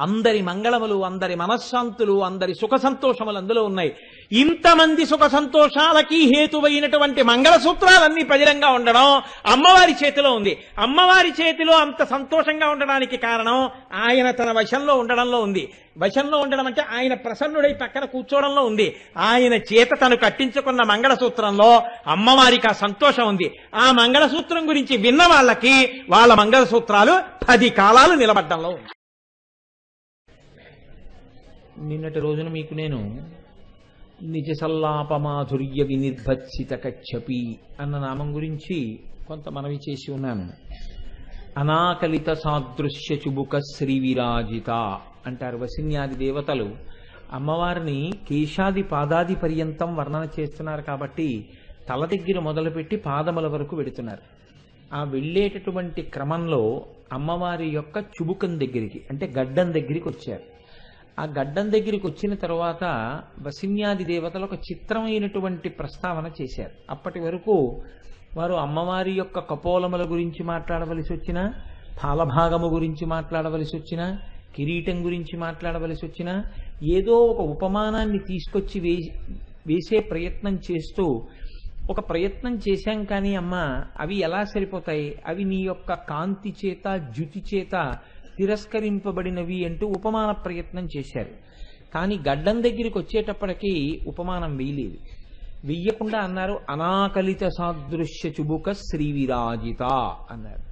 అందరి మంగళములు, అందరి మనశ్శాంతులు, అందరి సుఖ సంతోషములు అందులో ఉన్నాయి. ఇంతమంది సుఖ సంతోషాలకి హేతువైనటువంటి మంగళసూత్రాలన్నీ పదిలంగా ఉండడం అమ్మవారి చేతిలో ఉంది. అమ్మవారి చేతిలో అంత సంతోషంగా ఉండడానికి కారణం ఆయన తన వశంలో ఉండడంలో ఉంది. వశంలో ఉండడం అంటే ఆయన ప్రసన్నుడై పక్కన కూర్చోవడంలో ఉంది. ఆయన చేత తను కట్టించుకున్న మంగళసూత్రంలో అమ్మవారికి ఆ సంతోషం ఉంది. ఆ మంగళసూత్రం గురించి విన్న వాళ్ళకి వాళ్ళ మంగళసూత్రాలు 10 కాలాలు నిలబడ్డంలో ఉంది. నిన్నటి రోజున మీకు నేను నిజ సల్లాపమాధుర్య వినిర్భత్సిత కచ్చపి అన్న నామం గురించి కొంత మనవి చేసి ఉన్నాను. అనాకలిత సాదృశ్య చుబుక శ్రీ విరాజిత అంటారు వసిన్యాది దేవతలు. అమ్మవారిని కేశాది పాదాది పర్యంతం వర్ణన చేస్తున్నారు కాబట్టి తల దగ్గర మొదలుపెట్టి పాదముల వరకు వెడుతున్నారు. ఆ వెళ్ళేటటువంటి క్రమంలో అమ్మవారి యొక్క చుబుకం దగ్గరికి అంటే గడ్డం దగ్గరికి వచ్చారు. ఆ గడ్డం దగ్గరికి వచ్చిన తర్వాత వసిన్యాది దేవతలు ఒక చిత్రమైనటువంటి ప్రస్తావన చేశారు. అప్పటి వరకు వారు అమ్మవారి యొక్క కపోలముల గురించి మాట్లాడవలసి వచ్చినా, పాలభాగము గురించి మాట్లాడవలసి వచ్చినా, కిరీటం గురించి మాట్లాడవలసి వచ్చినా ఏదో ఒక ఉపమానాన్ని తీసుకొచ్చి వేసే ప్రయత్నం చేస్తూ ఒక ప్రయత్నం చేశాం. కానీ అమ్మ అవి ఎలా సరిపోతాయి, అవి నీ యొక్క కాంతి చేత జ్యుతి చేత తిరస్కరింపబడినవి అంటూ ఉపమాన ప్రయత్నం చేశారు. కానీ గడ్డం దగ్గరికి వచ్చేటప్పటికీ ఉపమానం వేయలేదు. వెయ్యకుండా అన్నారు అనాకలిత సాదృశ్య చుబుక శ్రీ విరాజిత అన్నారు.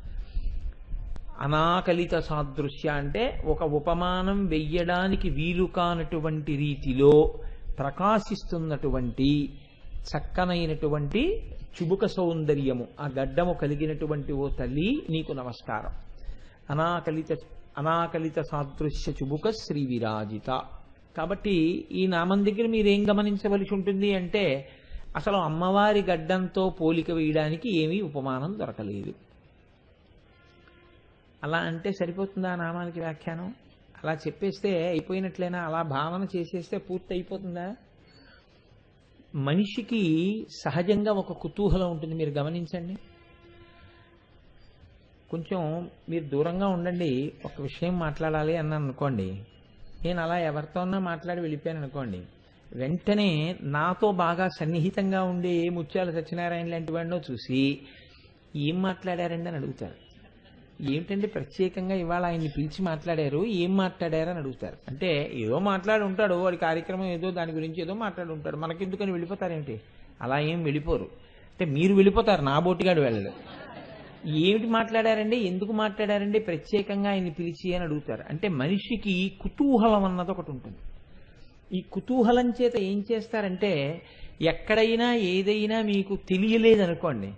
అనాకలిత సాదృశ్య అంటే ఒక ఉపమానం వెయ్యడానికి వీలు కానటువంటి రీతిలో ప్రకాశిస్తున్నటువంటి చక్కనైనటువంటి చుబుక సౌందర్యము ఆ గడ్డము కలిగినటువంటి ఓ తల్లి నీకు నమస్కారం. అనాకలిత సాదృశ్య చుబుక శ్రీ విరాజిత. కాబట్టి ఈ నామం దగ్గర మీరేం గమనించవలసి ఉంటుంది అంటే అసలు అమ్మవారి గడ్డంతో పోలిక వేయడానికి ఏమీ ఉపమానం దొరకలేదు. అలా అంటే సరిపోతుందా ఆ నామానికి వ్యాఖ్యానం? అలా చెప్పేస్తే అయిపోయినట్లేనా? అలా భావన చేసేస్తే పూర్తి అయిపోతుందా? మనిషికి సహజంగా ఒక కుతూహలం ఉంటుంది. మీరు గమనించండి. కొంచెం మీరు దూరంగా ఉండండి. ఒక విషయం మాట్లాడాలి అన్నాను అనుకోండి, నేను అలా ఎవరితోన్నా మాట్లాడి వెళ్ళిపోయాను అనుకోండి, వెంటనే నాతో బాగా సన్నిహితంగా ఉండే ముత్యాల సత్యనారాయణ లాంటి వాడినో చూసి ఏం మాట్లాడారండి అని అడుగుతారు. ఏమిటండి ప్రత్యేకంగా ఇవాళ ఆయన్ని పిలిచి మాట్లాడారు, ఏం మాట్లాడారు అని అడుగుతారు. అంటే ఏదో మాట్లాడి ఉంటాడు, వాడి కార్యక్రమం ఏదో దాని గురించి ఏదో మాట్లాడి ఉంటాడు, మనకెందుకని వెళ్ళిపోతారేంటి? అలా ఏం వెళ్ళిపోరు. అంటే మీరు వెళ్ళిపోతారు, నా బోటిగాడు వెళ్ళడు. ఏమిటి మాట్లాడారండి, ఎందుకు మాట్లాడారండి ప్రత్యేకంగా ఆయన్ని పిలిచి అని అడుగుతారు. అంటే మనిషికి కుతూహలం అన్నది ఒకటి ఉంటుంది. ఈ కుతూహలం చేత ఏం చేస్తారంటే ఎక్కడైనా ఏదైనా మీకు తెలియలేదనుకోండి,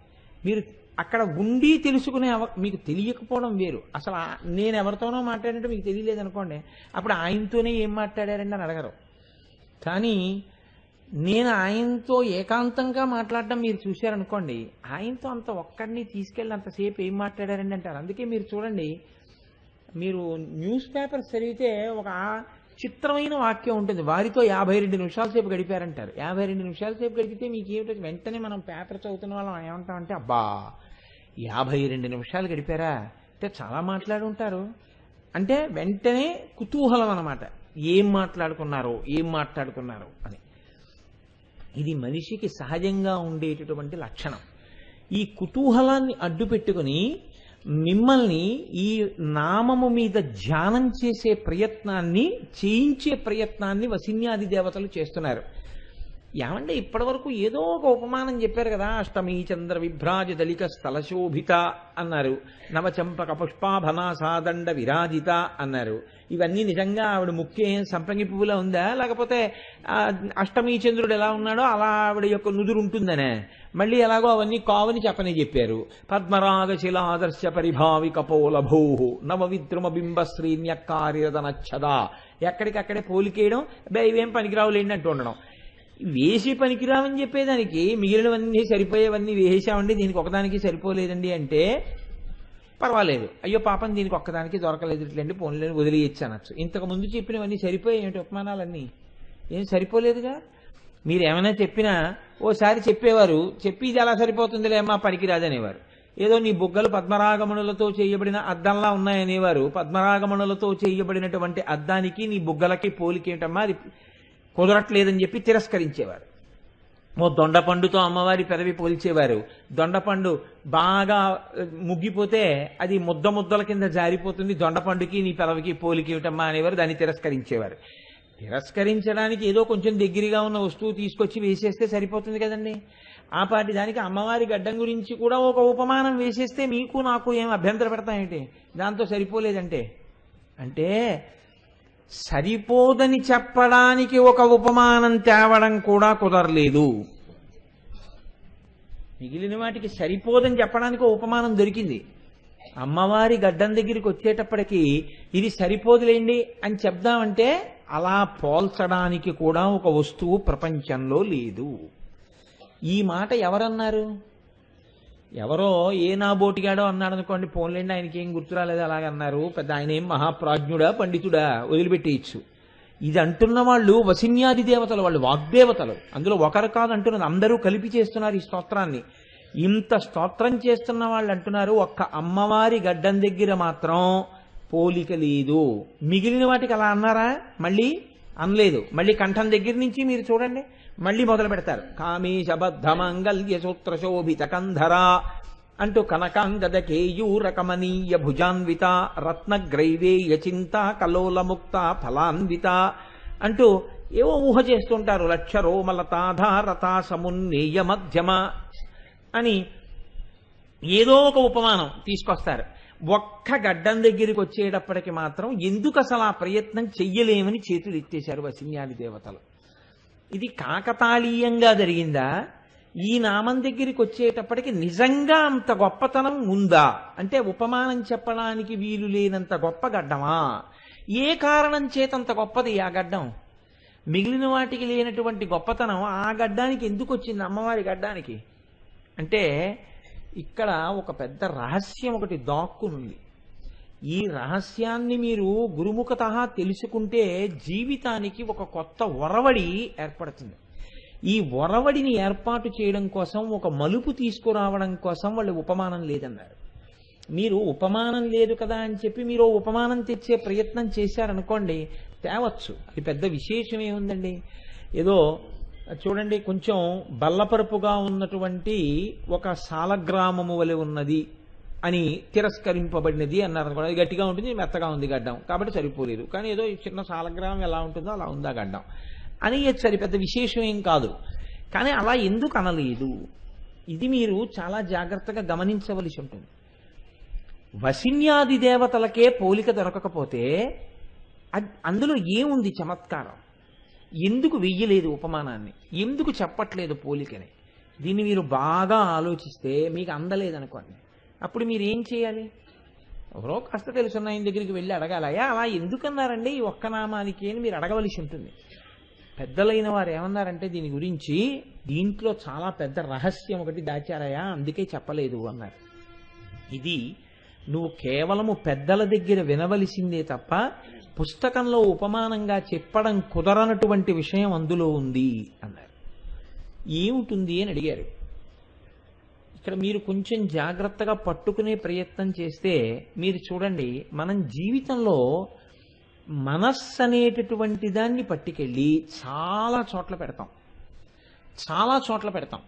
మీరు అక్కడ ఉండి తెలుసుకునే మీకు తెలియకపోవడం వేరు. అసలు నేను ఎవరితోనో మాట్లాడినట్టు మీకు తెలియలేదనుకోండి, అప్పుడు ఆయనతోనే ఏం మాట్లాడారండి అని అడగరు. కానీ నేను ఆయనతో ఏకాంతంగా మాట్లాడడం మీరు చూశారనుకోండి, ఆయనతో అంత ఒక్కడిని తీసుకెళ్ళి అంతసేపు ఏం మాట్లాడారండి అంటారు. అందుకే మీరు చూడండి, మీరు న్యూస్ పేపర్ చదివితే ఒక చిత్రమైన వాక్యం ఉంటుంది, వారితో 52 నిమిషాల సేపు గడిపారంటారు. 52 నిమిషాల సేపు గడిపితే మీకు ఏమిటో వెంటనే మనం పేపర్ చదువుతున్న వాళ్ళం ఏమంటామంటే అబ్బా 52 నిమిషాలు గడిపారా అంటే చాలా మాట్లాడి ఉంటారు. అంటే వెంటనే కుతూహలం అన్నమాట, ఏం మాట్లాడుకున్నారు అని. ఇది మనిషికి సహజంగా ఉండేటటువంటి లక్షణం. ఈ కుతూహలాన్ని అడ్డు పెట్టుకుని మిమ్మల్ని ఈ నామము మీద ధ్యానం చేసే ప్రయత్నాన్ని చేయించే ప్రయత్నాన్ని వసిన్యాది దేవతలు చేస్తున్నారు. ఏమంటే ఇప్పటి వరకు ఏదో ఒక ఉపమానం చెప్పారు కదా, అష్టమీ చంద్ర విభ్రాజ దళిక స్థలశోభిత అన్నారు, నవచంపక పుష్పాభనాసాదండ విరాజిత అన్నారు. ఇవన్నీ నిజంగా ఆవిడ ముఖ్యం సంపంగి పువ్వులా ఉందా, లేకపోతే అష్టమీ చంద్రుడు ఎలా ఉన్నాడో అలా ఆవిడ యొక్క నుదురు ఉంటుందనే? మళ్ళీ ఎలాగో అవన్నీ కావని చెప్పారు. పద్మరాగ శిలాదర్శ పరిభావి కపోలభూ నవ విద్రుమ బింబ శ్రీన్యకార్యదనచ్చదా. ఎక్కడికక్కడే పోలికేయడం, ఇవేం పనికిరావులేండి అంటూ ఉండడం. వేసి పనికిరావని చెప్పేదానికి మిగిలినవన్నీ సరిపోయేవన్నీ వేసామండి, దీనికి ఒకదానికి సరిపోలేదండి అంటే పర్వాలేదు, అయ్యో పాపం దీనికి ఒక్కదానికి దొరకలేదు ఇట్లండి పోన్లేని వదిలేయచ్చు అనొచ్చు. ఇంతకు ముందు చెప్పినవన్నీ సరిపోయాయి ఏమిటి? ఉపమానాలన్నీ ఏం సరిపోలేదుగా. మీరు ఏమైనా చెప్పినా ఓసారి చెప్పేవారు, చెప్పి ఇది ఎలా సరిపోతుందిలే అమ్మా పనికిరాదనేవారు. ఏదో నీ బుగ్గలు పద్మరాగమణులతో చేయబడిన అద్దంలా ఉన్నాయనేవారు. పద్మరాగమణులతో చేయబడినటువంటి అద్దానికి నీ బుగ్గలకి పోలికేటమ్మా, అది కుదరట్లేదని చెప్పి తిరస్కరించేవారు. ఓ దొండపండుతో అమ్మవారి పెదవి పోల్చేవారు. దొండపండు బాగా ముగ్గిపోతే అది ముద్దల కింద జారిపోతుంది, దొండపండుకి నీ పెదవికి పోలికేటమ్మా అనేవారు. దాన్ని తిరస్కరించేవారు. తిరస్కరించడానికి ఏదో కొంచెం దగ్గరగా ఉన్న వస్తువు తీసుకొచ్చి వేసేస్తే సరిపోతుంది కదండి. ఆ పాటి దానికి అమ్మవారి గడ్డం గురించి కూడా ఒక ఉపమానం వేసేస్తే మీకు నాకు ఏం అభ్యంతర పెడతాయేంటి? దాంతో సరిపోలేదంటే అంటే సరిపోదని చెప్పడానికి ఒక ఉపమానం తేవడం కూడా కుదరలేదు. మిగిలిన వాటికి సరిపోదని చెప్పడానికి ఒక ఉపమానం దొరికింది. అమ్మవారి గడ్డం దగ్గరికి వచ్చేటప్పటికి ఇది సరిపోదులేండి అని చెప్దామంటే అలా పోల్చడానికి కూడా ఒక వస్తువు ప్రపంచంలో లేదు. ఈ మాట ఎవరన్నారు? ఎవరో ఏ నా బోటిగాడో అన్నాడు అనుకోండి, పోన్లేండి ఆయనకి ఏం గుర్తురాలేదు అలాగన్నారు, పెద్ద ఆయన ఏం మహాప్రాజ్ఞుడా పండితుడా, వదిలిపెట్టేయచ్చు. ఇది అంటున్న వాళ్ళు వసిన్యాది దేవతలు, వాళ్ళు వాగ్దేవతలు. అందులో ఒకరు కాదు అంటున్నది, అందరూ కలిపి చేస్తున్నారు ఈ స్తోత్రాన్ని. ఇంత స్తోత్రం చేస్తున్న వాళ్ళు అంటున్నారు ఒక్క అమ్మవారి గడ్డం దగ్గర మాత్రం పోలిక లేదు. మిగిలిన వాటికి అలా అన్నారా? మళ్ళీ అనలేదు. మళ్ళీ కంఠం దగ్గర నుంచి మీరు చూడండి, మళ్ళీ మొదలు పెడతారు. కామేశబద్ధ మాంగళ్య సూత్ర శోభిత కంధర అంటూ కనకాంగద కేయూరకమనీయ భుజాన్విత రత్నగ్రైవేయ చింత కలోలముక్త ఫలాన్విత అంటూ ఏవో ఊహ చేస్తుంటారు. లక్షరోమలతాధారతా సమున్నేయ మధ్యమ అని ఏదో ఒక ఉపమానం తీసుకొస్తారు. ఒక్క గడ్డం దగ్గరికి వచ్చేటప్పటికి మాత్రం ఎందుకు అసలు ఆ ప్రయత్నం చెయ్యలేమని చేతులు ఎత్తేశారు వసిన్యాది దేవతలు. ఇది కాకతాళీయంగా జరిగిందా? ఈ నామం దగ్గరికి వచ్చేటప్పటికి నిజంగా అంత గొప్పతనం ఉందా అంటే ఉపమానం చెప్పడానికి వీలు లేనంత గొప్ప గడ్డమా? ఏ కారణం చేతంత గొప్పది ఆ గడ్డం? మిగిలిన వాటికి లేనటువంటి గొప్పతనం ఆ గడ్డానికి ఎందుకు వచ్చింది, అమ్మవారి గడ్డానికి? అంటే ఇక్కడ ఒక పెద్ద రహస్యం ఒకటి దాక్కునుంది. ఈ రహస్యాన్ని మీరు గురుముఖత తెలుసుకుంటే జీవితానికి ఒక కొత్త ఒరవడి ఏర్పడుతుంది. ఈ ఒరవడిని ఏర్పాటు చేయడం కోసం, ఒక మలుపు తీసుకురావడం కోసం వాళ్ళు ఉపమానం లేదన్నారు. మీరు ఉపమానం లేదు కదా అని చెప్పి మీరు ఉపమానం తెచ్చే ప్రయత్నం చేశారనుకోండి, తేవచ్చు, అది పెద్ద విశేషం ఏముందండి. ఏదో చూడండి, కొంచెం బల్లపరుపుగా ఉన్నటువంటి ఒక సాలగ్రామము వలె ఉన్నది అని తిరస్కరింపబడినది అన్నారు అనుకోండి. అది గట్టిగా ఉంటుంది, మెత్తగా ఉంది గడ్డం కాబట్టి సరిపోలేదు. కానీ ఏదో చిన్న సాలగ్రామం ఎలా ఉంటుందో అలా ఉందా గడ్డం అని సరి పెద్ద విశేషం ఏం కాదు. కానీ అలా ఎందుకు అనలేదు, ఇది మీరు చాలా జాగ్రత్తగా గమనించవలసి ఉంటుంది. వసిన్యాది దేవతలకే పోలిక దొరకకపోతే అందులో ఏముంది చమత్కారం? ఎందుకు వెయ్యలేదు ఉపమానాన్ని? ఎందుకు చెప్పట్లేదు పోలికని? దీన్ని మీరు బాగా ఆలోచిస్తే మీకు అందలేదనుకోండి, అప్పుడు మీరు ఏం చేయాలి? ఎవరో కాస్త తెలుసున్న ఆయన దగ్గరికి వెళ్ళి అడగాలయా అలా ఎందుకన్నారండి ఈ ఒక్క నామానికి అని మీరు అడగవలసి ఉంటుంది. పెద్దలైన వారు ఏమన్నారంటే దీని గురించి, దీంట్లో చాలా పెద్ద రహస్యం ఒకటి దాచారయా, అందుకే చెప్పలేదు అన్నారు. ఇది నువ్వు కేవలము పెద్దల దగ్గర వినవలసిందే తప్ప పుస్తకంలో ఉపమానంగా చెప్పడం కుదరనటువంటి విషయం అందులో ఉంది అన్నారు. ఏముంటుంది అని అడిగారు. ఇక్కడ మీరు కొంచెం జాగ్రత్తగా పట్టుకునే ప్రయత్నం చేస్తే మీరు చూడండి, మనం జీవితంలో మనస్సు అనేటటువంటి దాన్ని పట్టుకెళ్ళి చాలా చోట్ల పెడతాం.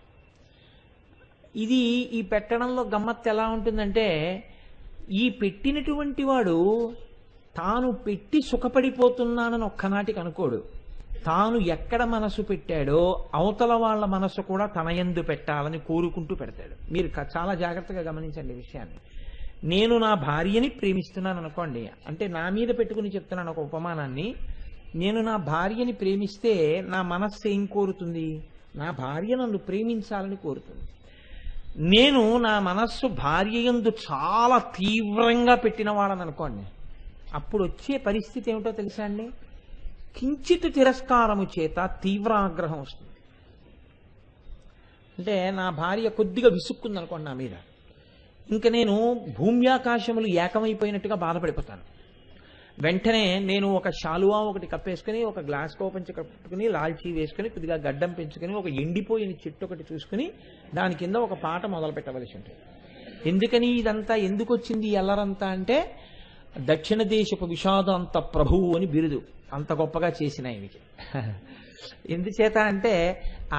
ఇది ఈ పెట్టడంలో గమ్మత్తు ఎలా ఉంటుందంటే, ఈ పెట్టినటువంటి వాడు తాను పెట్టి సుఖపడిపోతున్నానని ఒక్కనాటికి అనుకోడు. తాను ఎక్కడ మనసు పెట్టాడో అవతల వాళ్ళ మనసు కూడా తన యందు పెట్టాలని కోరుకుంటూ పెడతాడు. మీరు చాలా జాగ్రత్తగా గమనించండి విషయాన్ని. నేను నా భార్యని ప్రేమిస్తున్నాను అనుకోండి, అంటే నా మీద పెట్టుకుని చెప్తున్నాను ఒక ఉపమానాన్ని. నేను నా భార్యని ప్రేమిస్తే నా మనస్సు ఏం కోరుతుంది? నా భార్య నన్ను ప్రేమించాలని కోరుతుంది. నేను నా మనస్సు భార్య యందు చాలా తీవ్రంగా పెట్టిన వాళ్ళని అనుకోండి, అప్పుడు వచ్చే పరిస్థితి ఏమిటో తెలుసా అండి? కించిత్ తిరస్కారము చేత తీవ్ర ఆగ్రహం వస్తుంది. అంటే నా భార్య కొద్దిగా విసుక్కుంది అనుకోండి నా మీద, ఇంకా నేను భూమ్యాకాశములు ఏకమైపోయినట్టుగా బాధపడిపోతాను. వెంటనే నేను ఒక శాలువా ఒకటి కప్పేసుకుని, ఒక గ్లాస్ కోపంచి కట్టుకుని, లాల్చీ వేసుకుని, కొద్దిగా గడ్డం పెంచుకుని, ఒక ఎండిపోయిన చెట్టు ఒకటి చూసుకుని దాని కింద ఒక పాట మొదలు పెట్టవలసి ఉంటుంది. ఎందుకని ఇదంతా ఎందుకు వచ్చింది ఈ అల్లరంతా అంటే దక్షిణ దేశపు విషాదాంత ప్రభువు అని బిరుదు అంత గొప్పగా చేసిన ఆయనకి. ఎందుచేత అంటే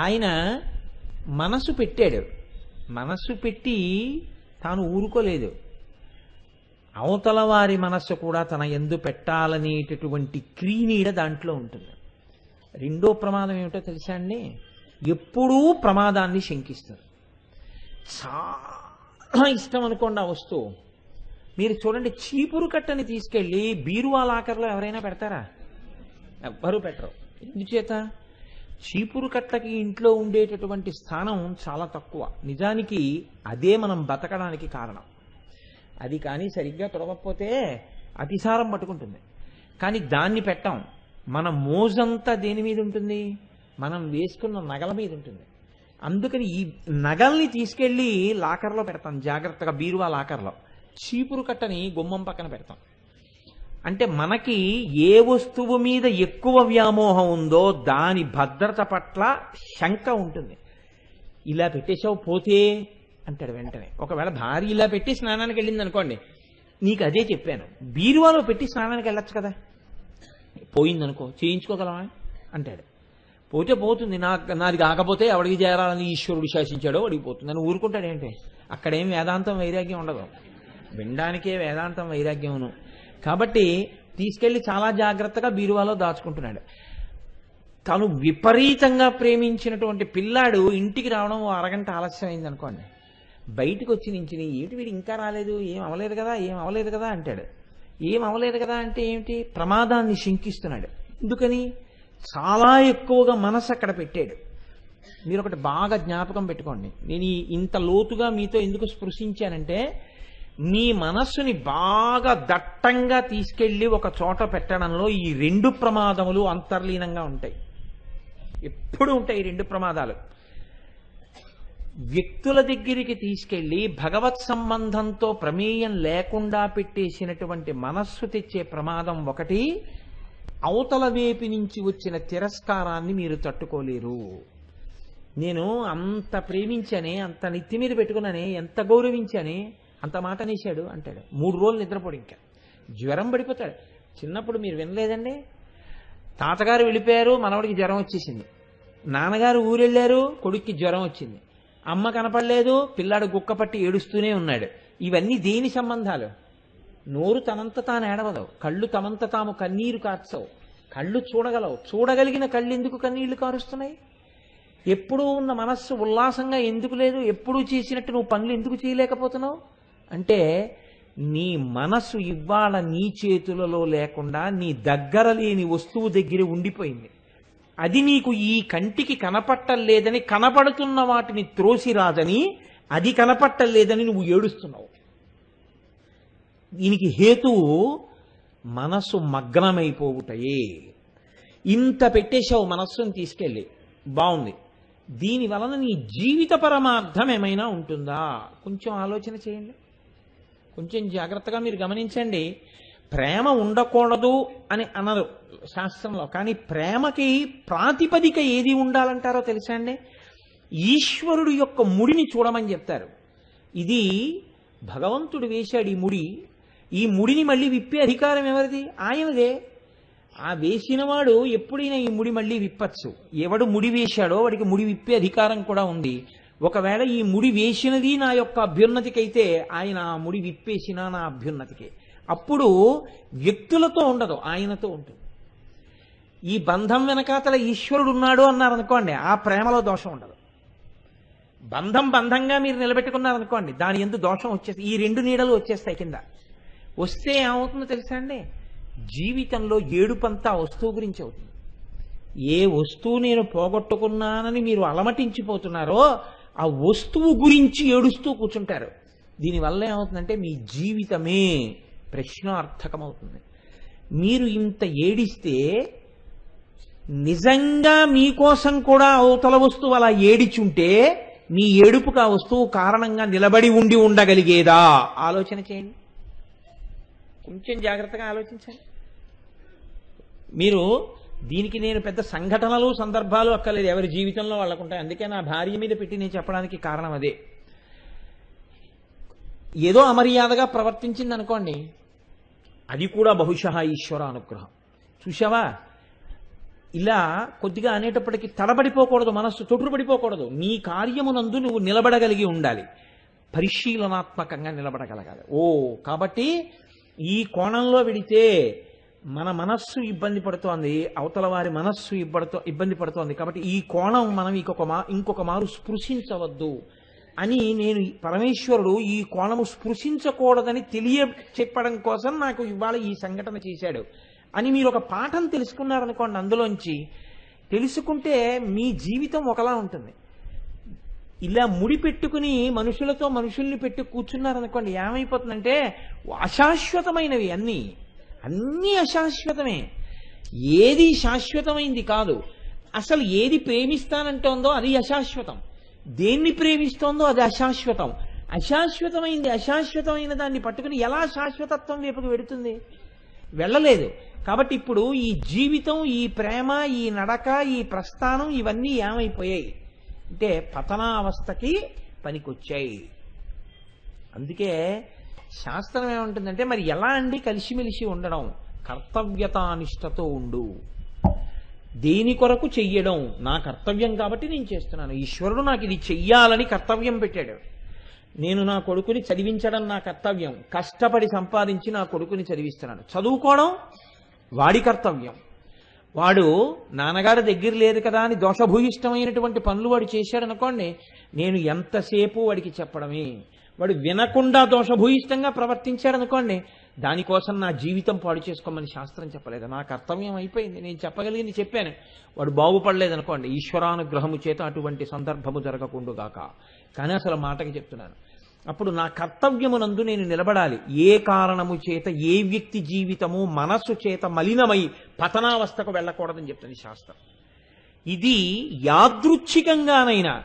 ఆయన మనసు పెట్టాడు, మనసు పెట్టి తాను ఊరుకోలేదు. అవతల వారి మనస్సు కూడా తన యందు పెట్టాలనేటటువంటి క్రీనీడ దాంట్లో ఉంటుంది. రెండో ప్రమాదం ఏమిటో తెలుసా అండి? ఎప్పుడూ ప్రమాదాన్ని శంకిస్తారు. చాలా ఇష్టం అనుకోండి ఆ వస్తువు. మీరు చూడండి, చీపురు కట్టని తీసుకెళ్ళి బీరువా లాకర్లో ఎవరైనా పెడతారా? ఎవ్వరూ పెట్టరు. ఎందుచేత? చీపురు కట్టకి ఇంట్లో ఉండేటటువంటి స్థానం చాలా తక్కువ. నిజానికి అదే మనం బతకడానికి కారణం. అది కానీ సరిగ్గా తొడగకపోతే అతిసారం పట్టుకుంటుంది. కానీ దాన్ని పెట్టాం. మన మోజంతా దేని మీద ఉంటుంది? మనం వేసుకున్న నగల మీద ఉంటుంది. అందుకని ఈ నగల్ని తీసుకెళ్ళి లాకర్లో పెడతాం జాగ్రత్తగా, బీరువా లాకర్లో. చీపురు కట్టని గుమ్మం పక్కన పెడతాం. అంటే మనకి ఏ వస్తువు మీద ఎక్కువ వ్యామోహం ఉందో దాని భద్రత పట్ల శంక ఉంటుంది. ఇలా పెట్టేశావు పోతే అంటాడు వెంటనే. ఒకవేళ భార్య ఇలా పెట్టి స్నానానికి వెళ్ళింది అనుకోండి, నీకు అదే చెప్పాను, బీరువాలో పెట్టి స్నానానికి వెళ్ళొచ్చు కదా, పోయిందనుకో చేయించుకోగలమా అంటాడు. పోతే పోతుంది, నాది కాకపోతే ఎవడికి చేరాలని ఈశ్వరుడు శాసించాడో వాడికి పోతుంది అని ఊరుకుంటాడేంటి? అక్కడేం వేదాంతం వైరాగ్యం ఉండదు, వినడానికే వేదాంతం వైరాగ్యమును. కాబట్టి తీసుకెళ్లి చాలా జాగ్రత్తగా బీరువాలో దాచుకుంటున్నాడు. తను విపరీతంగా ప్రేమించినటువంటి పిల్లాడు ఇంటికి రావడం ఓ అరగంట ఆలస్యం అయింది అనుకోండి, బయటకు వచ్చి నుంచి ఏమిటి వీడు ఇంకా రాలేదు, ఏం అవలేదు కదా, ఏం అవలేదు కదా అంటాడు. ఏం అవలేదు కదా అంటే ఏమిటి? ప్రమాదాన్ని శంకిస్తున్నాడు. ఎందుకని? చాలా ఎక్కువగా మనసు అక్కడ పెట్టాడు. మీరు ఒకటి బాగా జ్ఞాపకం పెట్టుకోండి. నేను ఇంత లోతుగా మీతో ఎందుకు స్పృశించానంటే, మీ మనస్సుని బాగా దట్టంగా తీసుకెళ్లి ఒక చోట పెట్టడంలో ఈ రెండు ప్రమాదములు అంతర్లీనంగా ఉంటాయి. ఎప్పుడు ఉంటాయి ఈ రెండు ప్రమాదాలు. వ్యక్తుల దగ్గరికి తీసుకెళ్లి భగవత్ సంబంధంతో ప్రమేయం లేకుండా పెట్టేసినటువంటి మనస్సు తెచ్చే ప్రమాదం ఒకటి. అవతల వేపి నుంచి వచ్చిన తిరస్కారాన్ని మీరు తట్టుకోలేరు. నేను అంత ప్రేమించానే, అంత నెత్తి మీద పెట్టుకున్నానే, ఎంత గౌరవించానే, అంత మాట అనేశాడు అంటాడు. 3 రోజులు నిద్రపోడు, ఇంకా జ్వరం పడిపోతాడు. చిన్నప్పుడు మీరు వినలేదండి, తాతగారు వెళ్ళిపోయారు, మనవడికి జ్వరం వచ్చేసింది. నాన్నగారు ఊరెళ్ళారు, కొడుక్కి జ్వరం వచ్చింది. అమ్మ కనపడలేదు, పిల్లాడు గుక్క పట్టి ఏడుస్తూనే ఉన్నాడు. ఇవన్నీ దేని సంబంధాలు? నోరు తనంత తాను ఏడవదవు, కళ్ళు తమంత తాము కన్నీరు కార్చవు. కళ్ళు చూడగలవు, చూడగలిగిన కళ్ళు ఎందుకు కన్నీళ్లు కారుస్తున్నాయి? ఎప్పుడూ ఉన్న మనస్సు ఉల్లాసంగా ఎందుకు లేదు? ఎప్పుడూ చేసినట్టు నువ్వు పనులు ఎందుకు చేయలేకపోతున్నావు? అంటే నీ మనస్సు ఇవాళ నీ చేతులలో లేకుండా నీ దగ్గర లేని వస్తువు దగ్గర ఉండిపోయింది. అది నీకు ఈ కంటికి కనపట్టలేదని, కనపడుతున్న వాటిని త్రోసిరాదని, అది కనపట్టలేదని నువ్వు ఏడుస్తున్నావు. దీనికి హేతువు మనస్సు మగ్నమైపోవుటయే. ఇంత పెట్టేశావు మనస్సును తీసుకెళ్ళి, బాగుంది. దీని వలన నీ జీవిత పరమార్థం ఏమైనా ఉంటుందా? కొంచెం ఆలోచన చేయండి, కొంచెం జాగ్రత్తగా మీరు గమనించండి. ప్రేమ ఉండకూడదు అని అనరు శాస్త్రంలో, కానీ ప్రేమకి ప్రాతిపదిక ఏది ఉండాలంటారో తెలుసా అండి? ఈశ్వరుడు యొక్క ముడిని చూడమని చెప్తారు. ఇది భగవంతుడు వేశాడు ఈ ముడి. ఈ ముడిని మళ్ళీ విప్పే అధికారం ఎవరిది? ఆయనదే. ఆ వేసినవాడు ఎప్పుడైనా ఈ ముడి మళ్ళీ విప్పచ్చు. ఎవడు ముడి వేశాడో వాడికి ముడి విప్పే అధికారం కూడా ఉంది. ఒకవేళ ఈ ముడి వేసినది నా యొక్క అభ్యున్నతికైతే ఆయన ఆ ముడి విప్పేసినా నా అభ్యున్నతికే. అప్పుడు వ్యక్తులతో ఉండదు, ఆయనతో ఉంటుంది. ఈ బంధం వెనకాతల ఈశ్వరుడు ఉన్నాడు అన్నారనుకోండి, ఆ ప్రేమలో దోషం ఉండదు. బంధం బంధంగా మీరు నిలబెట్టుకున్నారనుకోండి, దాని యందు దోషం వచ్చేస్తాయి. ఈ రెండు నీడలు వచ్చేస్తాయి కింద. వస్తే ఏమవుతుందో తెలుసా అండి? జీవితంలో ఏడుపంతా వస్తువు గురించి అవుతుంది. ఏ వస్తువు నేను పోగొట్టుకున్నానని మీరు అలమటించిపోతున్నారో ఆ వస్తువు గురించి ఏడుస్తూ కూర్చుంటారు. దీనివల్ల ఏమవుతుందంటే మీ జీవితమే ప్రశ్నార్థకమవుతుంది. మీరు ఇంత ఏడిస్తే నిజంగా మీకోసం కూడా అవతల వస్తువు అలా ఏడిచుంటే మీ ఏడుపుకు ఆ వస్తువు కారణంగా నిలబడి ఉండి ఉండగలిగేదా? ఆలోచన చేయండి, కొంచెం జాగ్రత్తగా ఆలోచించండి. మీరు దీనికి నేను పెద్ద సంఘటనలు సందర్భాలు అక్కర్లేదు, ఎవరి జీవితంలో వాళ్ళకు ఉంటాయి. అందుకే నా భార్య మీద పెట్టి నేను చెప్పడానికి కారణం అదే. ఏదో అమర్యాదగా ప్రవర్తించింది అనుకోండి, అది కూడా బహుశः ఈశ్వర అనుగ్రహం. చూశావా, ఇలా కొద్దిగా అనేటప్పటికీ తడబడిపోకూడదు, మనస్సు తొట్టుపడిపోకూడదు. నీ కార్యమునందు నువ్వు నిలబడగలిగి ఉండాలి, పరిశీలనాత్మకంగా నిలబడగలగాలి. కాబట్టి ఈ కోణంలో విడితే మన మనస్సు ఇబ్బంది పడుతోంది, అవతల వారి మనస్సు ఇబ్బంది పడుతోంది, కాబట్టి ఈ కోణం మనం ఇంకొక మారు స్పృశించవద్దు అని నేను పరమేశ్వరుడు ఈ కోణము స్పృశించకూడదని చెప్పడం కోసం నాకు ఇవాళ ఈ సంఘటన చేశాడు అని మీరు ఒక పాఠం తెలుసుకున్నారనుకోండి. అందులోంచి తెలుసుకుంటే మీ జీవితం ఒకలా ఉంటుంది. ఇలా ముడిపెట్టుకుని మనుషుల్ని పెట్టి కూర్చున్నారనుకోండి, ఏమైపోతుందంటే అశాశ్వతమైనవి అన్నీ అశాశ్వతమే. ఏది శాశ్వతమైంది కాదు. అసలు ఏది ప్రేమిస్తానంటోందో అది అశాశ్వతం, దేన్ని ప్రేమిస్తోందో అది అశాశ్వతం. అశాశ్వతమైన దాన్ని పట్టుకుని ఎలా శాశ్వతత్వం వైపుకు వెడుతుంది? వెళ్ళలేదు. కాబట్టి ఇప్పుడు ఈ జీవితం, ఈ ప్రేమ, ఈ నడక, ఈ ప్రస్థానం ఇవన్నీ ఏమైపోయాయి అంటే పతనావస్థకి పనికొచ్చాయి. అందుకే శాస్త్రం ఏముంటుందంటే, మరి ఎలా అండి కలిసిమెలిసి ఉండడం? కర్తవ్యతానిష్టతో ఉండు. దేని కొరకు చెయ్యడం? నా కర్తవ్యం కాబట్టి నేను చేస్తున్నాను. ఈశ్వరుడు నాకు ఇది చెయ్యాలని కర్తవ్యం పెట్టాడు. నేను నా కొడుకుని చదివించడం నా కర్తవ్యం, కష్టపడి సంపాదించి నా కొడుకుని చదివిస్తున్నాను. చదువుకోవడం వాడి కర్తవ్యం. వాడు నాన్నగారు దగ్గర లేదు కదా అని దోషభూయిష్టమైనటువంటి పనులు వాడు చేశాడు అనుకోండి, నేను ఎంతసేపు వాడికి చెప్పడమే. వాడు వినకుండా దోషభూయిష్టంగా ప్రవర్తించాడు అనుకోండి, దానికోసం నా జీవితం పాడు చేసుకోమని శాస్త్రం చెప్పలేదు. నా కర్తవ్యం అయిపోయింది, నేను చెప్పగలిగింది చెప్పాను. వాడు బాగుపడలేదు అనుకోండి, ఈశ్వరానుగ్రహము చేత అటువంటి సందర్భము జరగకుండుగాక. కానీ అసలు మాటకి చెప్తున్నాను, అప్పుడు నా కర్తవ్యమునందు నేను నిలబడాలి. ఏ కారణము చేత ఏ వ్యక్తి జీవితము మనస్సు చేత మలినమై పతనావస్థకు వెళ్ళకూడదని చెప్తుంది శాస్త్రం. ఇది యాదృచ్ఛికంగానైనా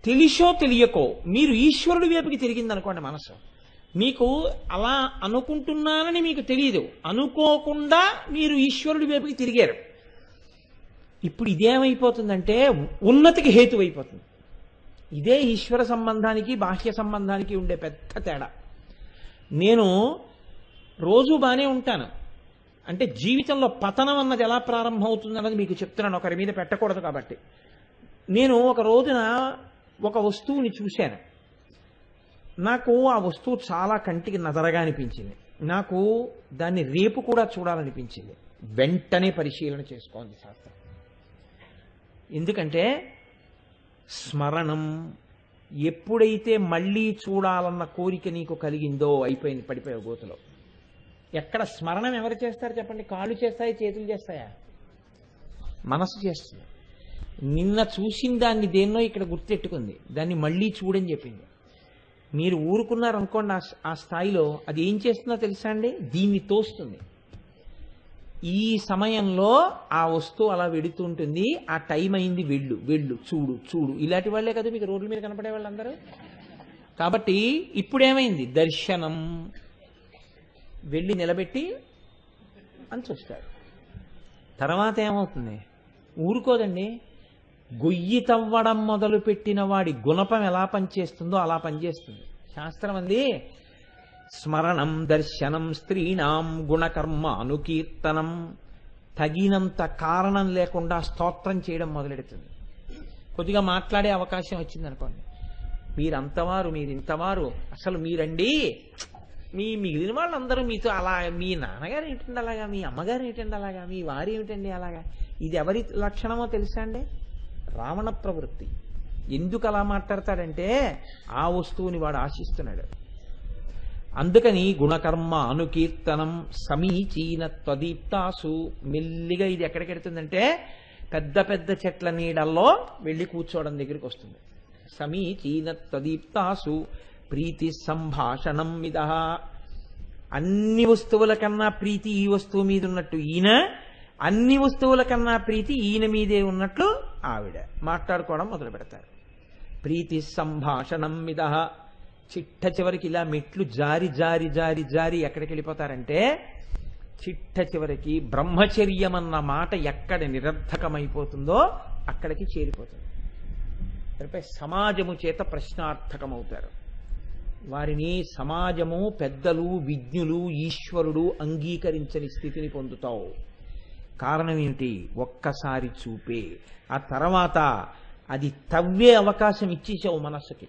తెలిసో తెలియకో మీరు ఈశ్వరుడి వైపుకి తిరిగిందనుకోండి మనసు, మీకు అలా అనుకుంటున్నానని మీకు తెలియదు, అనుకోకుండా మీరు ఈశ్వరుడి వైపుకి తిరిగారు. ఇప్పుడు ఇదేమైపోతుందంటే ఉన్నతికి హేతువైపోతుంది. ఇదే ఈశ్వర సంబంధానికి బాహ్య సంబంధానికి ఉండే పెద్ద తేడా. నేను రోజు బానే ఉంటాను అంటే జీవితంలో పతనం అన్నది ఎలా ప్రారంభం అవుతుంది అన్నది మీకు చెప్తున్నాను, ఒకరి మీద పెట్టకూడదు కాబట్టి. నేను ఒక రోజున ఒక వస్తువుని చూశాను, నాకు ఆ వస్తువు చాలా కంటికి నదరగా అనిపించింది, నాకు దాన్ని రేపు కూడా చూడాలనిపించింది. వెంటనే పరిశీలన చేసుకోండి శాస్త్రం. ఎందుకంటే స్మరణం ఎప్పుడైతే మళ్ళీ చూడాలన్న కోరిక నీకు కలిగిందో అయిపోయింది, పడిపోయావు గోతులో. ఎక్కడ స్మరణం ఎవరు చేస్తారు చెప్పండి? కాళ్ళు చేస్తాయి, చేతులు చేస్తాయా? మనసు చేస్తుంది. నిన్న చూసిన దాన్ని దేన్నో ఇక్కడ గుర్తెట్టుకుంది, దాన్ని మళ్ళీ చూడని చెప్పింది. మీరు ఊరుకున్నారనుకోండి ఆ స్థాయిలో, అది ఏం చేస్తుందో తెలుసా అండి? దీన్ని తోస్తుంది. ఈ సమయంలో ఆ వస్తువు అలా వెడుతుంటుంది, ఆ టైం అయింది, వెళ్ళు వెళ్ళు, చూడు చూడు. ఇలాంటి వాళ్ళే కదా మీకు రోడ్ల మీద కనపడే వాళ్ళందరూ. కాబట్టి ఇప్పుడేమైంది? దర్శనం. వెళ్ళి నిలబెట్టి అని చూస్తారు. తర్వాత ఏమవుతుంది? ఊరుకోదండి. గొయ్యి తవ్వడం మొదలు పెట్టిన వాడి గుణపం ఎలా పనిచేస్తుందో అలా పనిచేస్తుంది. శాస్త్రం అంది, స్మరణం దర్శనం స్త్రీణాం గుణకర్మ అనుకీర్తనం. తగినంత కారణం లేకుండా స్తోత్రం చేయడం మొదలెడుతుంది. కొద్దిగా మాట్లాడే అవకాశం వచ్చింది అనుకోండి, మీరంతవారు, మీరింతవారు, అసలు మీరండి, మీ మిగిలిన వాళ్ళందరూ మీతో అలా, మీ నాన్నగారు ఏమిటండి అలాగా, మీ అమ్మగారు ఏమిటండి అలాగా, మీ వారు ఏమిటండి అలాగా. ఇది ఎవరి లక్షణమో తెలుసా అండి? రావణ ప్రవృత్తి. ఎందుకు అలా మాట్లాడతాడంటే ఆ వస్తువుని వాడు ఆశిస్తున్నాడు. అందుకని గుణకర్మ అనుకీర్తనం సమీచీన త్వదీప్తాసు. మెల్లిగా ఇది ఎక్కడికెడుతుందంటే పెద్ద పెద్ద చెట్ల నీడల్లో వెళ్ళి కూర్చోవడం దగ్గరికి వస్తుంది. సమీచీన త్వదీప్తాసు ప్రీతి సంభాషణం మిద. అన్ని వస్తువుల కన్నా ప్రీతి ఈ వస్తువు మీద ఉన్నట్టు ఈయన, అన్ని వస్తువుల కన్నా ప్రీతి ఈయన మీదే ఉన్నట్లు ఆవిడ మాట్లాడుకోవడం మొదలు పెడతారు. ప్రీతి సంభాషణం మిద. చిట్ట చివరికి ఇలా మెట్లు జారి జారి జారి జారి ఎక్కడికి వెళ్ళిపోతారంటే, చిట్ట చివరికి బ్రహ్మచర్యం అన్న మాట ఎక్కడ నిరర్థకమైపోతుందో అక్కడికి చేరిపోతుంది. సమాజము చేత ప్రశ్నార్థకమవుతారు. వారిని సమాజము, పెద్దలు, విజ్ఞులు, ఈశ్వరుడు అంగీకరించని స్థితిని పొందుతావు. కారణం ఏమిటి? ఒక్కసారి చూపే. ఆ తర్వాత అది తవ్వే అవకాశం ఇచ్చేసావు మనస్సుకి.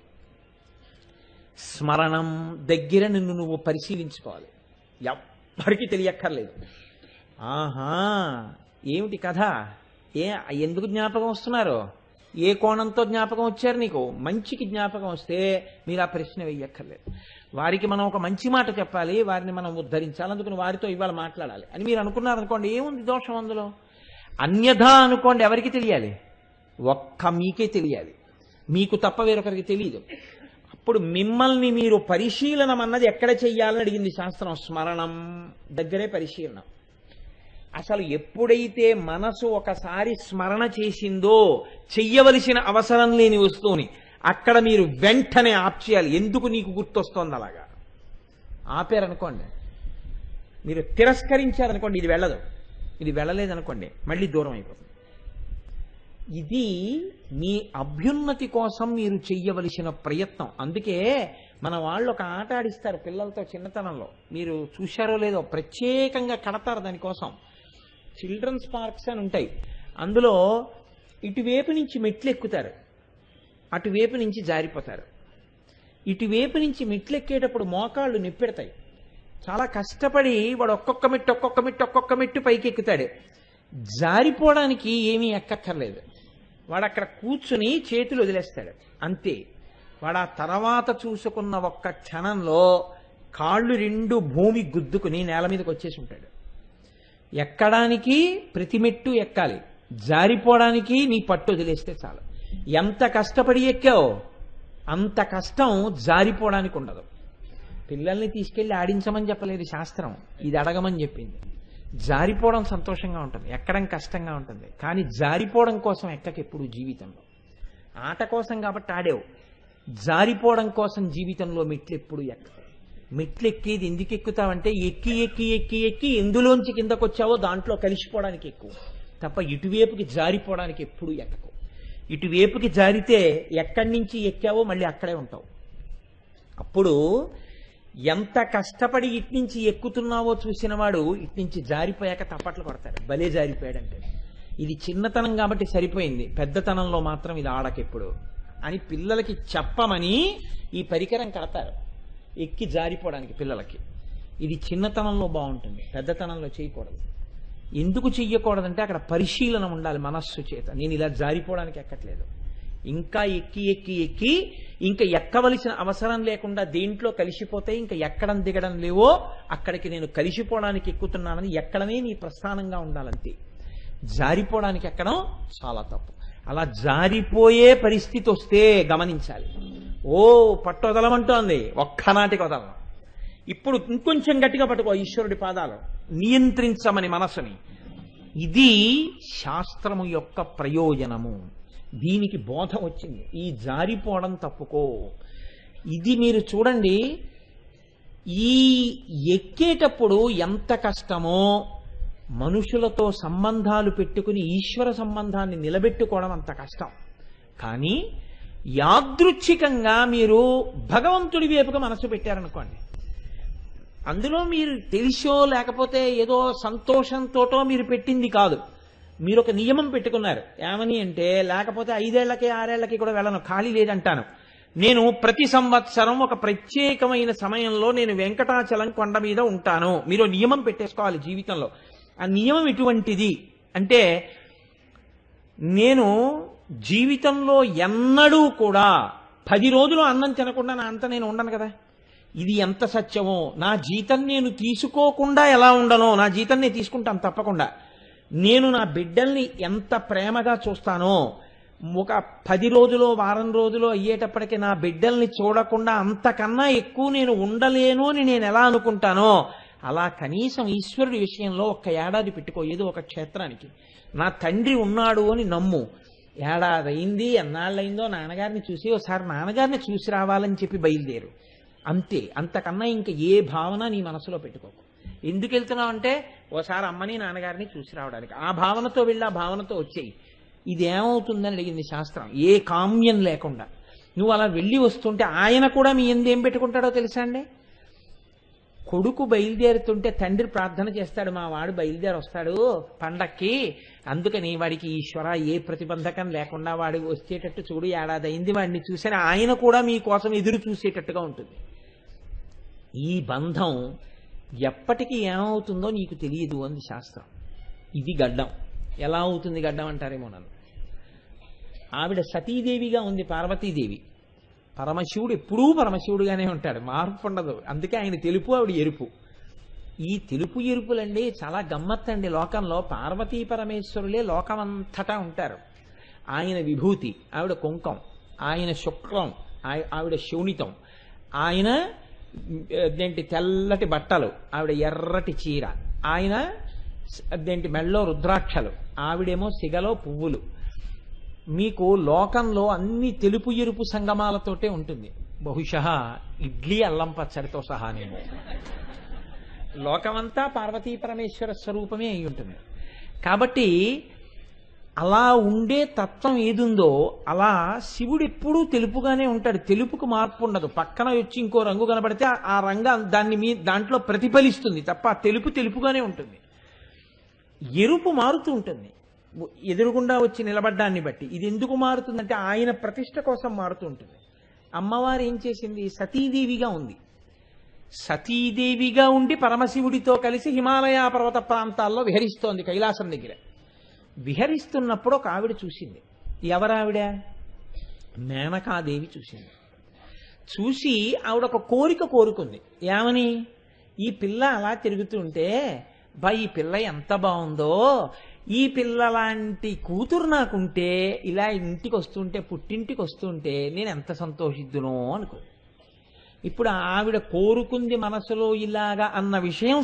స్మరణం దగ్గర నిన్ను నువ్వు పరిశీలించుకోవాలి. ఎవ్వరికీ తెలియక్కర్లేదు. ఆహా, ఏమిటి కథ? ఎందుకు జ్ఞాపకం వస్తున్నారు? ఏ కోణంతో జ్ఞాపకం వచ్చారు? నీకు మంచికి జ్ఞాపకం వస్తే మీరు ఆ ప్రశ్న వెయ్యక్కర్లేదు. వారికి మనం ఒక మంచి మాట చెప్పాలి, వారిని మనం ఉద్ధరించాలి, అందుకని వారితో ఇవాళ మాట్లాడాలి అని మీరు అనుకున్నారనుకోండి, ఏముంది దోషం అందులో? అన్యథా అనుకోండి, ఎవరికి తెలియాలి? ఒక్క మీకే తెలియాలి. మీకు తప్ప వేరొకరికి తెలియదు. అప్పుడు మిమ్మల్ని మీరు పరిశీలనం అన్నది ఎక్కడ చెయ్యాలని అడిగింది శాస్త్రం. స్మరణం దగ్గరే పరిశీలనం. అసలు ఎప్పుడైతే మనసు ఒకసారి స్మరణ చేసిందో చెయ్యవలసిన అవసరం లేని వస్తువుని అక్కడ మీరు వెంటనే ఆప్ చేయాలి. ఎందుకు నీకు గుర్తొస్తోంది అలాగా ఆపారనుకోండి, మీరు తిరస్కరించారనుకోండి, ఇది వెళ్ళదు. ఇది వెళ్ళలేదనుకోండి, మళ్ళీ దూరం అయిపోతుంది. ఇది మీ అభ్యున్నతి కోసం మీరు చెయ్యవలసిన ప్రయత్నం. అందుకే మన వాళ్ళు ఒక ఆట ఆడిస్తారు పిల్లలతో చిన్నతనంలో. మీరు చూశారో లేదో, ప్రత్యేకంగా కడతారు దానికోసం. చిల్డ్రన్స్ పార్క్స్ అని ఉంటాయి. అందులో ఇటువైపు నుంచి మెట్లు ఎక్కుతారు, అటువైపు నుంచి జారిపోతారు. ఇటువైపు నుంచి మెట్లు ఎక్కేటప్పుడు మోకాళ్ళు నొప్పెడతాయి. చాలా కష్టపడి వాడు ఒక్కొక్క మెట్టు పైకి ఎక్కుతాడు. జారిపోవడానికి ఏమీ ఎక్కక్కర్లేదు. వాడు అక్కడ కూర్చుని చేతులు వదిలేస్తాడు, అంతే. వాడు ఆ తర్వాత చూసుకున్న ఒక్క క్షణంలో కాళ్ళు రెండు భూమి గుద్దుకుని నేల మీదకి వచ్చేసి ఉంటాడు. ఎక్కడానికి ప్రతి మెట్టు ఎక్కాలి, జారిపోవడానికి నీ పట్టు వదిలేస్తే చాలు. ఎంత కష్టపడి ఎక్కావో అంత కష్టం జారిపోవడానికి ఉండదు. పిల్లల్ని తీసుకెళ్లి ఆడించమని చెప్పలేదు శాస్త్రం, ఇది అడగమని చెప్పింది. జారిపోవడం సంతోషంగా ఉంటుంది, ఎక్కడం కష్టంగా ఉంటుంది. కానీ జారిపోవడం కోసం ఎక్కకెప్పుడు జీవితంలో. ఆట కోసం కాబట్టి ఆడేవు, జారిపోవడం కోసం జీవితంలో మెట్లు ఎప్పుడు ఎక్కవు. మెట్లు ఎక్కేది ఎందుకు ఎక్కుతావంటే ఎక్కి ఎక్కి ఎక్కి ఎక్కి ఎందులోంచి కిందకు వచ్చావో దాంట్లో కలిసిపోవడానికి ఎక్కువ తప్ప ఇటువైపుకి జారిపోవడానికి ఎప్పుడు ఎక్కకు. ఇటువైపుకి జారితే ఎక్కడి నుంచి ఎక్కావో మళ్ళీ అక్కడే ఉంటావు. అప్పుడు ఎంత కష్టపడి ఇట్నుంచి ఎక్కుతున్నావో చూసిన వాడు ఇట్నుంచి జారిపోయాక తప్పట్లు కొడతాడు, భలే జారిపోయాడంటే. ఇది చిన్నతనం కాబట్టి సరిపోయింది, పెద్దతనంలో మాత్రం ఇది ఆడకెప్పుడు అని పిల్లలకి చెప్పమని ఈ పరికరం కడతారు, ఎక్కి జారిపోవడానికి పిల్లలకి. ఇది చిన్నతనంలో బాగుంటుంది, పెద్దతనంలో చేయకూడదు. ఎందుకు చెయ్యకూడదంటే అక్కడ పరిశీలన ఉండాలి మనస్సు చేత. నేను ఇలా జారిపోవడానికి ఎక్కట్లేదు, ఇంకా ఎక్కి ఎక్కి ఎక్కి ఇంకా ఎక్కవలసిన అవసరం లేకుండా దేంట్లో కలిసిపోతే ఇంకా ఎక్కడం దిగడం లేవో అక్కడికి నేను కలిసిపోవడానికి ఎక్కుతున్నానని ఎక్కడమే నీ ప్రస్థానంగా ఉండాలంతే. జారిపోవడానికి ఎక్కడం చాలా తప్పు. అలా జారిపోయే పరిస్థితి వస్తే గమనించాలి. ఓ పట్టు వదలమంటోంది, ఒక్కనాటికి వదలను. ఇప్పుడు ఇంకొంచెం గట్టిగా పట్టుకో ఈశ్వరుడి పాదాలు, నియంత్రించమని మనసుని. ఇది శాస్త్రము యొక్క ప్రయోజనము. దీనికి బోధ వచ్చింది. ఈ జారిపోవడం తప్పుకో. ఇది మీరు చూడండి, ఈ ఎక్కేటప్పుడు ఎంత కష్టమో మనుషులతో సంబంధాలు పెట్టుకుని ఈశ్వర సంబంధాన్ని నిలబెట్టుకోవడం అంత కష్టం. కానీ యాదృచ్ఛికంగా మీరు భగవంతుడి వైపుగా మనసు పెట్టారనుకోండి, అందులో మీరు తెలిసో లేకపోతే ఏదో సంతోషంతోటో మీరు పెట్టింది కాదు. మీరు ఒక నియమం పెట్టుకున్నారు. ఏమని అంటే, లేకపోతే 5 ఏళ్లకి 6 ఏళ్లకి కూడా వెళ్ళను, ఖాళీ లేదంటాను. నేను ప్రతి సంవత్సరం ఒక ప్రత్యేకమైన సమయంలో నేను వెంకటాచలం కొండ మీద ఉంటాను. మీరు నియమం పెట్టేసుకోవాలి జీవితంలో. ఆ నియమం ఎటువంటిది అంటే, నేను జీవితంలో ఎన్నడూ కూడా 10 రోజులు అన్నం తినకుండా నా అంత నేను ఉండను కదా. ఇది ఎంత సత్యమో, నా జీతం నేను తీసుకోకుండా ఎలా ఉండనో నా జీతం నేను తీసుకుంటాను తప్పకుండా. నేను నా బిడ్డల్ని ఎంత ప్రేమగా చూస్తానో, ఒక 10 రోజులో వారం రోజులో అయ్యేటప్పటికీ నా బిడ్డల్ని చూడకుండా అంతకన్నా ఎక్కువ నేను ఉండలేను అని నేను ఎలా అనుకుంటానో, అలా కనీసం ఈశ్వరుడి విషయంలో 1 ఏడాది పెట్టుకో. ఏదో ఒక క్షేత్రానికి నా తండ్రి ఉన్నాడు అని నమ్ము. ఏడాది అయింది, ఎన్నాళ్ళయిందో నాన్నగారిని చూసి ఒకసారి నాన్నగారిని చూసి రావాలని చెప్పి బయలుదేరు, అంతే. అంతకన్నా ఇంకా ఏ భావన నీ మనసులో పెట్టుకోకు. ఎందుకు వెళ్తున్నావు అంటే, ఓసారి అమ్మని నాన్నగారిని చూసి రావడానికి. ఆ భావనతో వెళ్ళి ఆ భావనతో వచ్చేయి. ఇదేమవుతుందని అడిగింది శాస్త్రం. ఏ కామ్యం లేకుండా నువ్వు అలా వెళ్ళి వస్తుంటే ఆయన కూడా మీ ఎందు ఏం పెట్టుకుంటాడో తెలుసా అండి? కొడుకు బయలుదేరుతుంటే తండ్రి ప్రార్థన చేస్తాడు, మా వాడు బయలుదేరి వస్తాడు పండక్కి, అందుకని వాడికి ఈశ్వర ఏ ప్రతిబంధకం లేకుండా వాడు వచ్చేటట్టు చూడు, ఏడాది అయింది వాడిని చూసాను, ఆయన కూడా మీకోసం ఎదురు చూసేటట్టుగా ఉంటుంది. ఈ బంధం ఎప్పటికీ ఏమవుతుందో నీకు తెలియదు అంది శాస్త్రం. ఇది గడ్డం. ఎలా అవుతుంది గడ్డం అంటారేమో నన్ను. ఆవిడ సతీదేవిగా ఉంది పార్వతీదేవి. పరమశివుడు ఎప్పుడూ పరమశివుడుగానే ఉంటాడు, మార్పు ఉండదు. అందుకే ఆయన తెలుపు, ఆవిడ ఎరుపు. ఈ తెలుపు ఎరుపులండి చాలా గమ్మత్తండి. లోకంలో పార్వతీ పరమేశ్వరులే లోకమంతటా ఉంటారు. ఆయన విభూతి, ఆవిడ కుంకం, ఆయన శుక్లం, ఆవిడ శోణితం, ఆయన అదేంటి తెల్లటి బట్టలు, ఆవిడ ఎర్రటి చీర, ఆయన అదేంటి మెళ్ళో రుద్రాక్షలు, ఆవిడేమో సిగలో పువ్వులు. మీకు లోకంలో అన్ని తెలుపు ఎరుపు సంగమాలతోటే ఉంటుంది. బహుశः ఇడ్లీ అల్లం పచ్చడితో సహానేమో. లోకమంతా పార్వతీ పరమేశ్వర స్వరూపమే అయి ఉంటుంది. కాబట్టి అలా ఉండే తత్వం ఏదుందో అలా శివుడు ఎప్పుడూ తెలుపుగానే ఉంటాడు. తెలుపుకు మార్పు ఉండదు. పక్కన వచ్చి ఇంకో రంగు కనబడితే ఆ రంగు దాంట్లో ప్రతిఫలిస్తుంది తప్ప తెలుపు తెలుపుగానే ఉంటుంది. ఎరుపు మారుతూ ఉంటుంది ఎదురుగుండా వచ్చి నిలబడ్డాన్ని బట్టి. ఇది ఎందుకు మారుతుందంటే ఆయన ప్రతిష్ట కోసం మారుతూ ఉంటుంది. అమ్మవారు ఏం చేసింది? సతీదేవిగా ఉంది. సతీదేవిగా ఉండి పరమశివుడితో కలిసి హిమాలయ పర్వత ప్రాంతాల్లో విహరిస్తోంది కైలాసం దగ్గర. విహరిస్తున్నప్పుడు ఒక ఆవిడ చూసింది. ఎవరావిడ? మేనకాదేవి చూసింది. చూసి ఆవిడ ఒక కోరిక కోరుకుంది. ఏమని? ఈ పిల్ల అలా తిరుగుతుంటే ఈ పిల్ల ఎంత బాగుందో, ఈ పిల్ల లాంటి కూతురు నాకుంటే, ఇలా ఇంటికి వస్తుంటే పుట్టింటికి వస్తుంటే నేను ఎంత సంతోషిద్దునో అనుకో. ఇప్పుడు ఆవిడ కోరుకుంది మనసులో ఇలాగా అన్న విషయం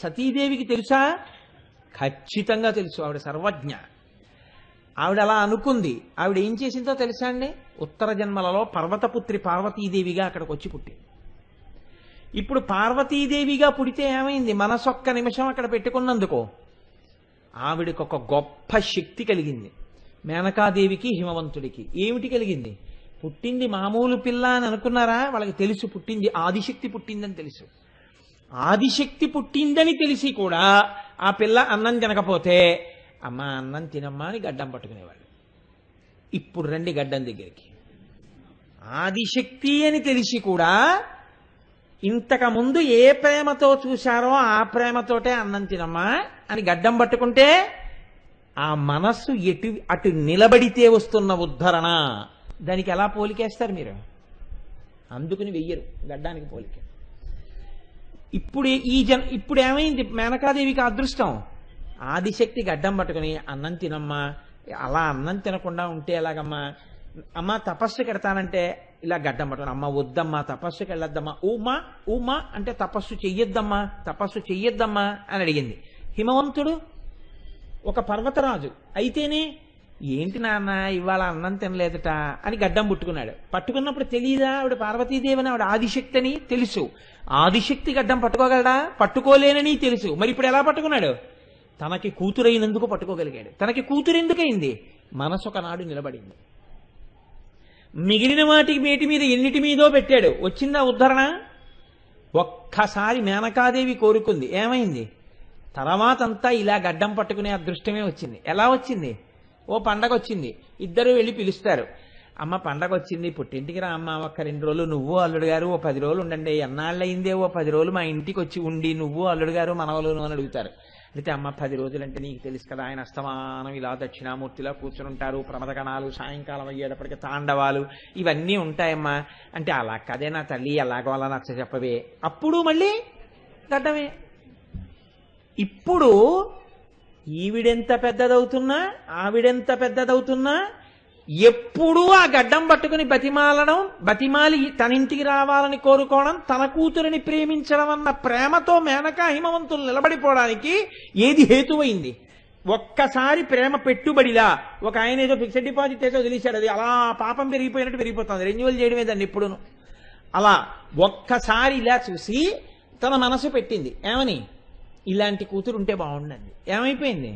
సతీదేవికి తెలుసా? ఖచ్చితంగా తెలుసు. ఆవిడ సర్వజ్ఞ. ఆవిడ అలా అనుకుంది. ఆవిడ ఏం చేసిందో తెలుసా అండి? ఉత్తర జన్మలలో పర్వతపుత్రి పార్వతీదేవిగా అక్కడికి వచ్చి పుట్టింది. ఇప్పుడు పార్వతీదేవిగా పుడితే ఏమైంది? మనసొక్క నిమిషం అక్కడ పెట్టుకున్నందుకో ఆవిడకి ఒక గొప్ప శక్తి కలిగింది. మేనకాదేవికి హిమవంతుడికి ఏమిటి కలిగింది? పుట్టింది మామూలు పిల్ల అని అనుకున్నారా? వాళ్ళకి తెలుసు పుట్టింది ఆదిశక్తి పుట్టిందని తెలుసు. ఆదిశక్తి పుట్టిందని తెలిసి కూడా ఆ పిల్ల అన్నం తినకపోతే అమ్మ అన్నం తినమ్మా అని గడ్డం పట్టుకునేవాళ్ళు. ఇప్పుడు రండి గడ్డం దగ్గరికి. ఆదిశక్తి అని తెలిసి కూడా ఇంతకు ముందు ఏ ప్రేమతో చూశారో ఆ ప్రేమతోటే అన్నం తినమ్మా అని గడ్డం పట్టుకుంటే ఆ మనస్సు అటు నిలబడితే వస్తున్న ఉద్ధరణ. దానికి ఎలా పోలికేస్తారు మీరు? అందుకుని వెయ్యరు గడ్డానికి పోలిక. ఇప్పుడు ఏమైంది? మేనకాదేవికి అదృష్టం. ఆదిశక్తి గడ్డం పట్టుకుని అన్నం తినమ్మా, అలా అన్నం తినకుండా ఉంటే ఎలాగమ్మా, అమ్మ తపస్సుకి ఎడతానంటే ఇలా గడ్డం పట్టుకుని అమ్మ వద్దమ్మా తపస్సుకి వెళ్ళొద్దమ్మా, ఊమా అంటే తపస్సు చెయ్యొద్దమ్మా అని అడిగింది. హిమవంతుడు ఒక పర్వతరాజు అయితేనే ఏంటి నాన్న ఇవాళ అన్నం తినలేదట అని గడ్డం పుట్టుకున్నాడు. పట్టుకున్నప్పుడు తెలియదా ఆవిడ పార్వతీదేవిని, ఆవిడ ఆదిశక్తి అని తెలుసు. ఆదిశక్తి గడ్డం పట్టుకోగలడా? పట్టుకోలేనని తెలుసు. మరి ఇప్పుడు ఎలా పట్టుకున్నాడు? తనకి కూతురైనందుకు పట్టుకోగలిగాడు. తనకి కూతురు ఎందుకయింది? మనసు ఒకనాడు నిలబడింది. మిగిలిన వేటి మీద ఎన్నిటి మీదో పెట్టాడు. వచ్చిందా ఉద్ధరణ? ఒక్కసారి మేనకాదేవి కోరుకుంది. ఏమైంది? తర్వాతంతా ఇలా గడ్డం పట్టుకునే అదృష్టమే వచ్చింది. ఎలా వచ్చింది? ఓ పండగ వచ్చింది, ఇద్దరు వెళ్ళి పిలుస్తారు. అమ్మ పండగ వచ్చింది, పుట్టింటికి రా అమ్మ, ఒక్క 2 రోజులు నువ్వు అల్లుడు గారు ఓ 10 రోజులు ఉండండి. ఎన్నాళ్ళయిందే ఓ 10 రోజులు మా ఇంటికి వచ్చి ఉండి నువ్వు అల్లుడు గారు మనవలును అని అడుగుతారు. అయితే అమ్మ 10 రోజులంటే నీకు తెలుసు కదా, ఆయన అస్తమానం ఇలా దక్షిణామూర్తిలా కూర్చుని ఉంటారు, ప్రమదకణాలు, సాయంకాలం అయ్యేటప్పటికి తాండవాలు ఇవన్నీ ఉంటాయమ్మా అంటే, అలా కదే నా తల్లి, ఎలాగో అలా నచ్చ చెప్పవే. అప్పుడు మళ్ళీ గడ్డమే. ఇప్పుడు ఈవిడెంత పెద్దదవుతున్నా ఆవిడెంత పెద్దదవుతున్నా ఎప్పుడూ ఆ గడ్డం పట్టుకుని బతిమాలి తన ఇంటికి రావాలని కోరుకోవడం, తన కూతురిని ప్రేమించడం అన్న ప్రేమతో మేనకా హిమవంతులు నిలబడిపోవడానికి ఏది హేతువైంది? ఒక్కసారి ప్రేమ పెట్టుబడిలా. ఒక ఆయన ఏదో ఫిక్స్డ్ డిపాజిట్ ఏదో తెలిసాడు, అది అలా పాపం పెరిగిపోయినట్టు పెరిగిపోతుంది. రెన్యువల్ చేయడమే దాన్ని ఎప్పుడును. అలా ఒక్కసారి ఇలా చూసి తన మనసు పెట్టింది. ఏమని? ఇలాంటి కూతురు ఉంటే బాగుండండి. ఏమైపోయింది?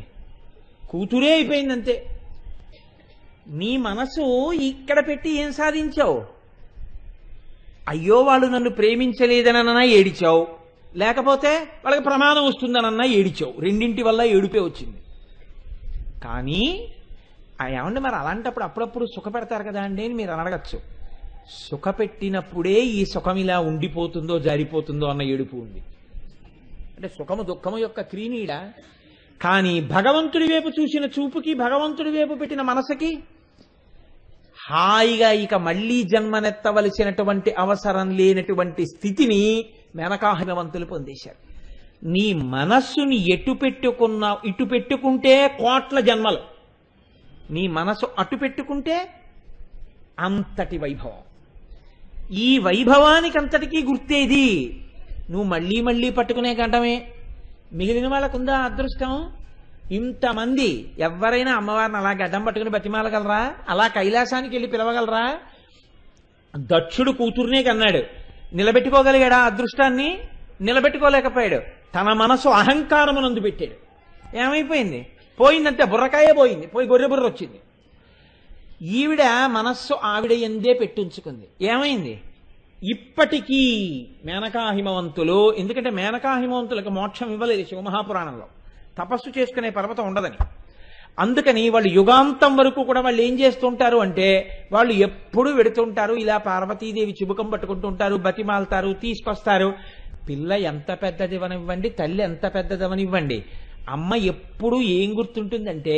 కూతురే అయిపోయింది అంతే. నీ మనసు ఇక్కడ పెట్టి ఏం సాధించావు? అయ్యో వాళ్ళు నన్ను ప్రేమించలేదనన్నా ఏడిచావు, లేకపోతే వాళ్ళకి ప్రమాదం వస్తుందనన్నా ఏడిచావు. రెండింటి వల్ల ఏడుపే వచ్చింది. కానీ ఏమంటే మరి అలాంటప్పుడు అప్పుడప్పుడు సుఖ పెడతారు కదా అండి అని మీరు అడగచ్చు. సుఖ పెట్టినప్పుడే ఈ సుఖం ఇలా ఉండిపోతుందో జారిపోతుందో అన్న ఏడుపు ఉంది. అంటే సుఖము దుఃఖము యొక్క క్రీనీడ. కానీ భగవంతుడి వైపు చూసిన చూపుకి, భగవంతుడి వైపు పెట్టిన మనసుకి హాయిగా ఇక మళ్లీ జన్మనెత్తవలసినటువంటి అవసరం లేనటువంటి స్థితిని మేనకాహిమవంతులు పొందేశారు. నీ మనస్సుని ఎటు పెట్టుకుంటే కోట్ల జన్మలు, నీ మనసు అటు పెట్టుకుంటే అంతటి వైభవం. ఈ వైభవానికి అంతటికీ గుర్తేది నువ్వు మళ్ళీ మళ్ళీ పట్టుకునే గంటమే. మిగిలిన వాళ్ళకుందా అదృష్టం? ఇంతమంది ఎవరైనా అమ్మవారిని అలా గడ్డం పట్టుకుని బతిమాలగలరా? అలా కైలాసానికి వెళ్ళి పిలవగలరా? దక్షుడు కూతుర్నే కన్నాడు, నిలబెట్టుకోగలిగాడా అదృష్టాన్ని? నిలబెట్టుకోలేకపోయాడు. తన మనసు అహంకారమునందు పెట్టాడు. ఏమైపోయింది? పోయిందంటే బుర్రకాయే పోయింది, పోయి గొర్రె బుర్ర వచ్చింది. ఈవిడ మనస్సు ఆవిడ ఎందే పెట్టుంచుకుంది. ఏమైంది? ఇప్పటికీ మేనకాహిమవంతులు, ఎందుకంటే మేనకాహిమవంతులకు మోక్షం ఇవ్వలేదు శివమహాపురాణంలో, తపస్సు చేసుకునే పర్వతం ఉండదని. అందుకని వాళ్ళు యుగాంతం వరకు కూడా వాళ్ళు ఏం చేస్తుంటారు అంటే వాళ్ళు ఎప్పుడు వెడుతుంటారు, ఇలా పార్వతీదేవి చిబుకం పట్టుకుంటుంటారు, బతిమాలుతారు, తీసుకొస్తారు. పిల్ల ఎంత పెద్దదివనివ్వండి, తల్లి ఎంత పెద్దదివనివ్వండి, అమ్మ ఎప్పుడు ఏం గుర్తుంటుందంటే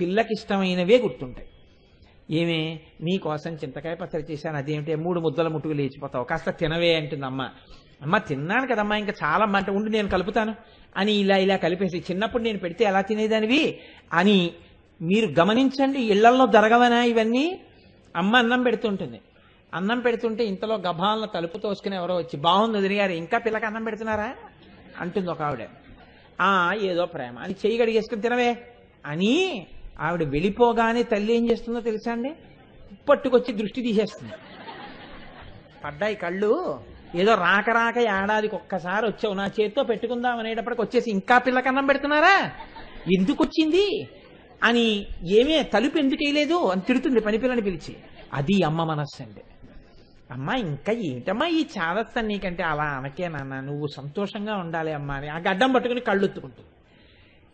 పిల్లకి ఇష్టమైనవే గుర్తుంటాయి. ఏమే నీకోసం చింతకాయ పచ్చడి చేశాను, అదేమిటే 3 ముద్దల ముట్టుకు లేచిపోతావు, కాస్త తినవే అంటుంది అమ్మ. అమ్మ తిన్నాను కదమ్మా, ఇంకా చాలా అంటే ఉండి నేను కలుపుతాను అని ఇలా కలిపేసి, చిన్నప్పుడు నేను పెడితే ఎలా తినేదానివి అని మీరు గమనించండి. ఇళ్లల్లో జరగవనా ఇవన్నీ? అమ్మ అన్నం పెడుతుంటుంది, అన్నం పెడుతుంటే ఇంతలో గభాలను తలుపు తోసుకుని ఎవరో వచ్చి, బాగుంది వదిలిగారు, ఇంకా పిల్లకి అన్నం పెడుతున్నారా అంటుంది ఒక ఆవిడ. ఏదో ప్రేమ అని చెయ్యి గడిగేసుకుని తినవే అని ఆవిడ వెళ్ళిపోగానే తల్లి ఏం చేస్తుందో తెలుసా అండి? పట్టుకొచ్చి దృష్టి తీసేస్తుంది. పడ్డాయి కళ్ళు, ఏదో రాక ఏడాదికి ఒక్కసారి వచ్చావు, నా చేత్తో పెట్టుకుందాం అనేటప్పటికి వచ్చేసి ఇంకా పిల్లకి అన్నం పెడుతున్నారా, ఎందుకు వచ్చింది అని, ఏమే తలుపు ఎందుకు వేయలేదు అని తిడుతుంది పని పిల్లని పిలిచి. అది అమ్మ మనస్సు అంటే. అమ్మ ఇంకా ఏంటమ్మా ఈ చాదస్తా నీకంటే, అలా అనకే నాన్న, నువ్వు సంతోషంగా ఉండాలి అమ్మా అని ఆ గడ్డం పట్టుకుని కళ్ళొత్తుకుంటుంది.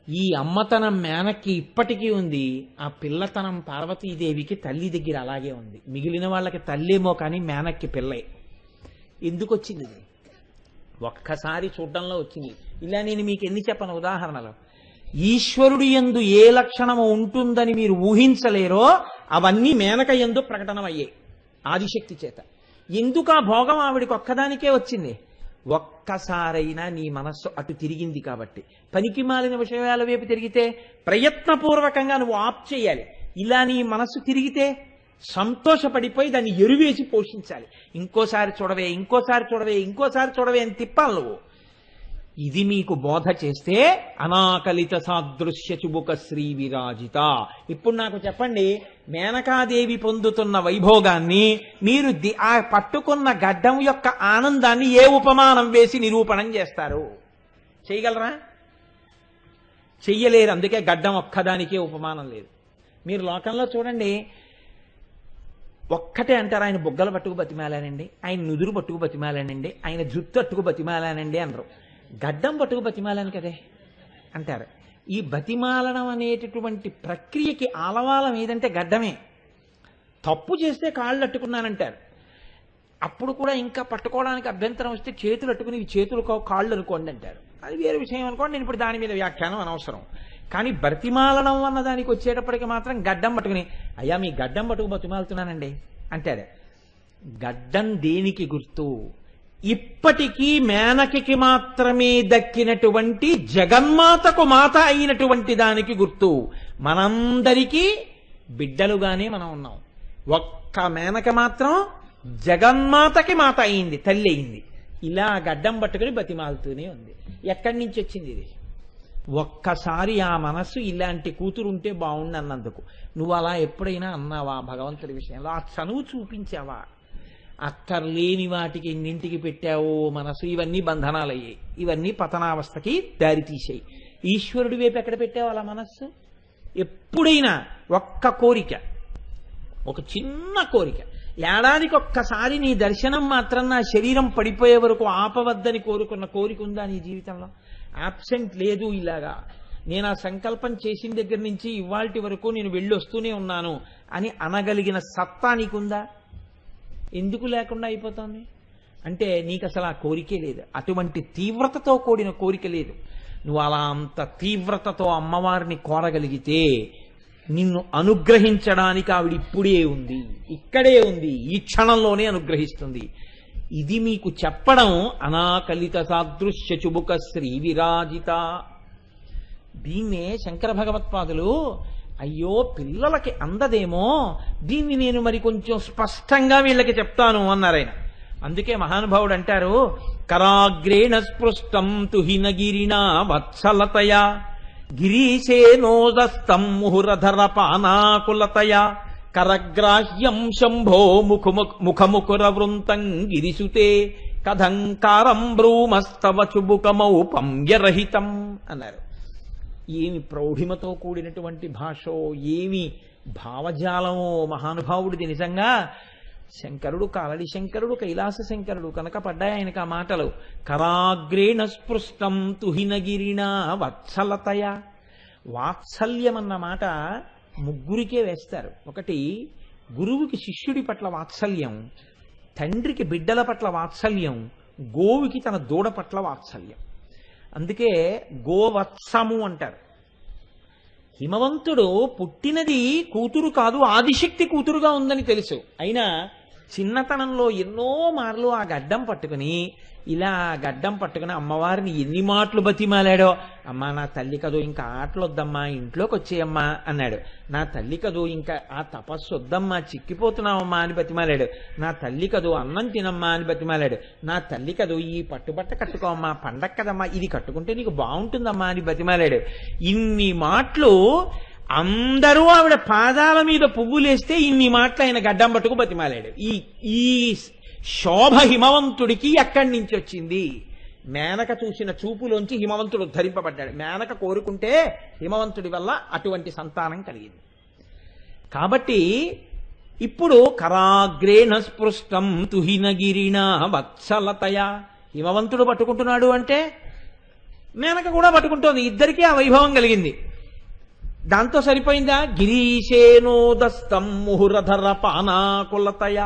ఈ అమ్మతనం మేనక్కి ఇప్పటికీ ఉంది, ఆ పిల్లతనం పార్వతీదేవికి తల్లి దగ్గర అలాగే ఉంది. మిగిలిన వాళ్ళకి తల్లేమో కానీ మేనక్కి పిల్లే. ఎందుకు వచ్చింది ఇది? ఒక్కసారి చూడడంలో వచ్చింది. ఇలా నేను మీకు ఎన్ని చెప్పను ఉదాహరణలు. ఈశ్వరుడు యందు ఏ లక్షణము ఉంటుందని మీరు ఊహించలేరో అవన్నీ మేనక యందు ప్రకటనమయ్యాయి ఆదిశక్తి చేత. ఎందుకు ఆ భోగం ఆవిడికి ఒక్కదానికే వచ్చింది? ఒక్కసారైనా నీ మనస్సు అటు తిరిగింది కాబట్టి. పనికి మాలిన విషయాల వైపు తిరిగితే ప్రయత్నపూర్వకంగా నువ్వు ఆప్ చేయాలి. ఇలా నీ మనస్సు తిరిగితే సంతోషపడిపోయి దాన్ని ఎరువేసి పోషించాలి. ఇంకోసారి చూడవే, ఇంకోసారి చూడవే, ఇంకోసారి చూడవే అని తిప్పాలి నువ్వు. ఇది మీకు బోధ చేస్తే అనాకలిత సాదృశ్య చుబుక శ్రీ విరాజిత. ఇప్పుడు నాకు చెప్పండి, మేనకాదేవి పొందుతున్న వైభోగాన్ని మీరు ఆ పట్టుకున్న గడ్డం యొక్క ఆనందాన్ని ఏ ఉపమానం వేసి నిరూపణం చేస్తారు? చేయగలరా? చెయ్యలేరు. అందుకే గడ్డం ఒక్కదానికే ఉపమానం లేదు. మీరు లోకంలో చూడండి, ఒక్కటే అంటారు, ఆయన బుగ్గలు పట్టుకు బతిమాలానండి, ఆయన నుదురు పట్టుకు బతిమాలానండి, ఆయన జుట్టు అట్టుకు బతిమాలానండి అనరు. గడ్డం పట్టుకు బతిమాలను కదే అంటారు. ఈ బతిమాలనం అనేటటువంటి ప్రక్రియకి ఆలవాలం ఏదంటే గడ్డమే. తప్పు చేస్తే కాళ్ళు అట్టుకున్నానంటారు. అప్పుడు కూడా ఇంకా పట్టుకోవడానికి అభ్యంతరం వస్తే చేతులు అట్టుకుని ఇవి చేతులు కాళ్ళు అనుకోండి అంటారు. అది వేరే విషయం అనుకోండి, నేను ఇప్పుడు దాని మీద వ్యాఖ్యానం అనవసరం. కానీ బతిమాలనం అన్న దానికి వచ్చేటప్పటికి మాత్రం గడ్డం పట్టుకుని, అయ్యా మీ గడ్డం పట్టుకు బతిమాలుతున్నానండి అంటారు. గడ్డం దేనికి గుర్తు? ఇప్పటికీ మేనకి మాత్రమే దక్కినటువంటి జగన్మాతకు మాత అయినటువంటి దానికి గుర్తు. మనందరికీ బిడ్డలుగానే మనం ఉన్నాం. ఒక్క మేనక మాత్రం జగన్మాతకి మాత అయింది, తల్లి అయింది. ఇలా గడ్డం పట్టుకుని బతిమాలుతూనే ఉంది. ఎక్కడి నుంచి వచ్చింది ఇది? ఒక్కసారి ఆ మనస్సు ఇలాంటి కూతురు ఉంటే బాగుండు అన్నందుకు. నువ్వు అలా ఎప్పుడైనా అన్నావా భగవంతుడి విషయంలో? ఆ చనువు చూపించావా? అక్కర్లేని వాటికి ఎన్నింటికి పెట్టావో మనసు. ఇవన్నీ బంధనాలయ్యాయి, ఇవన్నీ పతనావస్థకి దారితీసాయి. ఈశ్వరుడి వైపు ఎక్కడ పెట్టావు అలా మనస్సు? ఎప్పుడైనా ఒక్క కోరిక, ఒక చిన్న కోరిక. ఏడాదికి ఒక్కసారి నీ దర్శనం మాత్రం నా శరీరం పడిపోయే వరకు ఆపవద్దని కోరుకున్న కోరిక ఉందా నీ జీవితంలో? ఆబ్సెంట్ లేదు. ఇలాగా నేను ఆ సంకల్పం చేసిన దగ్గర నుంచి ఇవాల్టి వరకు నేను వెళ్ళి వస్తూనే ఉన్నాను అని అనగలిగిన సత్తా నీకుందా? ఎందుకు లేకుండా అయిపోతుంది అంటే నీకు అసలు ఆ కోరికే లేదు. అటువంటి తీవ్రతతో కూడిన కోరిక లేదు. నువ్వు అలా అంత తీవ్రతతో అమ్మవారిని కోరగలిగితే నిన్ను అనుగ్రహించడానికి ఆవిడ ఇప్పుడే ఉంది, ఇక్కడే ఉంది, ఈ క్షణంలోనే అనుగ్రహిస్తుంది. ఇది మీకు చెప్పడం అనాకలిత సాదృశ్య చుబుక శ్రీ విరాజిత. దీన్నే శంకర భగవత్పాదులు అయ్యో పిల్లలకి అందదేమో, దీన్ని నేను మరి కొంచెం స్పష్టంగా వీళ్ళకి చెప్తాను అన్నారాయన. అందుకే మహానుభావుడు అంటారు, కరాగ్రేణ స్పృష్టం తుహినగిరినా వత్సలతయా గిరీశేనోదస్తం ముహురధర పానాకులతయా కరగ్రాహ్యం శంభో ముఖముకుర వృంతం గిరిసుతే కథంకారం బ్రూమస్తవ చుబుకమౌపమ్యరహితం అన్నారు. ఏమి ప్రౌఢిమతో కూడినటువంటి భాషో, ఏమి భావజాలమో మహానుభావుడిది. నిజంగా శంకరుడు కాలడి శంకరుడు, కైలాస శంకరుడు కనుక పడ్డాయి ఆయనకు ఆ మాటలు. కరాగ్రేణ స్పృష్టం తుహినగిరినా వత్సలతయ. వాత్సల్యం అన్న మాట ముగ్గురికే వేస్తారు. ఒకటి గురువుకి శిష్యుడి పట్ల వాత్సల్యం, తండ్రికి బిడ్డల పట్ల వాత్సల్యం, గోవుకి తన దూడ పట్ల వాత్సల్యం. అందుకే గోవత్సము అంటారు. హిమవంతుడు పుట్టినది కూతురు కాదు, ఆదిశక్తి కూతురుగా ఉందని తెలుసు. అయినా చిన్నతనంలో ఎన్నో మార్లు ఆ గడ్డం పట్టుకుని ఇలా గడ్డం పట్టుకుని అమ్మవారిని ఎన్ని మాటలు బతిమాలాడో. అమ్మా నా తల్లి కదో ఇంకా ఆటలు వద్దమ్మా, ఇంట్లోకి వచ్చేయమ్మా అన్నాడు. నా తల్లి కదో ఇంకా ఆ తపస్సు వద్దమ్మా, చిక్కిపోతున్నావమ్మా అని బతిమాలాడు. నా తల్లి కదో అన్నం తినమ్మా అని బతిమాలాడు. నా తల్లి కదో ఈ పట్టుబట్ట కట్టుకోమ్మా, పండగ కదమ్మా, ఇది కట్టుకుంటే నీకు బాగుంటుందమ్మా అని బతిమాలాడు. ఇన్ని మాటలు అందరూ ఆవిడ పాదాల మీద పువ్వులేస్తే ఇన్ని మాటలు ఆయన గడ్డం పట్టుకు బతిమాలాడు. ఈ శోభ హిమవంతుడికి ఎక్కడి నుంచి వచ్చింది? మేనక చూసిన చూపులోంచి హిమవంతుడు ఉద్ధరింపబడ్డాడు. మేనక కోరుకుంటే హిమవంతుడి వల్ల అటువంటి సంతానం కలిగింది. కాబట్టి ఇప్పుడు కరాగ్రేణ స్పృష్టం తుహినగిరినా వత్సలతయ. హిమవంతుడు పట్టుకుంటున్నాడు అంటే మేనక కూడా పట్టుకుంటోంది. ఇద్దరికీ ఆ వైభవం కలిగింది. దాంతో సరిపోయిందా? గిరీశేనోదస్తం ముహురధర పానాకులతయ.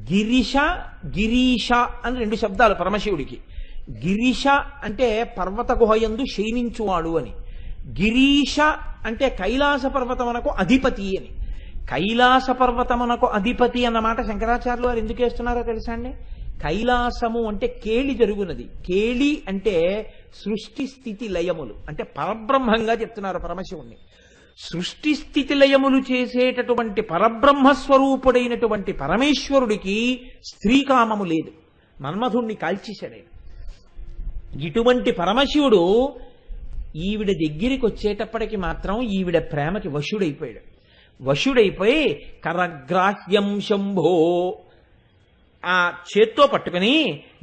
గిరీష గిరీష అని రెండు శబ్దాలు పరమశివుడికి. గిరీష అంటే పర్వత గుహయందు శయనించువాడు అని, గిరీష అంటే కైలాస పర్వతమునకు అధిపతి అని. కైలాస పర్వతమునకు అధిపతి అన్నమాట శంకరాచార్యులు వారు ఎందుకు వేస్తున్నారో తెలుసా అండి? కైలాసము అంటే కేళి జరుగునది. కేళి అంటే సృష్టి స్థితి లయములు, అంటే పరబ్రహ్మంగా చెప్తున్నారు పరమశివుణ్ణి. సృష్టి స్థితి లయములు చేసేటటువంటి పరబ్రహ్మస్వరూపుడైనటువంటి పరమేశ్వరుడికి స్త్రీకామము లేదు. మన్మధుణ్ణి కాల్చేశాడు. ఇటువంటి పరమశివుడు ఈవిడ దగ్గరికి వచ్చేటప్పటికి మాత్రం ఈవిడ ప్రేమకి వశుడైపోయాడు. వశుడైపోయి కరగ్రాహ్యం శంభో ఆ చేత్తో పట్టుకుని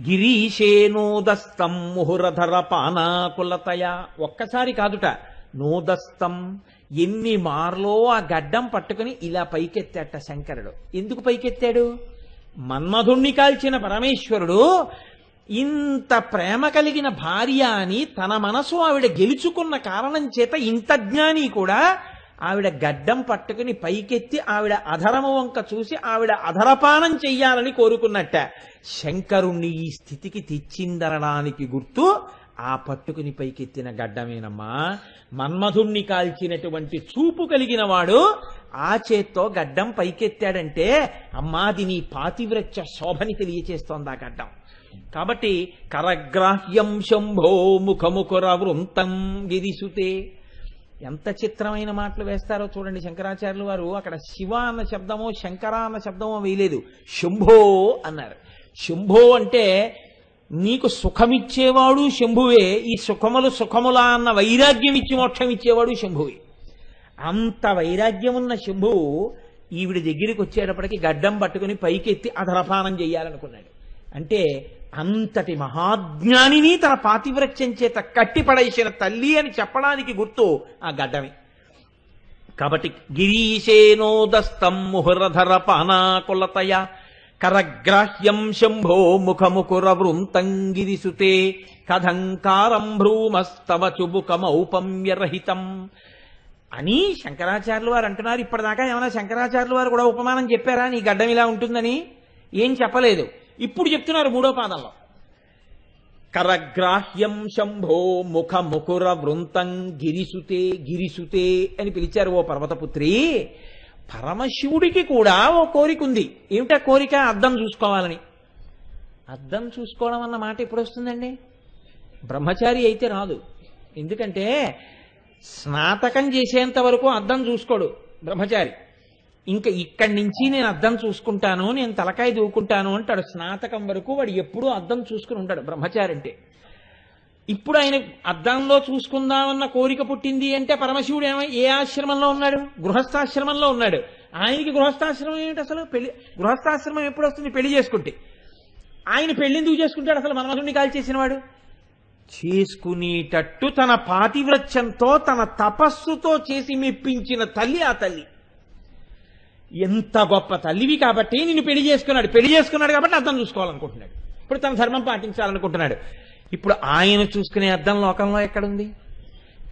గిరీశేనోదస్తం ముహురధర పానాకులతయ. ఒక్కసారి కాదుట, నోదస్తం ఎన్ని మార్లో ఆ గడ్డం పట్టుకుని ఇలా పైకెత్తాట శంకరుడు. ఎందుకు పైకెత్తాడు? మన్మధుణ్ణి కాల్చిన పరమేశ్వరుడు ఇంత ప్రేమ కలిగిన భార్య అని తన మనసు ఆవిడ గెలుచుకున్న కారణం చేత ఇంత జ్ఞాని కూడా ఆవిడ గడ్డం పట్టుకుని పైకెత్తి ఆవిడ అధరము వంక చూసి ఆవిడ అధరపానం చెయ్యాలని కోరుకున్నట్ట. శంకరుణ్ణి ఈ స్థితికి తెచ్చిందనడానికి గుర్తు ఆ పట్టుకుని పైకెత్తిన గడ్డమేనమ్మా. మన్మధుణ్ణి కాల్చినటువంటి చూపు కలిగిన వాడు ఆ చేత్తో గడ్డం పైకెత్తాడంటే అమ్మాది నీ పాతివ్రత్య శోభని తెలియచేస్తోంది ఆ గడ్డం. కాబట్టి కరగ్రాహ్యం శంభో ముఖముకుర వృంతం గిరిసుతే. ఎంత చిత్రమైన మాటలు వేస్తారో చూడండి శంకరాచార్యులు వారు. అక్కడ శివ అన్న శబ్దమో శంకర అన్న శబ్దమో వేయలేదు, శంభో అన్నారు. శంభో అంటే నీకు సుఖమిచ్చేవాడు శంభువే, ఈ సుఖములా అన్న వైరాగ్యం ఇచ్చి మోక్షం ఇచ్చేవాడు శంభువే. అంత వైరాగ్యం ఉన్న శంభువు ఈవిడ దగ్గరికి వచ్చేటప్పటికి గడ్డం పట్టుకుని పైకెత్తి అధరపానం చెయ్యాలనుకున్నాడు. అంటే అంతటి మహాజ్ఞానిని తన పాతివ్రత్యం చేత కట్టిపడేసిన తల్లి అని చెప్పడానికి గుర్తు ఆ గడ్డమే. కాబట్టి గిరీశేనోదస్తం ముహురధర పానాకులతయ కరగ్రాహ్యం శంభో ముఖముకుర వృంతం గిరిసుతే కథంకారం భ్రూమస్తవ చుబుకమౌపమ్యరహితం అని శంకరాచార్యులు వారు అంటున్నారు. ఇప్పటిదాకా ఏమైనా శంకరాచార్యులు వారు కూడా ఉపమానం చెప్పారా నీ గడ్డం ఇలా ఉంటుందని? ఏం చెప్పలేదు. ఇప్పుడు చెప్తున్నారు మూడో పాదంలో. కరగ్రాహ్యం శంభో ముఖముకుర వృంతం గిరిసుతే గిరిసుతే అని పిలిచారు. ఓ పర్వతపుత్రి, పరమశివుడికి కూడా ఓ కోరిక ఉంది. ఏమిటా కోరిక? అద్దం చూసుకోవాలని. అద్దం చూసుకోవడం అన్న మాట ఎప్పుడు వస్తుందండి? బ్రహ్మచారి అయితే రాదు. ఎందుకంటే స్నాతకం చేసేంత వరకు అద్దం చూసుకోడు బ్రహ్మచారి. ఇంకా ఇక్కడి నుంచి నేను అద్దం చూసుకుంటాను, నేను తలకాయ దూకుంటాను అంటాడు. స్నాతకం వరకు వాడు ఎప్పుడూ అద్దం చూసుకుని ఉంటాడు బ్రహ్మచారి అంటే. ఇప్పుడు ఆయన అద్దంలో చూసుకుందామన్న కోరిక పుట్టింది అంటే పరమశివుడు ఏ ఆశ్రమంలో ఉన్నాడు? గృహస్థాశ్రమంలో ఉన్నాడు. ఆయనకి గృహస్థాశ్రమం ఏమిటి అసలు? పెళ్లి గృహస్థాశ్రమం ఎప్పుడు వస్తుంది? పెళ్లి చేసుకుంటే. ఆయన పెళ్లి ఎందుకు చేసుకుంటాడు అసలు? మన్మధుడిని కాల్ చేసినవాడు. చేసుకునేటట్టు తన పాతివ్రత్యంతో తన తపస్సుతో చేసి మెప్పించిన తల్లి ఆ తల్లి. ఎంత గొప్ప తల్లివి కాబట్టి నిన్ను పెళ్లి చేసుకున్నాడు. పెళ్లి చేసుకున్నాడు కాబట్టి అద్దం చూసుకోవాలనుకుంటున్నాడు. ఇప్పుడు తన ధర్మం పాటించాలనుకుంటున్నాడు. ఇప్పుడు ఆయన చూసుకునే అద్దం లోకంలో ఎక్కడుంది?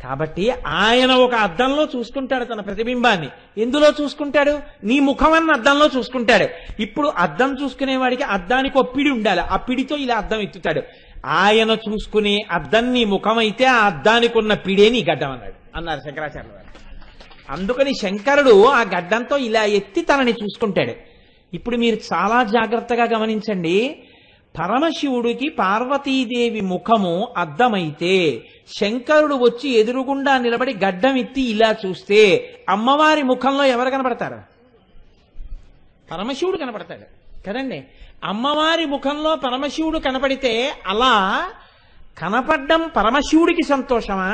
కాబట్టి ఆయన ఒక అద్దంలో చూసుకుంటాడు తన ప్రతిబింబాన్ని. ఎందులో చూసుకుంటాడు? నీ ముఖమన్న అద్దంలో చూసుకుంటాడు. ఇప్పుడు అద్దం చూసుకునేవాడికి అద్దానికి ఒక పిడి ఉండాలి. ఆ పిడితో ఇలా అద్దం ఎత్తుతాడు. ఆయన చూసుకునే అద్దం నీ ముఖమైతే ఆ అద్దానికి ఉన్న పిడే నీ గడ్డం అన్నారు శంకరాచార్యులు గారు. అందుకని శంకరుడు ఆ గడ్డంతో ఇలా ఎత్తి తనని చూసుకుంటాడు. ఇప్పుడు మీరు చాలా జాగ్రత్తగా గమనించండి. పరమశివుడికి పార్వతీదేవి ముఖము అద్దమైతే శంకరుడు వచ్చి ఎదురుగుండా నిలబడి గడ్డం ఎత్తి ఇలా చూస్తే అమ్మవారి ముఖంలో ఎవరు కనపడతారు? పరమశివుడు కనపడతాడు కదండి. అమ్మవారి ముఖంలో పరమశివుడు కనపడితే అలా కనపడ్డం పరమశివుడికి సంతోషమా?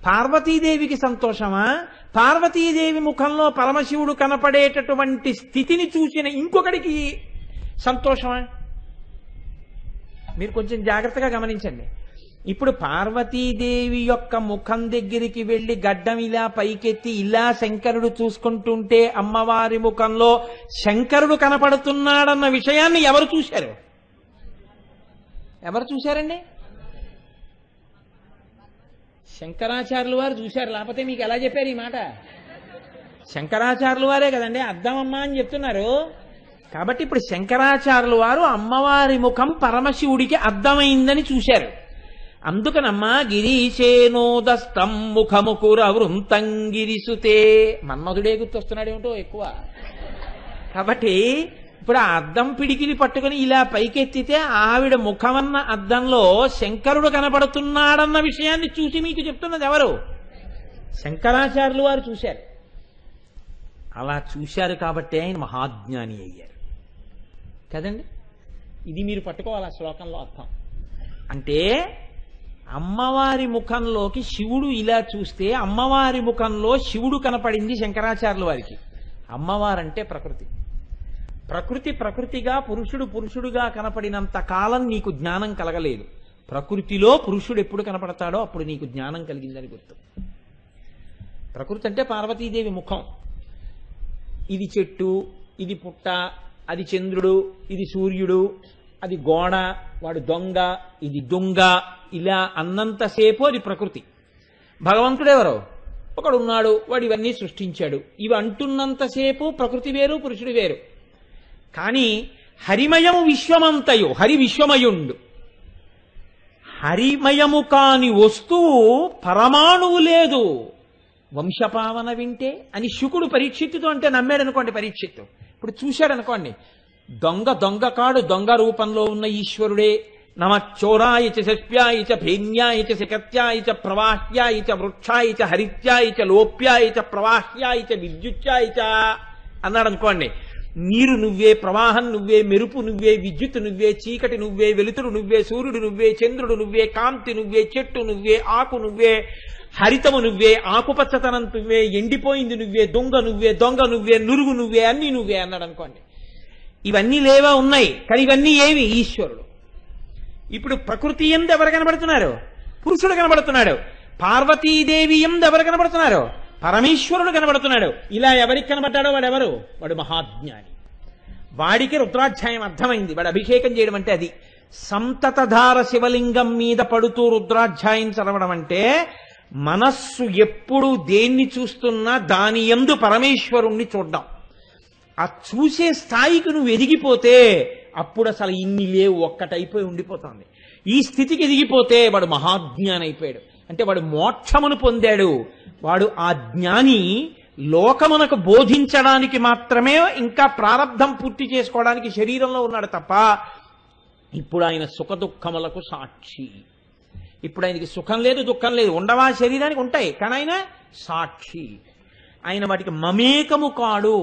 పార్వతీదేవికి సంతోషమా? పార్వతీదేవి ముఖంలో పరమశివుడు కనపడేటటువంటి స్థితిని చూసిన ఇంకొకడికి సంతోషమా? మీరు కొంచెం జాగ్రత్తగా గమనించండి. ఇప్పుడు పార్వతీదేవి యొక్క ముఖం దగ్గరికి వెళ్లి గడ్డం ఇలా పైకెత్తి ఇలా శంకరుడు చూసుకుంటుంటే అమ్మవారి ముఖంలో శంకరుడు కనపడుతున్నాడన్న విషయాన్ని ఎవరు చూశారు? ఎవరు చూశారండి? శంకరాచార్యులు వారు చూశారు. లేకపోతే మీకు ఎలా చెప్పారు ఈ మాట? శంకరాచార్యులు వారే కదండి అద్దమమ్మా అని చెప్తున్నారు. కాబట్టి ఇప్పుడు శంకరాచార్యులు వారు అమ్మవారి ముఖం పరమశివుడికి అర్థమైందని చూశారు. అందుకనమ్మా గిరీశేనోదస్తం ముఖముకుర వృంతం గిరిసుతే. మన్మధుడే గుర్తొస్తున్నాడు ఏమిటో ఎక్కువ. కాబట్టి ఇప్పుడు ఆ అద్దం పిడికిని పట్టుకుని ఇలా పైకెత్తితే ఆవిడ ముఖమన్న అద్దంలో శంకరుడు కనపడుతున్నాడన్న విషయాన్ని చూసి మీకు చెప్తున్నది ఎవరు? శంకరాచార్యులు వారు చూశారు. అలా చూశారు కాబట్టి ఆయన మహాజ్ఞాని అయ్యారు కదండి. ఇది మీరు పట్టుకోవాలి ఆ శ్లోకంలో అర్థం. అంటే అమ్మవారి ముఖంలోకి శివుడు ఇలా చూస్తే అమ్మవారి ముఖంలో శివుడు కనపడింది శంకరాచార్యుల వారికి. అమ్మవారంటే ప్రకృతి. ప్రకృతిగా పురుషుడుగా కనపడినంత కాలం నీకు జ్ఞానం కలగలేదు. ప్రకృతిలో పురుషుడు ఎప్పుడు కనపడతాడో అప్పుడు నీకు జ్ఞానం కలిగిందని గుర్తు. ప్రకృతి అంటే పార్వతీదేవి ముఖం. ఇది చెట్టు, ఇది పుట్ట, అది చంద్రుడు, ఇది సూర్యుడు, అది గోడ, వాడు దొంగ, ఇది దొంగ, ఇలా అన్నంతసేపు అది ప్రకృతి. భగవంతుడెవరో ఒకడున్నాడు, వాడు ఇవన్నీ సృష్టించాడు. ఇవి అంటున్నంతసేపు ప్రకృతి వేరు, పురుషుడు వేరు. కానీ హరిమయము విశ్వమంతయు, హరి విశ్వమయుండు. హరిమయము కాని వస్తువు పరమాణువు లేదు. వంశపావన వింటే అని శుకుడు పరీక్షిత్తుతో అంటే నమ్మాడు అనుకోండి. పరీక్షిత్తు ఇప్పుడు చూశాడు అనుకోండి. దొంగ కాడు, దొంగ రూపంలో ఉన్న ఈశ్వరుడే. నమ చోరాయ చ శస్ప్యాయ చ భేన్యాయ చ శకత్యాయ చ ప్రవాహ్యాయ చ వృక్షాయ చ హరిత్యాయ చ లోప్యాయ చ ప్రవాహ్యాయ చ విద్యుత్యాయ చ అన్నాడు అనుకోండి. నీరు నువ్వే, ప్రవాహం నువ్వే, మెరుపు నువ్వే, విద్యుత్ నువ్వే, చీకటి నువ్వే, వెలుతురు నువ్వే, సూర్యుడు నువ్వే, చంద్రుడు నువ్వే, కాంతి నువ్వే, చెట్టు నువ్వే, ఆకు నువ్వే, హరితము నువ్వే, ఆకుపచ్చతనం నువ్వే, ఎండిపోయింది నువ్వే, దొంగ నువ్వే, నురుగు నువ్వే, అన్నీ నువ్వే అన్నాడు అనుకోండి. ఇవన్నీ లేవా? ఉన్నాయి. కానీ ఇవన్నీ ఏవి? ఈశ్వరుడు. ఇప్పుడు ప్రకృతి ఎందు ఎవరు కనబడుతున్నారు? పురుషుడు కనబడుతున్నాడు. పార్వతీదేవి ఎందు ఎవరు కనబడుతున్నారు? పరమేశ్వరుడు కనబడుతున్నాడు. ఇలా ఎవరికి కనబడ్డాడో వాడెవరు? వాడు మహాజ్ఞాని. వాడికి రుద్రాధ్యాయం అర్థమైంది. వాడు అభిషేకం చేయడం అంటే అది. సంతతధార శివలింగం మీద పడుతూ రుద్రాధ్యాయం చదవడం అంటే మనస్సు ఎప్పుడు దేన్ని చూస్తున్నా దాని యందు పరమేశ్వరుణ్ణి చూడ్డం. ఆ చూసే స్థాయికి నువ్వు ఎదిగిపోతే అప్పుడు అసలు ఇన్ని లేవు, ఒక్కటైపోయి ఉండిపోతుంది. ఈ స్థితికి ఎదిగిపోతే వాడు మహాజ్ఞాని అయిపోయాడు. అంటే వాడు మోక్షమును పొందాడు. వాడు ఆ జ్ఞాని లోకమునకు బోధించడానికి మాత్రమే ఇంకా ప్రారంధం పూర్తి చేసుకోవడానికి శరీరంలో ఉన్నాడు తప్ప ఇప్పుడు ఆయన సుఖ దుఃఖములకు సాక్షి. ఇప్పుడు ఆయనకి సుఖం లేదు, దుఃఖం లేదు. ఉండవా శరీరానికి? ఉంటాయి, కానీ ఆయన సాక్షి. ఆయన వాటికి మమేకము కాడు.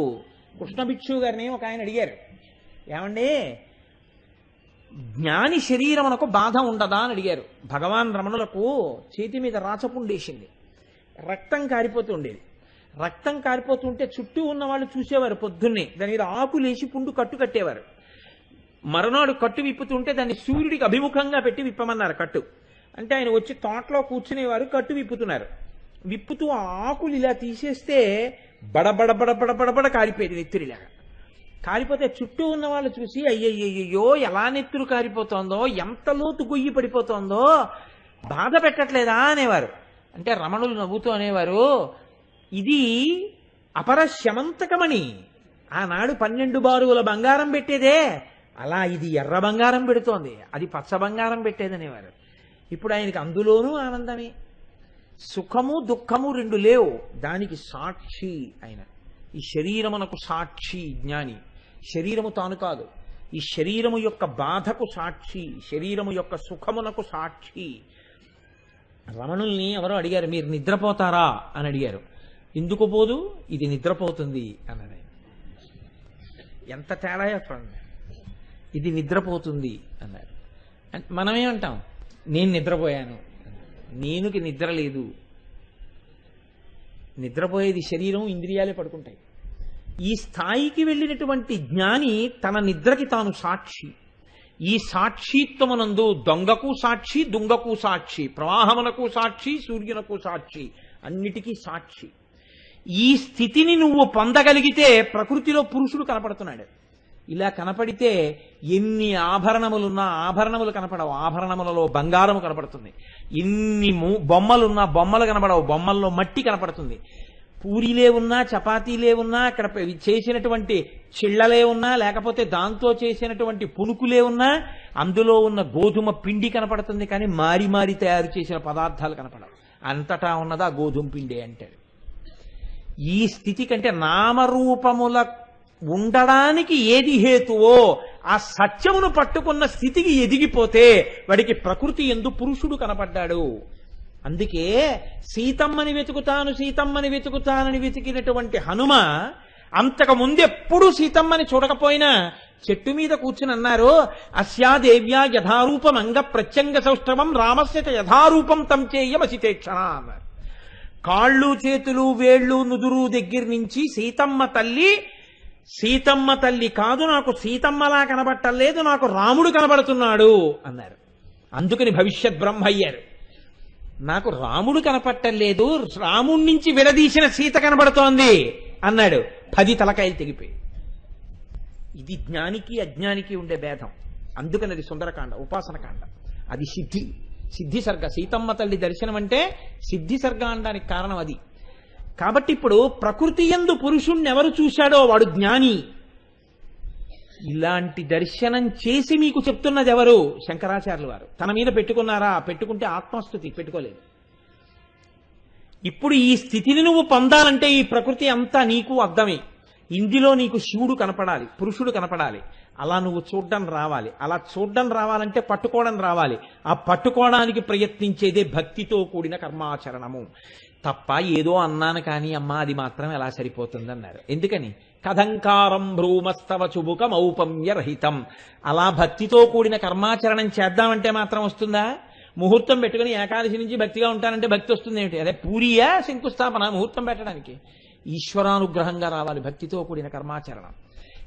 కృష్ణ భిక్షు గారిని ఒక ఆయన అడిగారు, ఏమండి జ్ఞాని శరీరమునకు బాధ ఉండదా అని అడిగారు. భగవాన్ రమణులకు చేతి మీద రాచపుండేసింది, రక్తం కారిపోతూ ఉండేది. రక్తం కారిపోతుంటే చుట్టూ ఉన్న వాళ్ళు చూసేవారు. పొద్దున్నే దాని మీద ఆకులేసి పుండు కట్టు కట్టేవారు. మరునాడు కట్టు విప్పుతుంటే దాన్ని సూర్యుడికి అభిముఖంగా పెట్టి విప్పమన్నారు కట్టు. అంటే ఆయన వచ్చి తోటలో కూర్చునేవారు, కట్టు విప్పుతున్నారు. విప్పుతూ ఆ ఆకులు ఇలా తీసేస్తే బడబడ కారిపోయేది నెత్తురిలాగా. కారిపోతే చుట్టూ ఉన్న వాళ్ళు చూసి అయ్యయ్యో ఎలా నెత్తురు కారిపోతోందో, ఎంత లోతు గొయ్యి పడిపోతోందో, బాధ పెట్టట్లేదా అనేవారు. అంటే రమణులు నవ్వుతూ అనేవారు, ఇది అపరశమంతకమణి. ఆనాడు 12 బారువుల బంగారం పెట్టేదే, అలా ఇది ఎర్ర బంగారం పెడుతోంది, అది పచ్చ బంగారం పెట్టేదనేవారు. ఇప్పుడు ఆయనకి అందులోనూ ఆనందమే. సుఖము దుఃఖము రెండు లేవు, దానికి సాక్షి ఆయన. ఈ శరీరమునకు సాక్షి జ్ఞాని. శరీరము తాను కాదు. ఈ శరీరము యొక్క బాధకు సాక్షి, శరీరము యొక్క సుఖమునకు సాక్షి. రమణుల్ని ఎవరో అడిగారు, మీరు నిద్రపోతారా అని అడిగారు. ఎందుకు పోదు? ఇది నిద్రపోతుంది అన్నది. ఎంత తేడా చెప్పండి. ఇది నిద్రపోతుంది అన్నారు. మనమేమంటాం? నేను నిద్రపోయాను. నేనుకి నిద్ర లేదు. నిద్రపోయేది శరీరం, ఇంద్రియాలే పడుకుంటాయి. ఈ స్థాయికి వెళ్ళినటువంటి జ్ఞాని తన నిద్రకి తాను సాక్షి. ఈ సాక్షిత్వమునందు దొంగకు సాక్షి, దుంగకు సాక్షి, ప్రవాహమునకు సాక్షి, సూర్యునకు సాక్షి, అన్నిటికీ సాక్షి. ఈ స్థితిని నువ్వు పొందగలిగితే ప్రకృతిలో పురుషుడు కనపడుతున్నాడు. ఇలా కనపడితే ఎన్ని ఆభరణములున్నా ఆభరణములు కనపడవు, ఆభరణములలో బంగారము కనపడుతుంది. ఎన్ని బొమ్మలున్నా బొమ్మలు కనపడవు, బొమ్మల్లో మట్టి కనపడుతుంది. పూరీలే ఉన్నా, చపాతీలే ఉన్నా, అక్కడ చేసినటువంటి చిళ్ళలే ఉన్నా, లేకపోతే దాంతో చేసినటువంటి పునుకులే ఉన్నా, అందులో ఉన్న గోధుమ పిండి కనపడుతుంది. కానీ మారి మారి తయారు చేసిన పదార్థాలు కనపడవు. అంతటా ఉన్నదా గోధుమ పిండి అంటాడు. ఈ స్థితి కంటే నామరూపముల ఉండడానికి ఏది హేతువో ఆ సత్యమును పట్టుకున్న స్థితికి ఎదిగిపోతే వాడికి ప్రకృతి యందు పురుషుడు కనపడ్డాడు. అందుకే సీతమ్మని వెతుకుతాను, సీతమ్మని వెతుకుతానని వెతికినటువంటి హనుమ అంతకు ముందెప్పుడు సీతమ్మని చూడకపోయినా చెట్టు మీద కూర్చుని అన్నారు, అస్యాదేవ్యా యథారూపం అంగ ప్రత్యంగ సౌష్ఠవం రామస్య యథారూపం తం చేయమసితేక్షణ అన్నారు. కాళ్ళు చేతులు వేళ్ళు నుదురు దగ్గర నుంచి సీతమ్మ తల్లి కాదు, నాకు సీతమ్మలా కనబట్టలేదు, నాకు రాముడు కనబడుతున్నాడు అన్నారు. అందుకని భవిష్యత్ బ్రహ్మ అయ్యారు. నాకు రాముడు కనపట్టలేదు, రాముడి నుంచి విడదీసిన సీత కనబడుతోంది అన్నాడు. 10 తలకాయలు తెగిపోయి. ఇది జ్ఞానికి అజ్ఞానికి ఉండే భేదం. అందుకని అది సుందరకాండ, ఉపాసనకాండ. అది సిద్ధి సర్గ. సీతమ్మ తల్లి దర్శనం అంటే సిద్ధి సర్గ అనడానికి కారణం అది. కాబట్టి ఇప్పుడు ప్రకృతి యందు పురుషుణ్ణి ఎవరు చూశాడో వాడు జ్ఞాని. ఇలాంటి దర్శనం చేసి మీకు చెప్తున్నది ఎవరు? శంకరాచార్యుల వారు. తన మీద పెట్టుకున్నారా? పెట్టుకుంటే ఆత్మస్థుతి, పెట్టుకోలేదు. ఇప్పుడు ఈ స్థితిని నువ్వు పొందాలంటే ఈ ప్రకృతి అంతా నీకు అర్థమే. ఇందులో నీకు శివుడు కనపడాలి, పురుషుడు కనపడాలి. అలా నువ్వు చూడ్డం రావాలి. అలా చూడ్డం రావాలంటే పట్టుకోవడం రావాలి. ఆ పట్టుకోవడానికి ప్రయత్నించేదే భక్తితో కూడిన కర్మాచరణము తప్ప ఏదో అన్నాను కానీ అమ్మా అది మాత్రం ఎలా సరిపోతుంది అన్నారు. ఎందుకని? కథంకారం భ్రూమస్తవ చుబుకం ఔపమ్యరహితం. అలా భక్తితో కూడిన కర్మాచరణం చేద్దామంటే మాత్రం వస్తుందా? ముహూర్తం పెట్టుకుని ఏకాదశి నుంచి భక్తిగా ఉంటానంటే భక్తి వస్తుంది ఏమిటి? అదే పూరియా శంకుస్థాపన ముహూర్తం పెట్టడానికి? ఈశ్వరానుగ్రహంగా రావాలి భక్తితో కూడిన కర్మాచరణం.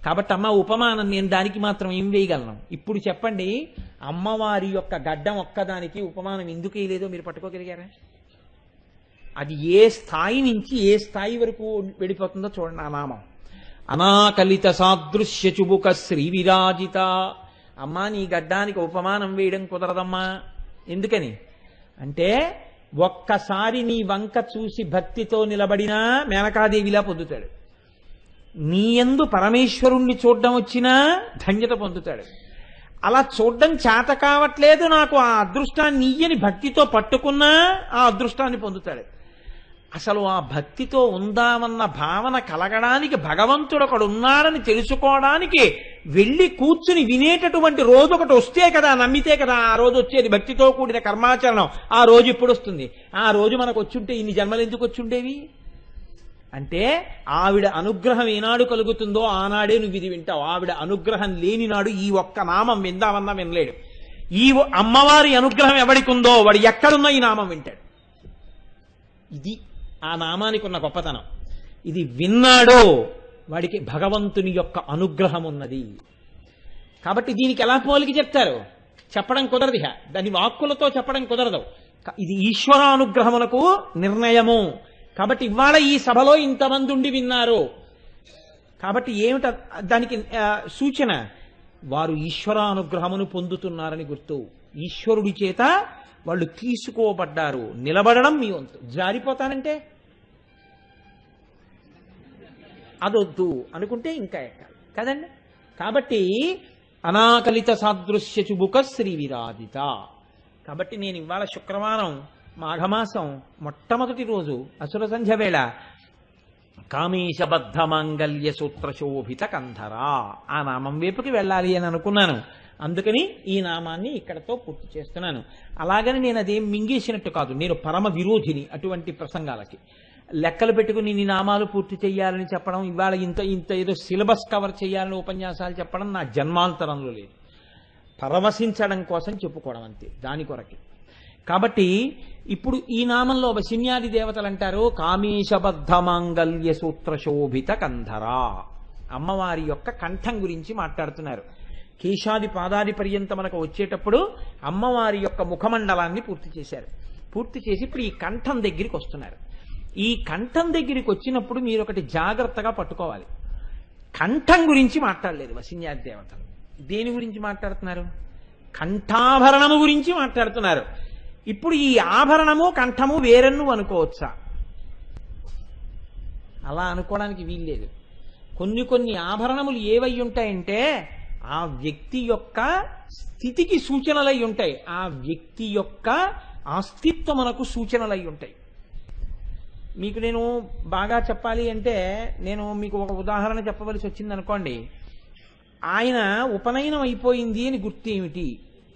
కాబట్టి అమ్మ ఉపమానం నేను దానికి మాత్రం ఏం వేయగలను? ఇప్పుడు చెప్పండి, అమ్మవారి యొక్క గడ్డం ఒక్కదానికి ఉపమానం ఎందుకు వేయలేదో మీరు పట్టుకోగలిగారా? అది ఏ స్థాయి నుంచి ఏ స్థాయి వరకు వెళ్ళిపోతుందో చూడండి ఆ నామం. అనాకలిత సాదృశ్య చుబుక శ్రీ విరాజిత. అమ్మా నీ గడ్డానికి ఉపమానం వేయడం కుదరదమ్మా. ఎందుకని అంటే ఒక్కసారి నీ వంక చూసి భక్తితో నిలబడినా మేనకాదేవిలా పొందుతాడు. నీ యందు పరమేశ్వరుణ్ణి చూడడం వచ్చినా ధన్యత పొందుతాడు. అలా చూడడం చేత కావట్లేదు నాకు ఆ అదృష్టాన్ని ఇయ్యని భక్తితో పట్టుకున్నా ఆ అదృష్టాన్ని పొందుతాడు. అసలు ఆ భక్తితో ఉందామన్న భావన కలగడానికి భగవంతుడు ఒకడు ఉన్నాడని తెలుసుకోవడానికి వెళ్ళి కూర్చుని వినేటటువంటి రోజు ఒకటి వస్తే కదా, నమ్మితే కదా ఆ రోజు వచ్చేది. భక్తితో కూడిన కర్మాచరణం ఆ రోజు ఇప్పుడు వస్తుంది. ఆ రోజు మనకు వచ్చుంటే ఇన్ని జన్మలు ఎందుకు వచ్చుండేవి అంటే ఆవిడ అనుగ్రహం ఏనాడు కలుగుతుందో ఆనాడే నువ్వు ఇది వింటావు. ఆవిడ అనుగ్రహం లేని నాడు ఈ ఒక్క నామం విందామన్నా వినలేడు. ఈ అమ్మవారి అనుగ్రహం ఎవడికి ఉందో వాడు ఎక్కడున్నా ఈ నామం వింటాడు. ఇది ఆ నామానికి ఉన్న గొప్పతనం. ఇది విన్నాడో వాడికి భగవంతుని యొక్క అనుగ్రహం ఉన్నది. కాబట్టి దీనికి ఎలా పోలికి చెప్తారు? చెప్పడం కుదరదు. దాని వాక్కులతో చెప్పడం కుదరదు. ఇది ఈశ్వరానుగ్రహమునకు నిర్ణయము. కాబట్టి ఇవాళ ఈ సభలో ఇంతమంది ఉండి విన్నారు కాబట్టి ఏమిట దానికి సూచన? వారు ఈశ్వరానుగ్రహమును పొందుతున్నారని గుర్తు. ఈశ్వరుడి చేత వాళ్ళు తీసుకోబడ్డారు. నిలబడడం మీ వంతు. జారిపోతానంటే అదొద్దు అనుకుంటే ఇంకా ఎక్కాలి కదండి. కాబట్టి అనాకలిత సాదృశ్య చుబుక శ్రీ విరాజిత. కాబట్టి నేను ఇవాళ శుక్రవారం మాఘమాసం మొట్టమొదటి రోజు అసుర సంధ్య వేళ కామేశబద్ధ మాంగల్య సూత్ర శోభిత కంధరా ఆ నామం వైపుకి వెళ్ళాలి అని అనుకున్నాను. అందుకని ఈ నామాన్ని ఇక్కడతో పూర్తి చేస్తున్నాను. అలాగని నేను అదేం మింగేసినట్టు కాదు. నేను పరమ విరోధిని అటువంటి ప్రసంగాలకి. లెక్కలు పెట్టుకుని నీ నామాలు పూర్తి చేయాలని చెప్పడం, ఇవాళ ఇంత ఇంత ఏదో సిలబస్ కవర్ చేయాలని ఉపన్యాసాలు చెప్పడం నా జన్మాంతరంలో లేదు. పరవశించడం కోసం చెప్పుకోవడం అంతే, దాని కొరకే. కాబట్టి ఇప్పుడు ఈ నామంలో వశిన్యాది దేవతలు అంటారు కామేశబద్ధ మాంగల్య సూత్ర శోభిత కంధరా. అమ్మవారి యొక్క కంఠం గురించి మాట్లాడుతున్నారు. కేశాది పాదాది పర్యంత మనకు వచ్చేటప్పుడు అమ్మవారి యొక్క ముఖమండలాన్ని పూర్తి చేశారు. పూర్తి చేసి ఇప్పుడు ఈ కంఠం దగ్గరికి వస్తున్నారు. ఈ కంఠం దగ్గరికి వచ్చినప్పుడు మీరు ఒకటి జాగ్రత్తగా పట్టుకోవాలి. కంఠం గురించి మాట్లాడలేదు వశిన్యాది దేవతలు. దేని గురించి మాట్లాడుతున్నారు? కంఠాభరణము గురించి మాట్లాడుతున్నారు. ఇప్పుడు ఈ ఆభరణము కంఠము వేరెన్ను అనుకోవచ్చా? అలా అనుకోవడానికి వీల్లేదు. కొన్ని కొన్ని ఆభరణములు ఏవై ఉంటాయంటే ఆ వ్యక్తి యొక్క స్థితికి సూచనలై ఉంటాయి. ఆ వ్యక్తి యొక్క అస్తిత్వమునకు సూచనలై ఉంటాయి. మీకు నేను బాగా చెప్పాలి అంటే నేను మీకు ఒక ఉదాహరణ చెప్పవలసి వచ్చింది అనుకోండి. ఆయన ఉపనయనం అయిపోయింది అని గుర్తు ఏమిటి?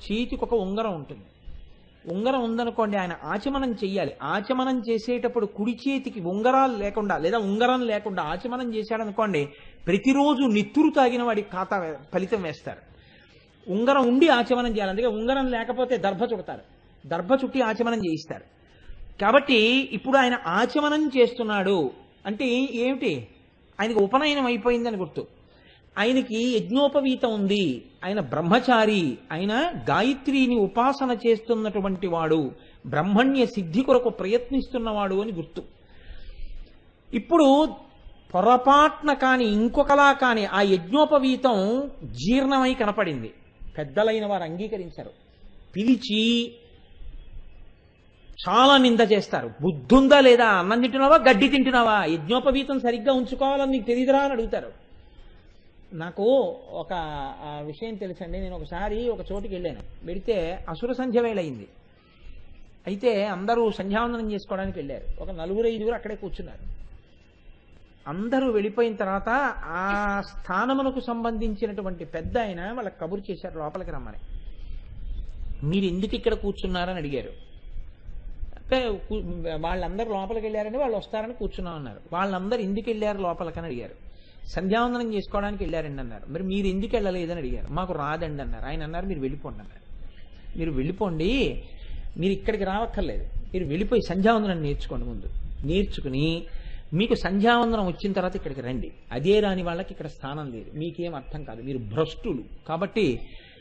చేతికి ఒక ఉంగరం ఉంటుంది. ఉంగరం ఉందనుకోండి, ఆయన ఆచమనం చెయ్యాలి. ఆచమనం చేసేటప్పుడు కుడి చేతికి ఉంగరాలు లేకుండా లేదా ఉంగరం లేకుండా ఆచమనం చేశాడనుకోండి, ప్రతిరోజు నిత్తురు తాగిన వాడి ఖాతా ఫలితం వేస్తారు. ఉంగరం ఉండి ఆచమనం చేయాలి. అందుకే ఉంగరం లేకపోతే దర్భ చుడతారు. దర్భ చుట్టి ఆచమనం చేయిస్తారు. కాబట్టి ఇప్పుడు ఆయన ఆచమనం చేస్తున్నాడు అంటే ఏమిటి? ఆయనకు ఉపనయనం అయిపోయిందని గుర్తు. ఆయనకి యజ్ఞోపవీతం ఉంది. ఆయన బ్రహ్మచారి. ఆయన గాయత్రిని ఉపాసన చేస్తున్నటువంటి వాడు. బ్రహ్మణ్య సిద్ధి కొరకు ప్రయత్నిస్తున్నవాడు అని గుర్తు. ఇప్పుడు పొరపాట్న కాని ఇంకొకలా కాని ఆ యజ్ఞోపవీతం జీర్ణమై కనపడింది. పెద్దలైన వారు అంగీకరించారు. పిలిచి చాలా నింద చేస్తారు. బుద్ధుందా లేదా? అన్నం తింటున్నావా, గడ్డి తింటున్నావా? యజ్ఞోపవీతం సరిగ్గా ఉంచుకోవాలని నీకు తెలియదురా అని అడుగుతారు. నాకు ఒక విషయం తెలుసండి. నేను ఒకసారి ఒక చోటుకి వెళ్ళాను. వెళితే అసుర సంధ్య వేళ అయింది. అయితే అందరూ సంధ్యావందనం చేసుకోవడానికి వెళ్ళారు. ఒక 4-5 అక్కడే కూర్చున్నారు. అందరూ వెళ్ళిపోయిన తర్వాత ఆ స్థానమునకు సంబంధించినటువంటి పెద్ద ఆయన వాళ్ళకి కబురు చేశారు లోపలికి రమ్మని. మీరు ఎందుకు ఇక్కడ కూర్చున్నారని అడిగారు. వాళ్ళందరూ లోపలికి వెళ్ళారని వాళ్ళు వస్తారని కూర్చున్నాం అన్నారు. వాళ్ళందరూ ఎందుకు వెళ్ళారు లోపలికని అడిగారు. సంధ్యావందనం చేసుకోవడానికి వెళ్ళారండి అన్నారు. మరి మీరు ఎందుకు వెళ్ళలేదని అడిగారు. మాకు రాదండి అన్నారు. ఆయన అన్నారు మీరు వెళ్ళిపోండి అన్నారు. మీరు వెళ్ళిపోండి, మీరు ఇక్కడికి రావక్కర్లేదు, మీరు వెళ్ళిపోయి సంధ్యావందనం నేర్చుకోండి. ముందు నేర్చుకుని మీకు సంధ్యావందనం వచ్చిన తర్వాత ఇక్కడికి రండి. అదే రాని వాళ్ళకి ఇక్కడ స్థానం లేదు. మీకేం అర్థం కాదు, మీరు భ్రష్టులు. కాబట్టి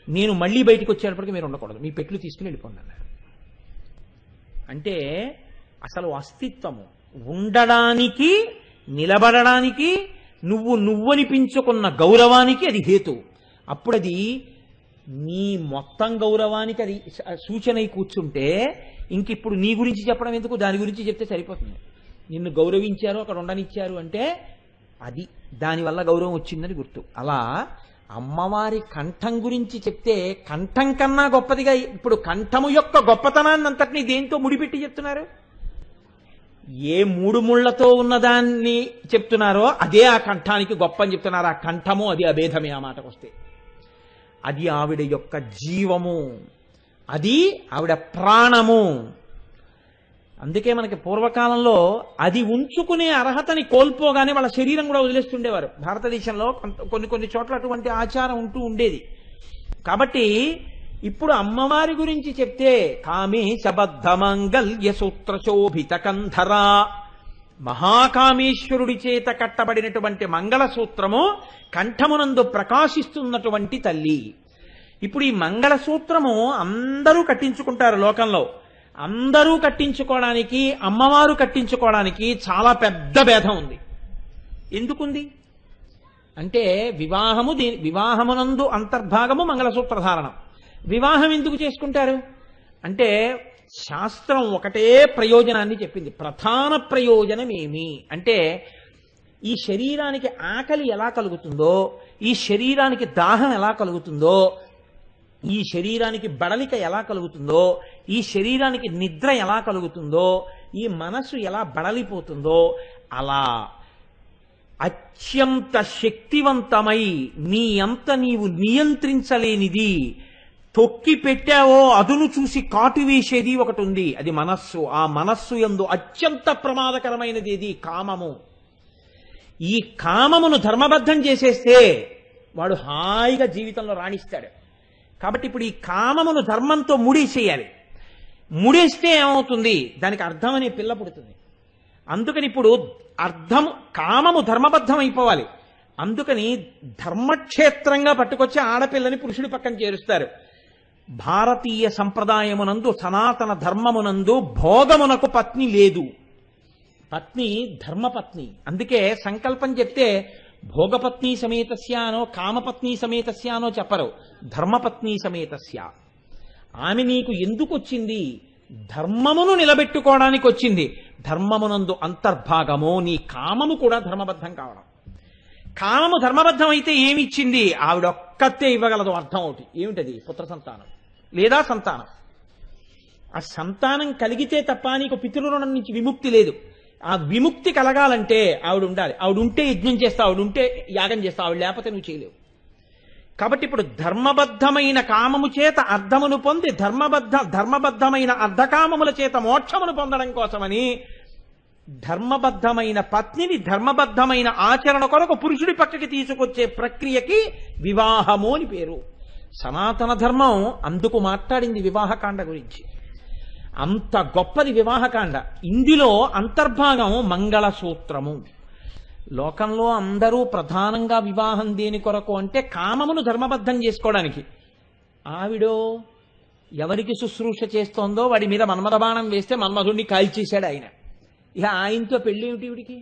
నేను మళ్ళీ బయటకు వచ్చేటప్పటికి మీరు ఉండకూడదు, మీ పెట్లు తీసుకుని వెళ్ళిపోండి అన్నారు. అంటే అసలు అస్తిత్వము ఉండడానికి, నిలబడడానికి, నువ్వనిపించుకున్న గౌరవానికి అది హేతు. అప్పుడది నీ మొత్తం గౌరవానికి అది సూచన కూర్చుంటే ఇంకిప్పుడు నీ గురించి చెప్పడం ఎందుకు, దాని గురించి చెప్తే సరిపోతుంది. నిన్ను గౌరవించారు, అక్కడ ఉండనిచ్చారు అంటే అది దానివల్ల గౌరవం వచ్చిందని గుర్తు. అలా అమ్మవారి కంఠం గురించి చెప్తే కంఠం కన్నా గొప్పదిగా ఇప్పుడు కంఠము యొక్క గొప్పతనాన్ని అంతటినీ దేంతో ముడిపెట్టి చెప్తున్నారు? ఏ 3 ముళ్లతో ఉన్నదాన్ని చెప్తున్నారో అదే ఆ కంఠానికి గొప్ప అని చెప్తున్నారు. ఆ కంఠము అది అభేదమే. ఆ మాటకు వస్తే అది ఆవిడ యొక్క జీవము, అది ఆవిడ ప్రాణము. అందుకే మనకి పూర్వకాలంలో అది ఉంచుకునే అర్హతని కోల్పోగానే వాళ్ళ శరీరం కూడా వదిలేస్తుండేవారు. భారతదేశంలో కొన్ని చోట్ల అటువంటి ఆచారం ఉంటూ ఉండేది. కాబట్టి ఇప్పుడు అమ్మవారి గురించి చెప్తే కామేశబద్ధ మాంగళ్య సూత్ర శోభిత కంధర, మహాకామేశ్వరుడి చేత కట్టబడినటువంటి మంగళసూత్రము కంఠమునందు ప్రకాశిస్తున్నటువంటి తల్లి. ఇప్పుడు ఈ మంగళసూత్రము అందరూ కట్టించుకుంటారు లోకంలో. అందరూ కట్టించుకోవడానికి, అమ్మవారు కట్టించుకోవడానికి చాలా పెద్ద భేదం ఉంది. ఎందుకుంది అంటే వివాహమునందు అంతర్భాగము మంగళసూత్రధారణం. వివాహం ఎందుకు చేసుకుంటారు అంటే శాస్త్రం ఒకటే ప్రయోజనాన్ని చెప్పింది. ప్రధాన ప్రయోజనం ఏమి అంటే ఈ శరీరానికి ఆకలి ఎలా కలుగుతుందో, ఈ శరీరానికి దాహం ఎలా కలుగుతుందో, ఈ శరీరానికి బడలిక ఎలా కలుగుతుందో, ఈ శరీరానికి నిద్ర ఎలా కలుగుతుందో, ఈ మనస్సు ఎలా బడలిపోతుందో, అలా అత్యంత శక్తివంతమై నీ అంత నీవు నియంత్రించలేనిది తొక్కి పెట్టావో అదును చూసి కాటు వేసేది ఒకటి ఉంది. అది మనస్సు. ఆ మనస్సు యందు అత్యంత ప్రమాదకరమైనది ఏది? కామము. ఈ కామమును ధర్మబద్ధం చేసేస్తే వాడు హాయిగా జీవితంలో రాణిస్తాడు. కాబట్టి ఇప్పుడు ఈ కామమును ధర్మంతో ముడేసేయాలి. ముడేస్తే ఏమవుతుంది? దానికి అర్థం అనే పిల్ల పుడుతుంది. అందుకని ఇప్పుడు కామము ధర్మబద్ధం అయిపోవాలి. అందుకని ధర్మక్షేత్రంగా పట్టుకొచ్చి ఆడపిల్లని పురుషుడి పక్కన చేరుస్తారు. భారతీయ సంప్రదాయమునందు, సనాతన ధర్మమునందు భోగమునకు పత్ని లేదు. పత్ని ధర్మపత్ని. అందుకే సంకల్పం చెప్తే భోగపత్ని సమేతస్య అనో, కామపత్ని సమేతస్య అనో చెప్పరు. ధర్మపత్ని సమేతస్య. ఆమె నీకు ఎందుకు వచ్చింది? ధర్మమును నిలబెట్టుకోవడానికి వచ్చింది. ధర్మమునందు అంతర్భాగము నీ కామము కూడా ధర్మబద్ధం కావడం. కామము ధర్మబద్ధం అయితే ఏమిచ్చింది? ఆవిడొక్కతే ఇవ్వగలదు. అర్థం ఒకటి ఏమిటది? పుత్ర సంతానం లేదా సంతానం. ఆ సంతానం కలిగితే తప్ప నీకు పితృరుణం నుంచి విముక్తి లేదు. ఆ విముక్తి కలగాలంటే ఆవిడ ఉండాలి. ఆవిడ ఉంటే యజ్ఞం చేస్తావు, ఆవిడ ఉంటే యాగం చేస్తావు, ఆవిడ లేకపోతే నువ్వు చేయలేవు. కాబట్టి ఇప్పుడు ధర్మబద్ధమైన కామము చేత అర్థమును పొంది ధర్మబద్ధమైన అర్ధకామముల చేత మోక్షమును పొందడం కోసమని ధర్మబద్ధమైన పత్నిని ధర్మబద్ధమైన ఆచరణ కొరకు పురుషుడి పక్కకి తీసుకొచ్చే ప్రక్రియకి వివాహము అని పేరు. సనాతన ధర్మం అందుకు మాట్లాడింది వివాహకాండ గురించి. అంత గొప్పది వివాహకాండ. ఇందులో అంతర్భాగం మంగళసూత్రము. లోకంలో అందరూ ప్రధానంగా వివాహం దేని కొరకు అంటే కామమును ధర్మబద్ధం చేసుకోవడానికి. ఆవిడో ఎవరికి శుశ్రూష చేస్తోందో వాడి మీద మన్మథ బాణం వేస్తే మన్మధుడిని కాల్చేశాడు ఆయన. ఇక ఆయనతో పెళ్ళి ఏమిటి వీడికి?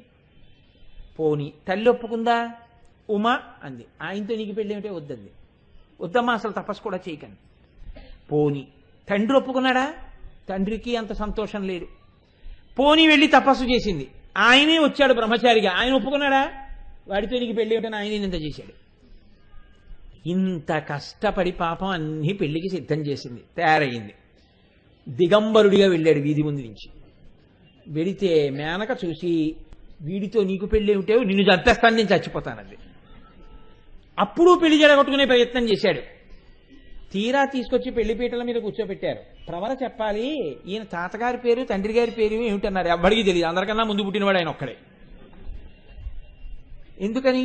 పోని తల్లి ఒప్పుకుందా? ఉమా అంది. ఆయనతో నీకు పెళ్ళి ఏమిటే? వద్దంది. వద్దమ్మా అసలు తపస్సు కూడా చేయకండి. పోని తండ్రి ఒప్పుకున్నాడా? తండ్రికి అంత సంతోషం లేదు. పోని వెళ్ళి తపస్సు చేసింది. ఆయనే వచ్చాడు బ్రహ్మచారిగా. ఆయన ఒప్పుకున్నాడా? వాడితో నీకు పెళ్ళి ఏమిటని ఆయన ఇంత చేశాడు. ఇంత కష్టపడి పాపం అన్ని పెళ్లికి సిద్ధం చేసింది, తయారయ్యింది. దిగంబరుడిగా వెళ్ళాడు వీధి ముందు నుంచి. వెడితే మేనక చూసి వీడితో నీకు పెళ్ళి ఏమిటో, నిన్ను చంపేస్తాను, నేను చచ్చిపోతానంది. అప్పుడు పెళ్లి జరగొట్టుకునే ప్రయత్నం చేశాడు. తీరా తీసుకొచ్చి పెళ్లిపీటల మీద కూర్చోబెట్టారు. ప్రవర చెప్పాలి, ఈయన తాతగారి పేరు తండ్రి గారి పేరు ఏమిటన్నారు. ఎవ్వడికి తెలియదు. అందరికన్నా ముందు పుట్టినవాడు ఆయన ఒక్కడే. ఎందుకని?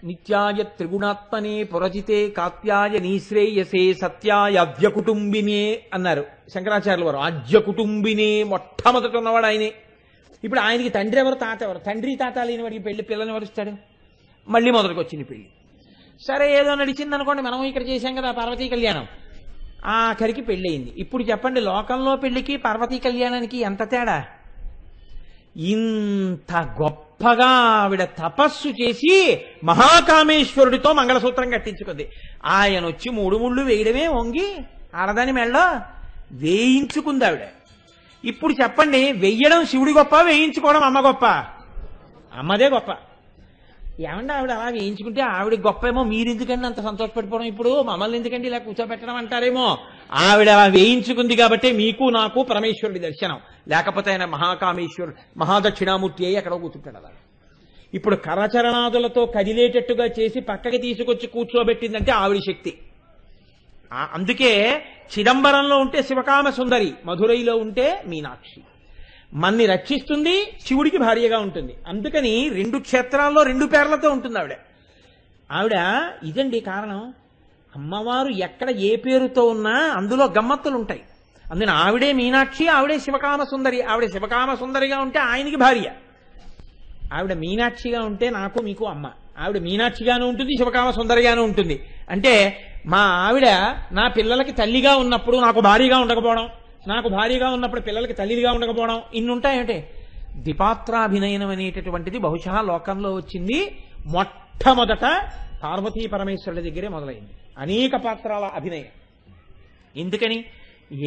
నిత్యాయ త్రిగుణాత్మనే పురజితే కాత్యాయ నీశ్రేయసే సత్యాయ అవ్యకుటుంబినే అన్నారు శంకరాచార్యుల వారు. ఆద్య కుటుంబినే మొట్టమొదటి ఉన్నవాడు ఆయనే. ఇప్పుడు ఆయనకి తండ్రి ఎవరు, తాత ఎవరు? తండ్రి తాత లేని వాడికి పిల్లని ఎవరిస్తాడు? మళ్ళీ మొదటికి వచ్చింది పెళ్లి. సరే ఏదో నడిచింది అనుకోండి, మనం ఇక్కడ చేశాం కదా పార్వతీ కళ్యాణం. ఆఖరికి పెళ్ళయింది. ఇప్పుడు చెప్పండి, లోకంలో పెళ్లికి పార్వతీ కళ్యాణానికి ఎంత తేడా? ఇంత గొప్పగా ఆవిడ తపస్సు చేసి మహాకామేశ్వరుడితో మంగళసూత్రం కట్టించుకుంది. ఆయన వచ్చి 3 ముళ్ళు వేయడమే వంగి ఆడదాని మెళ్ళో వేయించుకుంది ఆవిడ. ఇప్పుడు చెప్పండి, వెయ్యడం శివుడి గొప్ప, వేయించుకోవడం అమ్మ గొప్ప? అమ్మదే గొప్ప. ఏమంటే ఆవిడ అలా వేయించుకుంటే ఆవిడ గొప్ప ఏమో, మీరు ఎందుకండి అంత సంతోషపడిపోవడం, ఇప్పుడు మమ్మల్ని ఎందుకండి ఇలా కూర్చోబెట్టడం అంటారేమో. ఆవిడ అలా వేయించుకుంది కాబట్టి మీకు నాకు పరమేశ్వరుడి దర్శనం. లేకపోతే ఆయన మహాకామేశ్వరుడు మహాదక్షిణామూర్తి అయి ఎక్కడో కూర్చుంటాడు అలా. ఇప్పుడు కరచరణాదులతో కదిలేటట్టుగా చేసి పక్కకి తీసుకొచ్చి కూర్చోబెట్టిందంటే ఆవిడ శక్తి. అందుకే చిదంబరంలో ఉంటే శివకామ సుందరి, మధురైలో ఉంటే మీనాక్షి. మన్ని రక్షిస్తుంది, శివుడికి భార్యగా ఉంటుంది. అందుకని 2 క్షేత్రాల్లో 2 పేర్లతో ఉంటుంది ఆవిడ. ఆవిడ ఇదండి కారణం. అమ్మవారు ఎక్కడ ఏ పేరుతో ఉన్నా అందులో గమ్మత్తులు ఉంటాయి. అందుకని ఆవిడే మీనాక్షి, ఆవిడే శివకామ సుందరి. ఆవిడ శివకామ సుందరిగా ఉంటే ఆయనకి భార్య, ఆవిడ మీనాక్షిగా ఉంటే నాకు మీకు అమ్మ. ఆవిడ మీనాక్షిగాను ఉంటుంది, శివకామ సుందరిగాను ఉంటుంది. అంటే మా ఆవిడ నా పిల్లలకి తల్లిగా ఉన్నప్పుడు నాకు భార్యగా ఉండకపోవడం, నాకు భార్యగా ఉన్నప్పుడు పిల్లలకి తల్లిగా ఉండకపోవడం, ఇన్ని ఉంటాయంటే. ద్విపాత్రాభినయనం అనేటటువంటిది బహుశా లోకంలో వచ్చింది మొట్టమొదట పార్వతీ పరమేశ్వరుల దగ్గరే మొదలైంది. అనేక పాత్రాల అభినయం. ఎందుకని?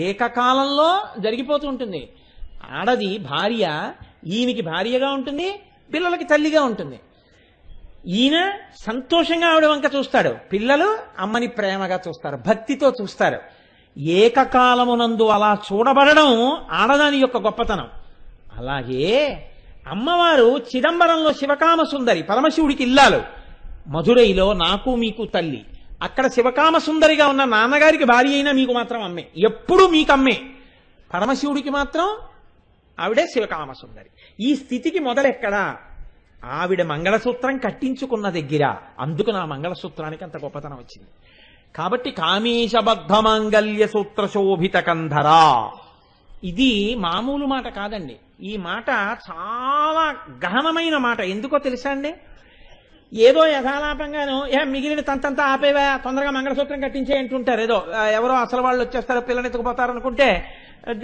ఏకకాలంలో జరిగిపోతూ ఉంటుంది. ఆడది భార్య ఈయనకి భార్యగా ఉంటుంది, పిల్లలకి తల్లిగా ఉంటుంది. ఈయన సంతోషంగా ఆవిడ వంక చూస్తాడు, పిల్లలు అమ్మని ప్రేమగా చూస్తారు, భక్తితో చూస్తారు. ఏకకాలమునందు అలా చూడబడడం ఆడదాని యొక్క గొప్పతనం. అలాగే అమ్మవారు చిదంబరంలో శివకామ సుందరి, పరమశివుడికి ఇల్లాలు. మధురైలో నాకు మీకు తల్లి. అక్కడ శివకామ సుందరిగా ఉన్న నాన్నగారికి భార్య అయినా మీకు మాత్రం అమ్మే, ఎప్పుడూ మీకు అమ్మే. పరమశివుడికి మాత్రం ఆవిడే శివకామ సుందరి. ఈ స్థితికి మొదలెక్కడా? ఆవిడ మంగళసూత్రం కట్టించుకున్న దగ్గర. అందుకు నా మంగళసూత్రానికి అంత గొప్పతనం వచ్చింది. కాబట్టి కామేశబద్ధ మాంగళ్య సూత్ర శోభిత కంధరా, ఇది మామూలు మాట కాదండి. ఈ మాట చాలా గహనమైన మాట. ఎందుకో తెలుసా అండి? ఏదో యథాలాపంగాను మిగిలిన తంతంతా ఆపేవా, తొందరగా మంగళసూత్రం కట్టించే అంటుంటారు. ఏదో ఎవరో అసలు వాళ్ళు వచ్చేస్తారో పిల్లని ఎత్తుకుపోతారు అనుకుంటే,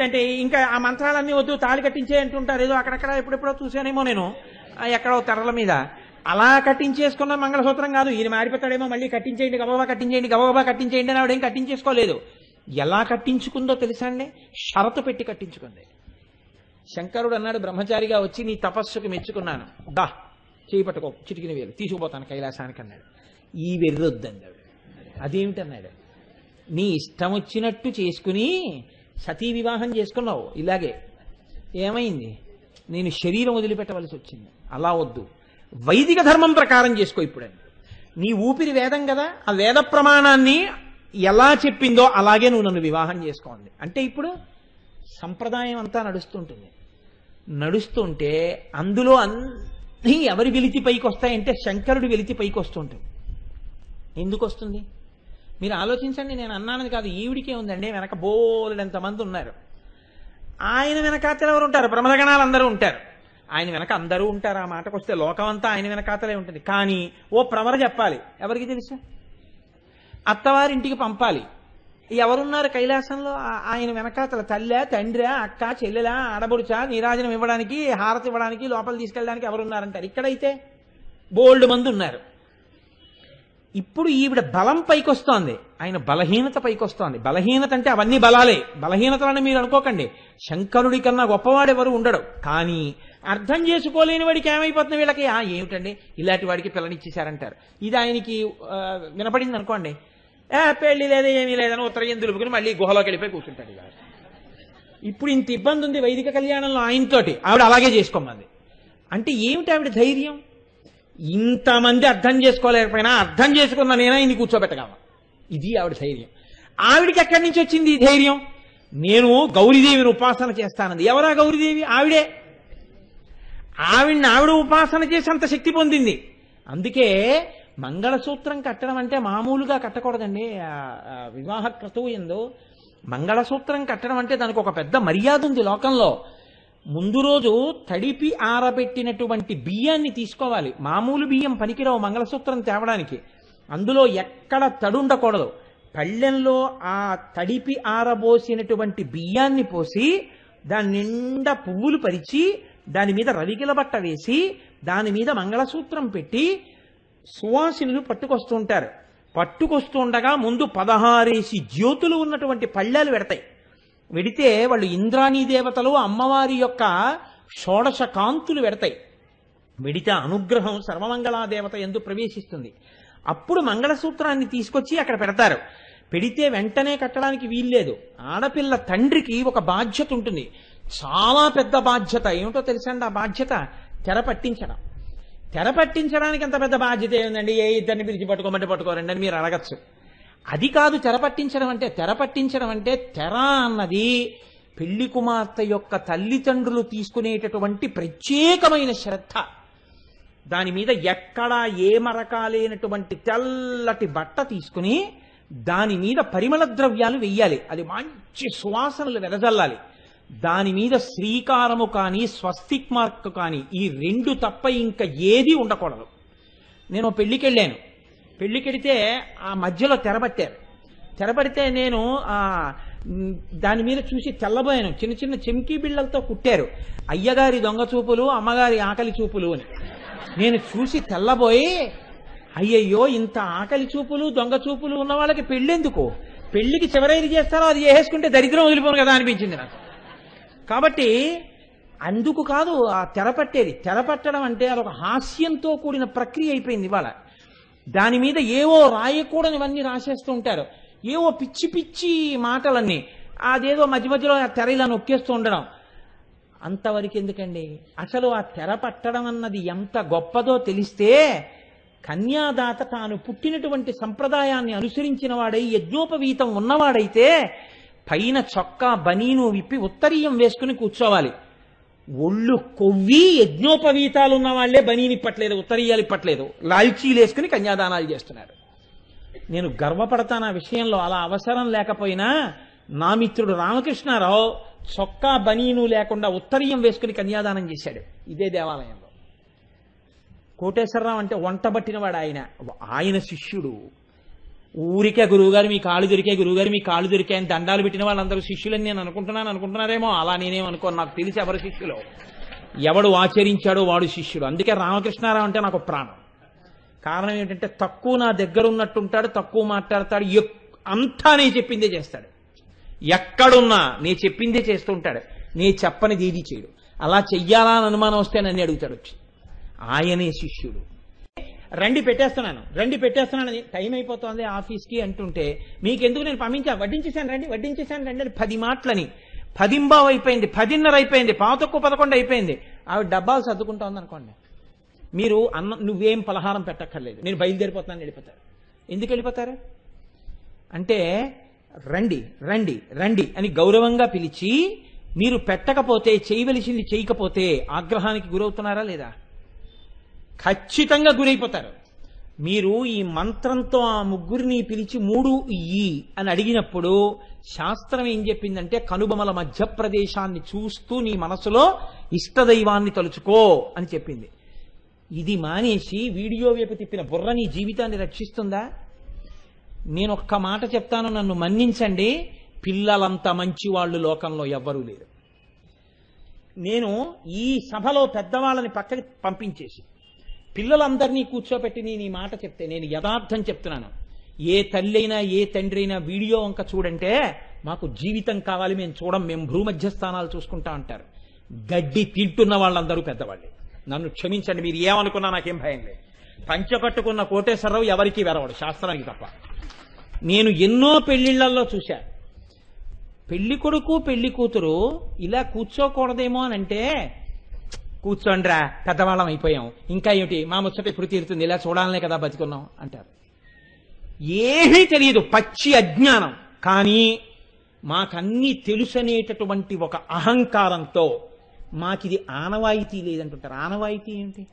అంటే ఇంకా ఆ మంత్రాలన్నీ వద్దు తాళి కట్టించే అంటుంటారు. ఏదో అక్కడక్కడ ఎప్పుడెప్పుడో చూసానేమో నేను ఎక్కడో తెరల మీద. అలా కట్టించేసుకున్న మంగళసూత్రం కాదు. ఈయన మారిపోతాడేమో, మళ్ళీ కట్టించేయండి, గబగబా కట్టించేయండి, గబగబా కట్టించేయండి అని ఆవిడేం కట్టించేసుకోలేదు. ఎలా కట్టించుకుందో తెలుసా అండి? షరతు పెట్టి కట్టించుకుంది. శంకరుడు అన్నాడు బ్రహ్మచారిగా వచ్చి, నీ తపస్సుకు మెచ్చుకున్నాను, దా చేయి పట్టుకో, చిటికిన వేలు తీసుకుపోతాను కైలాసానికి అన్నాడు. ఈ వెర్రొద్దండి ఆవిడ. అదేమిటన్నాడు? నీ ఇష్టం వచ్చినట్టు చేసుకుని సతీ వివాహం చేసుకున్నావు, ఇలాగే ఏమైంది? నేను శరీరం వదిలిపెట్టవలసి వచ్చింది. అలా వద్దు, వైదిక ధర్మం ప్రకారం చేసుకో. ఇప్పుడండి నీ ఊపిరి వేదం కదా, ఆ వేద ప్రమాణాన్ని ఎలా చెప్పిందో అలాగే నువ్వు నన్ను వివాహం చేసుకోండి అంటే. ఇప్పుడు సంప్రదాయం అంతా నడుస్తుంటుంది. నడుస్తుంటే అందులో అన్నీ ఎవరి వెలితి పైకి వస్తాయంటే శంకరుడి వెలితి పైకి వస్తుంటుంది. ఎందుకు వస్తుంది మీరు ఆలోచించండి. నేను అన్నానది కాదు, ఈవిడికే ఉందండి. వెనక బోలెడంతమంది ఉన్నారు. ఆయన వెనకాతలు ఎవరు ఉంటారు? ప్రమదగణాలు అందరూ ఉంటారు. ఆయన వెనక అందరూ ఉంటారు. ఆ మాటకు వస్తే లోకం అంతా ఆయన వెనకాతలే ఉంటుంది. కానీ ఓ ప్రవర చెప్పాలి, ఎవరికి తెలుసు? అత్తవారింటికి పంపాలి. ఎవరున్నారు కైలాసంలో? ఆయన వెనకాతల తల్లి, తండ్రి, అక్క, చెల్లెలా, ఆడబడుచా, నీరాజనం ఇవ్వడానికి, హారతి ఇవ్వడానికి, లోపల తీసుకెళ్ళడానికి ఎవరున్నారంటారు. ఇక్కడైతే బోల్డ్ మంది ఉన్నారు. ఇప్పుడు ఈవిడ బలం పైకొస్తోంది, ఆయన బలహీనత పైకొస్తోంది. బలహీనత అంటే అవన్నీ బలాలే. బలహీనతలని మీరు అనుకోకండి. శంకరుడి కన్నా గొప్పవాడెవరు ఉండడు. కానీ అర్థం చేసుకోలేని వాడికి ఏమైపోతుంది? వీళ్ళకి ఏమిటండి ఇలాంటి వాడికి పిల్లనిచ్చేశారంటారు. ఇది ఆయనకి వినపడింది అనుకోండి, పెళ్లి లేదా ఏమీ లేదని ఉత్తరం దులుపుకుని మళ్ళీ గుహలోకి వెళ్ళిపోయి కూర్చుంటాడు. ఇప్పుడు ఇంత ఇబ్బంది ఉంది వైదిక కళ్యాణంలో ఆయనతోటి. ఆవిడ అలాగే చేసుకోమంది. అంటే ఏమిటి ఆవిడ ధైర్యం? ఇంతమంది అర్థం చేసుకోలేకపోయినా అర్థం చేసుకున్న నేనా ఇన్ని కూర్చోబెట్టగలను. ఇది ఆవిడ ధైర్యం. ఆవిడికి ఎక్కడి నుంచి వచ్చింది ఈ ధైర్యం? నేను గౌరీదేవిని ఉపాసన చేస్తానంది. ఎవరా గౌరీదేవి? ఆవిడే. ఆవిడ ఉపాసన చేసి అంత శక్తి పొందింది. అందుకే మంగళసూత్రం కట్టడం అంటే మామూలుగా కట్టకూడదండి. వివాహ క్రతువు ఎందు మంగళసూత్రం కట్టడం అంటే దానికి ఒక పెద్ద మర్యాద ఉంది లోకంలో. ముందు రోజు తడిపి ఆరబెట్టినటువంటి బియ్యాన్ని తీసుకోవాలి. మామూలు బియ్యం పనికిరావు మంగళసూత్రం తేవడానికి. అందులో ఎక్కడ తడుండకూడదు. పళ్ళెంలో ఆ తడిపి ఆరబోసినటువంటి బియ్యాన్ని పోసి దాని నిండా పువ్వులు పరిచి దాని మీద రవికిల బట్ట వేసి దాని మీద మంగళసూత్రం పెట్టి సువాసినులు పట్టుకొస్తుంటారు. పట్టుకొస్తూ ఉండగా ముందు 16 జ్యోతులు ఉన్నటువంటి పళ్ళెలు పెడతాయి. వెడితే వాళ్ళు ఇంద్రాణీ దేవతలు అమ్మవారి యొక్క షోడశ కాంతులు పెడతాయి. వెడితే అనుగ్రహం సర్వమంగళా దేవత ఎందు ప్రవేశిస్తుంది. అప్పుడు మంగళసూత్రాన్ని తీసుకొచ్చి అక్కడ పెడతారు. పెడితే వెంటనే కట్టడానికి వీల్లేదు. ఆడపిల్ల తండ్రికి ఒక బాధ్యత ఉంటుంది, చాలా పెద్ద బాధ్యత. ఏమిటో తెలుసండి ఆ బాధ్యత? తెర పట్టించడం. తెర పట్టించడానికి అంత పెద్ద బాధ్యత ఏముందండి? ఏ ఇద్దరిని పిలిచి పట్టుకోమంటే పట్టుకోరండి అని మీరు అడగచ్చు. అది కాదు తెర పట్టించడం అంటే. తెర పట్టించడం అంటే తెర అన్నది పెళ్లి కుమార్తె యొక్క తల్లిదండ్రులు తీసుకునేటటువంటి ప్రత్యేకమైన శ్రద్ధ. దాని మీద ఎక్కడా ఏ మరకాలేనటువంటి తెల్లటి బట్ట తీసుకుని దాని మీద పరిమళ ద్రవ్యాలు వెయ్యాలి. అది మంచి సువాసనలు వెదజల్లాలి. దాని మీద శ్రీకారము కానీ స్వస్తిక్ మార్క్ కానీ ఈ 2 తప్ప ఇంకా ఏది ఉండకూడదు. నేను పెళ్లికి వెళ్ళాను. పెళ్లికెడితే ఆ మధ్యలో తెరబట్టారు. తెరబడితే నేను దాని మీద చూసి తెల్లబోయాను. చిన్న చిన్న చెంకీ బిళ్ళలతో కుట్టారు, అయ్యగారి దొంగ చూపులు, అమ్మగారి ఆకలి చూపులు అని. నేను చూసి తెల్లబోయి, అయ్యయ్యో ఇంత ఆకలి చూపులు దొంగ చూపులు ఉన్న వాళ్ళకి పెళ్ళెందుకు? పెళ్లికి చివరైన చేస్తారో అది చేసేసుకుంటే దరిద్రం వదిలిపోను కదా అనిపించింది నాకు. కాబట్టి అందుకు కాదు ఆ తెరపట్టేది. తెరపట్టడం అంటే అదొక హాస్యంతో కూడిన ప్రక్రియ అయిపోయింది ఇవాళ. దాని మీద ఏవో రాయకూడనివన్నీ రాసేస్తూ ఉంటారు, ఏవో పిచ్చి పిచ్చి మాటలన్నీ. అదేదో మధ్య మధ్యలో ఆ తెర ఇలా నొక్కేస్తూ ఉండడం. అంతవరకు ఎందుకండి? అసలు ఆ తెర పట్టడం అన్నది ఎంత గొప్పదో తెలిస్తే కన్యాదాత తాను పుట్టినటువంటి సంప్రదాయాన్ని అనుసరించిన వాడై యజ్ఞోపవీతం ఉన్నవాడైతే పైన చొక్కా బనీను విప్పి ఉత్తరీయం వేసుకుని కూర్చోవాలి. ఒళ్ళు కొవ్వి యజ్ఞోపవీతాలు ఉన్న వాళ్లే బనీని ఇప్పట్లేదు, ఉత్తరీయాలు ఇప్పట్లేదు, లాల్చీలు వేసుకుని కన్యాదానాలు చేస్తున్నారు. నేను గర్వపడతాను ఆ విషయంలో. అలా అవసరం లేకపోయినా నా మిత్రుడు రామకృష్ణారావు చొక్కా బనీను లేకుండా ఉత్తరీయం వేసుకుని కన్యాదానం చేశాడు ఇదే దేవాలయంలో. కోటేశ్వరరావు అంటే వంటబట్టినవాడు ఆయన. ఆయన శిష్యుడు. ఊరికే గురువుగారు మీ కాళ్ళు దొరికాయి, గురువుగారు మీ కాళ్ళు దొరికాయని దండాలు పెట్టిన వాళ్ళందరూ శిష్యులని నేను అనుకుంటున్నారేమో. అలా నేనేమనుకోను. నాకు తెలిసి ఎవరు శిష్యులు, ఎవడు ఆచరించాడో వాడు శిష్యుడు. అందుకే రామకృష్ణారావు అంటే నాకు ప్రాణం. కారణం ఏంటంటే తక్కువ నా దగ్గర ఉన్నట్టుంటాడు, తక్కువ మాట్లాడతాడు, అంతా నే చెప్పిందే చేస్తాడు. ఎక్కడున్నా నే చెప్పిందే చేస్తుంటాడు. నే చెప్పనిది ఏది చేయడు. అలా చెయ్యాలా అని అనుమానం వస్తే నన్ను అడుగుతాడు వచ్చి. ఆయనే శిష్యుడు. రండి పెట్టేస్తున్నాను టైం అయిపోతుంది ఆఫీస్కి అంటుంటే మీకెందుకు నేను వడ్డించేశాను రండి అని 10 మాటలని. 10 అయిపోయింది, 10:30 అయిపోయింది, 11 అయిపోయింది. ఆవిడ డబ్బాలు సర్దుకుంటోంది అనుకోండి. మీరు నువ్వేం పలహారం పెట్టక్కర్లేదు, నేను బయలుదేరిపోతున్నాను వెళ్ళిపోతారు. ఎందుకు వెళ్ళిపోతారు అంటే రండి రండి రండి అని గౌరవంగా పిలిచి మీరు పెట్టకపోతే, చేయవలసింది చేయకపోతే ఆగ్రహానికి గురవుతున్నారా లేదా? ఖచ్చితంగా గురైపోతారు. మీరు ఈ మంత్రంతో ఆ ముగ్గురిని పిలిచి 3 ఇయ్యి అని అడిగినప్పుడు శాస్త్రం ఏం చెప్పిందంటే కనుబొమల మధ్య ప్రదేశాన్ని చూస్తూ నీ మనసులో ఇష్టదైవాన్ని తలుచుకో అని చెప్పింది. ఇది మానేసి వీడియో వైపు తిప్పిన బుర్ర నీ జీవితాన్ని రక్షిస్తుందా? నేను ఒక్క మాట చెప్తాను, నన్ను మన్నించండి. పిల్లలంత మంచి వాళ్ళు లోకంలో ఎవ్వరూ లేరు. నేను ఈ సభలో పెద్దవాళ్ళని పక్కకి పంపించేసి పిల్లలందరినీ కూర్చోపెట్టి నేను ఈ మాట చెప్తే నేను యథార్థం చెప్తున్నాను. ఏ తల్లి అయినా ఏ తండ్రి అయినా వీడియో వంక చూడంటే మాకు జీవితం కావాలి, మేము చూడం, మేము భూమధ్య స్థానాలు చూసుకుంటా అంటారు. గడ్డి తింటున్న వాళ్ళందరూ పెద్దవాళ్ళే. నన్ను క్షమించండి, మీరు ఏమనుకున్నా నాకేం భయం లేదు. పంచకట్టుకున్న కోటేశ్వరరావు ఎవరికి వెరవడు శాస్త్రానికి తప్ప. నేను ఎన్నో పెళ్లిళ్లలో చూశా. పెళ్లి కొడుకు పెళ్లి కూతురు ఇలా కూర్చోకూడదేమో అని అంటే కూర్చోండ్రా పెద్దవాళ్ళం అయిపోయాం, ఇంకా ఏమిటి మా ముచ్చట ఎప్పుడు తీరుతుంది, ఇలా చూడాలనే కదా బతికున్నాం అంటారు. ఏమీ తెలియదు, పచ్చి అజ్ఞానం. కానీ మాకన్నీ తెలుసనేటటువంటి ఒక అహంకారంతో మాకిది ఆనవాయితీ లేదంటుంటారు. ఆనవాయితీ ఏమిటి?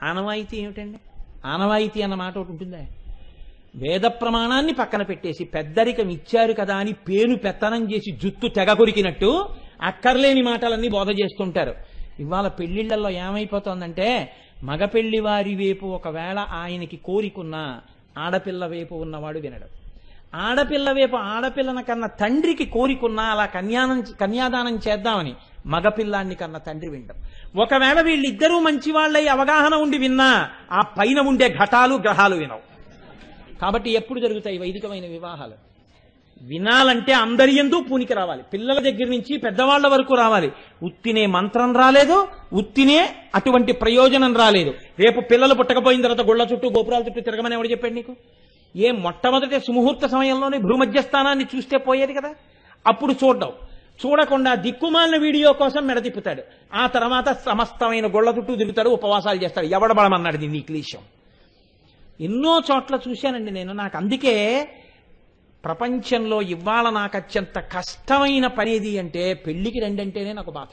ఆనవాయితీ ఏమిటండి? ఆనవాయితీ అన్న మాట ఒకటి ఉంటుందా? వేద ప్రమాణాన్ని పక్కన పెట్టేసి పెద్దరికం ఇచ్చారు కదా అని పేను పెత్తనం చేసి జుత్తు తెగ కొరికినట్టు అక్కర్లేని మాటలన్నీ బోధ చేస్తుంటారు. ఇవాళ పెళ్లిళ్లలో ఏమైపోతుందంటే మగ పెళ్లి వారి వైపు ఒకవేళ ఆయనకి కోరికున్నా ఆడపిల్ల వైపు ఉన్నవాడు వినడు. ఆడపిల్ల వైపు ఆడపిల్లన కన్నా తండ్రికి కోరికున్నా అలా కన్యాదానం చేద్దామని మగపిల్లాన్ని కన్నా తండ్రి వింటాం. ఒకవేళ వీళ్ళిద్దరూ మంచివాళ్ళై అవగాహన ఉండి విన్నా ఆ పైన ఉండే ఘటాలు గ్రహాలు వినవు. కాబట్టి ఎప్పుడు జరుగుతాయి వైదికమైన వివాహాలు? వినాలంటే అందరి యందు పూనికి రావాలి, పిల్లల దగ్గర నుంచి పెద్దవాళ్ల వరకు రావాలి. ఉత్తినే మంత్రం రాలేదు, ఉత్తినే అటువంటి ప్రయోజనం రాలేదు. రేపు పిల్లలు పుట్టకపోయిన తర్వాత గుళ్ళ చుట్టూ గోపురాల చుట్టూ తిరగమని ఎవడు చెప్పాడు నీకు? మొట్టమొదటి సుముహూర్త సమయంలోనే భూమధ్యస్థానాన్ని చూస్తే పోయేది కదా. అప్పుడు చూడకుండా దిక్కుమాలిన వీడియో కోసం మెడ తిప్పుతాడు. ఆ తర్వాత సమస్తమైన గుళ్ళ చుట్టూ తిరుగుతాడు, ఉపవాసాలు చేస్తాడు. ఎవడబడమన్నాడు దీన్ని? క్లీశం. ఎన్నో చోట్ల చూశానండి నేను. నాకు అందుకే ప్రపంచంలో ఇవాళ నాకు అత్యంత కష్టమైన పనేది అంటే పెళ్లికి రండంటేనే నాకు బాధ.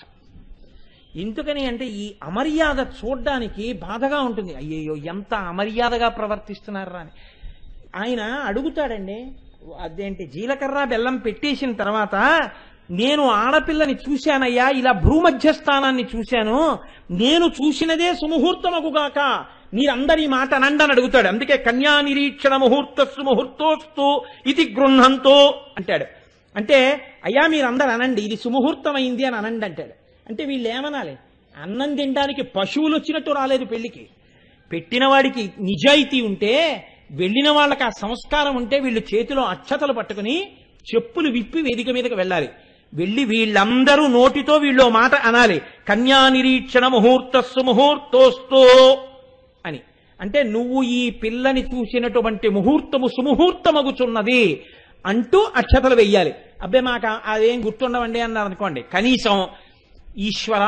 ఎందుకని అంటే ఈ అమర్యాద చూడ్డానికి బాధగా ఉంటుంది. అయ్యయ్యో ఎంత అమర్యాదగా ప్రవర్తిస్తున్నారా అని. ఆయన అడుగుతాడండి, అదేంటి జీలకర్ర బెల్లం పెట్టేసిన తర్వాత, నేను ఆడపిల్లని చూశానయ్యా, ఇలా భూమధ్యస్థానాన్ని చూశాను, నేను చూసినదే సుముహూర్తమగుగాక, మీరందరి మాట అనండి అని అడుగుతాడు. అందుకే కన్యా నిరీక్షణ ముహూర్తస్సు ముహూర్తోస్తు ఇది గృహంతో అంటాడు. అంటే అయ్యా మీరందరూ అనండి, ఇది సుముహూర్తమైంది అని అనండి అంటాడు. అంటే వీళ్ళు ఏమనాలి? అన్నం తినడానికి పశువులు వచ్చినట్టు రాలేదు పెళ్లికి. పెట్టిన వాడికి నిజాయితీ ఉంటే, వెళ్ళిన వాళ్ళకి ఆ సంస్కారం ఉంటే, వీళ్ళు చేతిలో అక్షతలు పట్టుకుని చెప్పులు విప్పి వేదిక మీదకి వెళ్ళాలి. వెళ్ళి వీళ్ళందరూ నోటితో వీళ్ళు మాట అనాలి, కన్యా నిరీక్షణ ముహూర్తస్సు ముహూర్తోస్తో అని. అంటే నువ్వు ఈ పిల్లని చూసినటువంటి ముహూర్తము సుముహూర్తమగుచున్నది అంటూ అక్షతలు వెయ్యాలి. అబ్బే మాకు అదేం గుర్తుండవండి అన్నారు అనుకోండి, కనీసం ఈశ్వర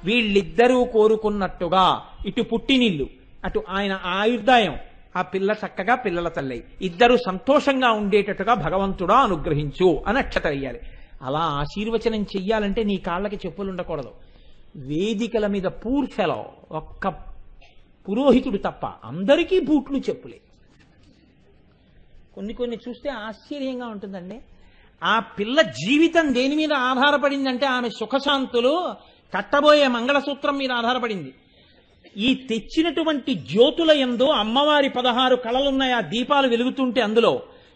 వీళ్ళిద్దరూ కోరుకున్నట్టుగా ఇటు పుట్టినిల్లు, అటు ఆయన ఆయుర్దాయం, ఆ పిల్ల చక్కగా పిల్లల తల్లై ఇద్దరు సంతోషంగా ఉండేటట్టుగా భగవంతుడా అనుగ్రహించు అని అక్షత వెయ్యాలి. అలా ఆశీర్వచనం చెయ్యాలంటే నీ కాళ్ళకి చెప్పులు ఉండకూడదు. వేదికల మీద పూర్ ఫెలో ఒక్క పురోహితుడు తప్ప అందరికీ బూట్లు చెప్పులే. కొన్ని చూస్తే ఆశ్చర్యంగా ఉంటుందండి. ఆ పిల్ల జీవితం దేని మీద ఆధారపడిందంటే ఆమె సుఖశాంతులు కట్టబోయే మంగళసూత్రం మీద ఆధారపడింది. ఈ తెచ్చినటువంటి జ్యోతుల యందు అమ్మవారి 16 కళలున్నాయి. ఆ దీపాలు వెలుగుతుంటే అందులో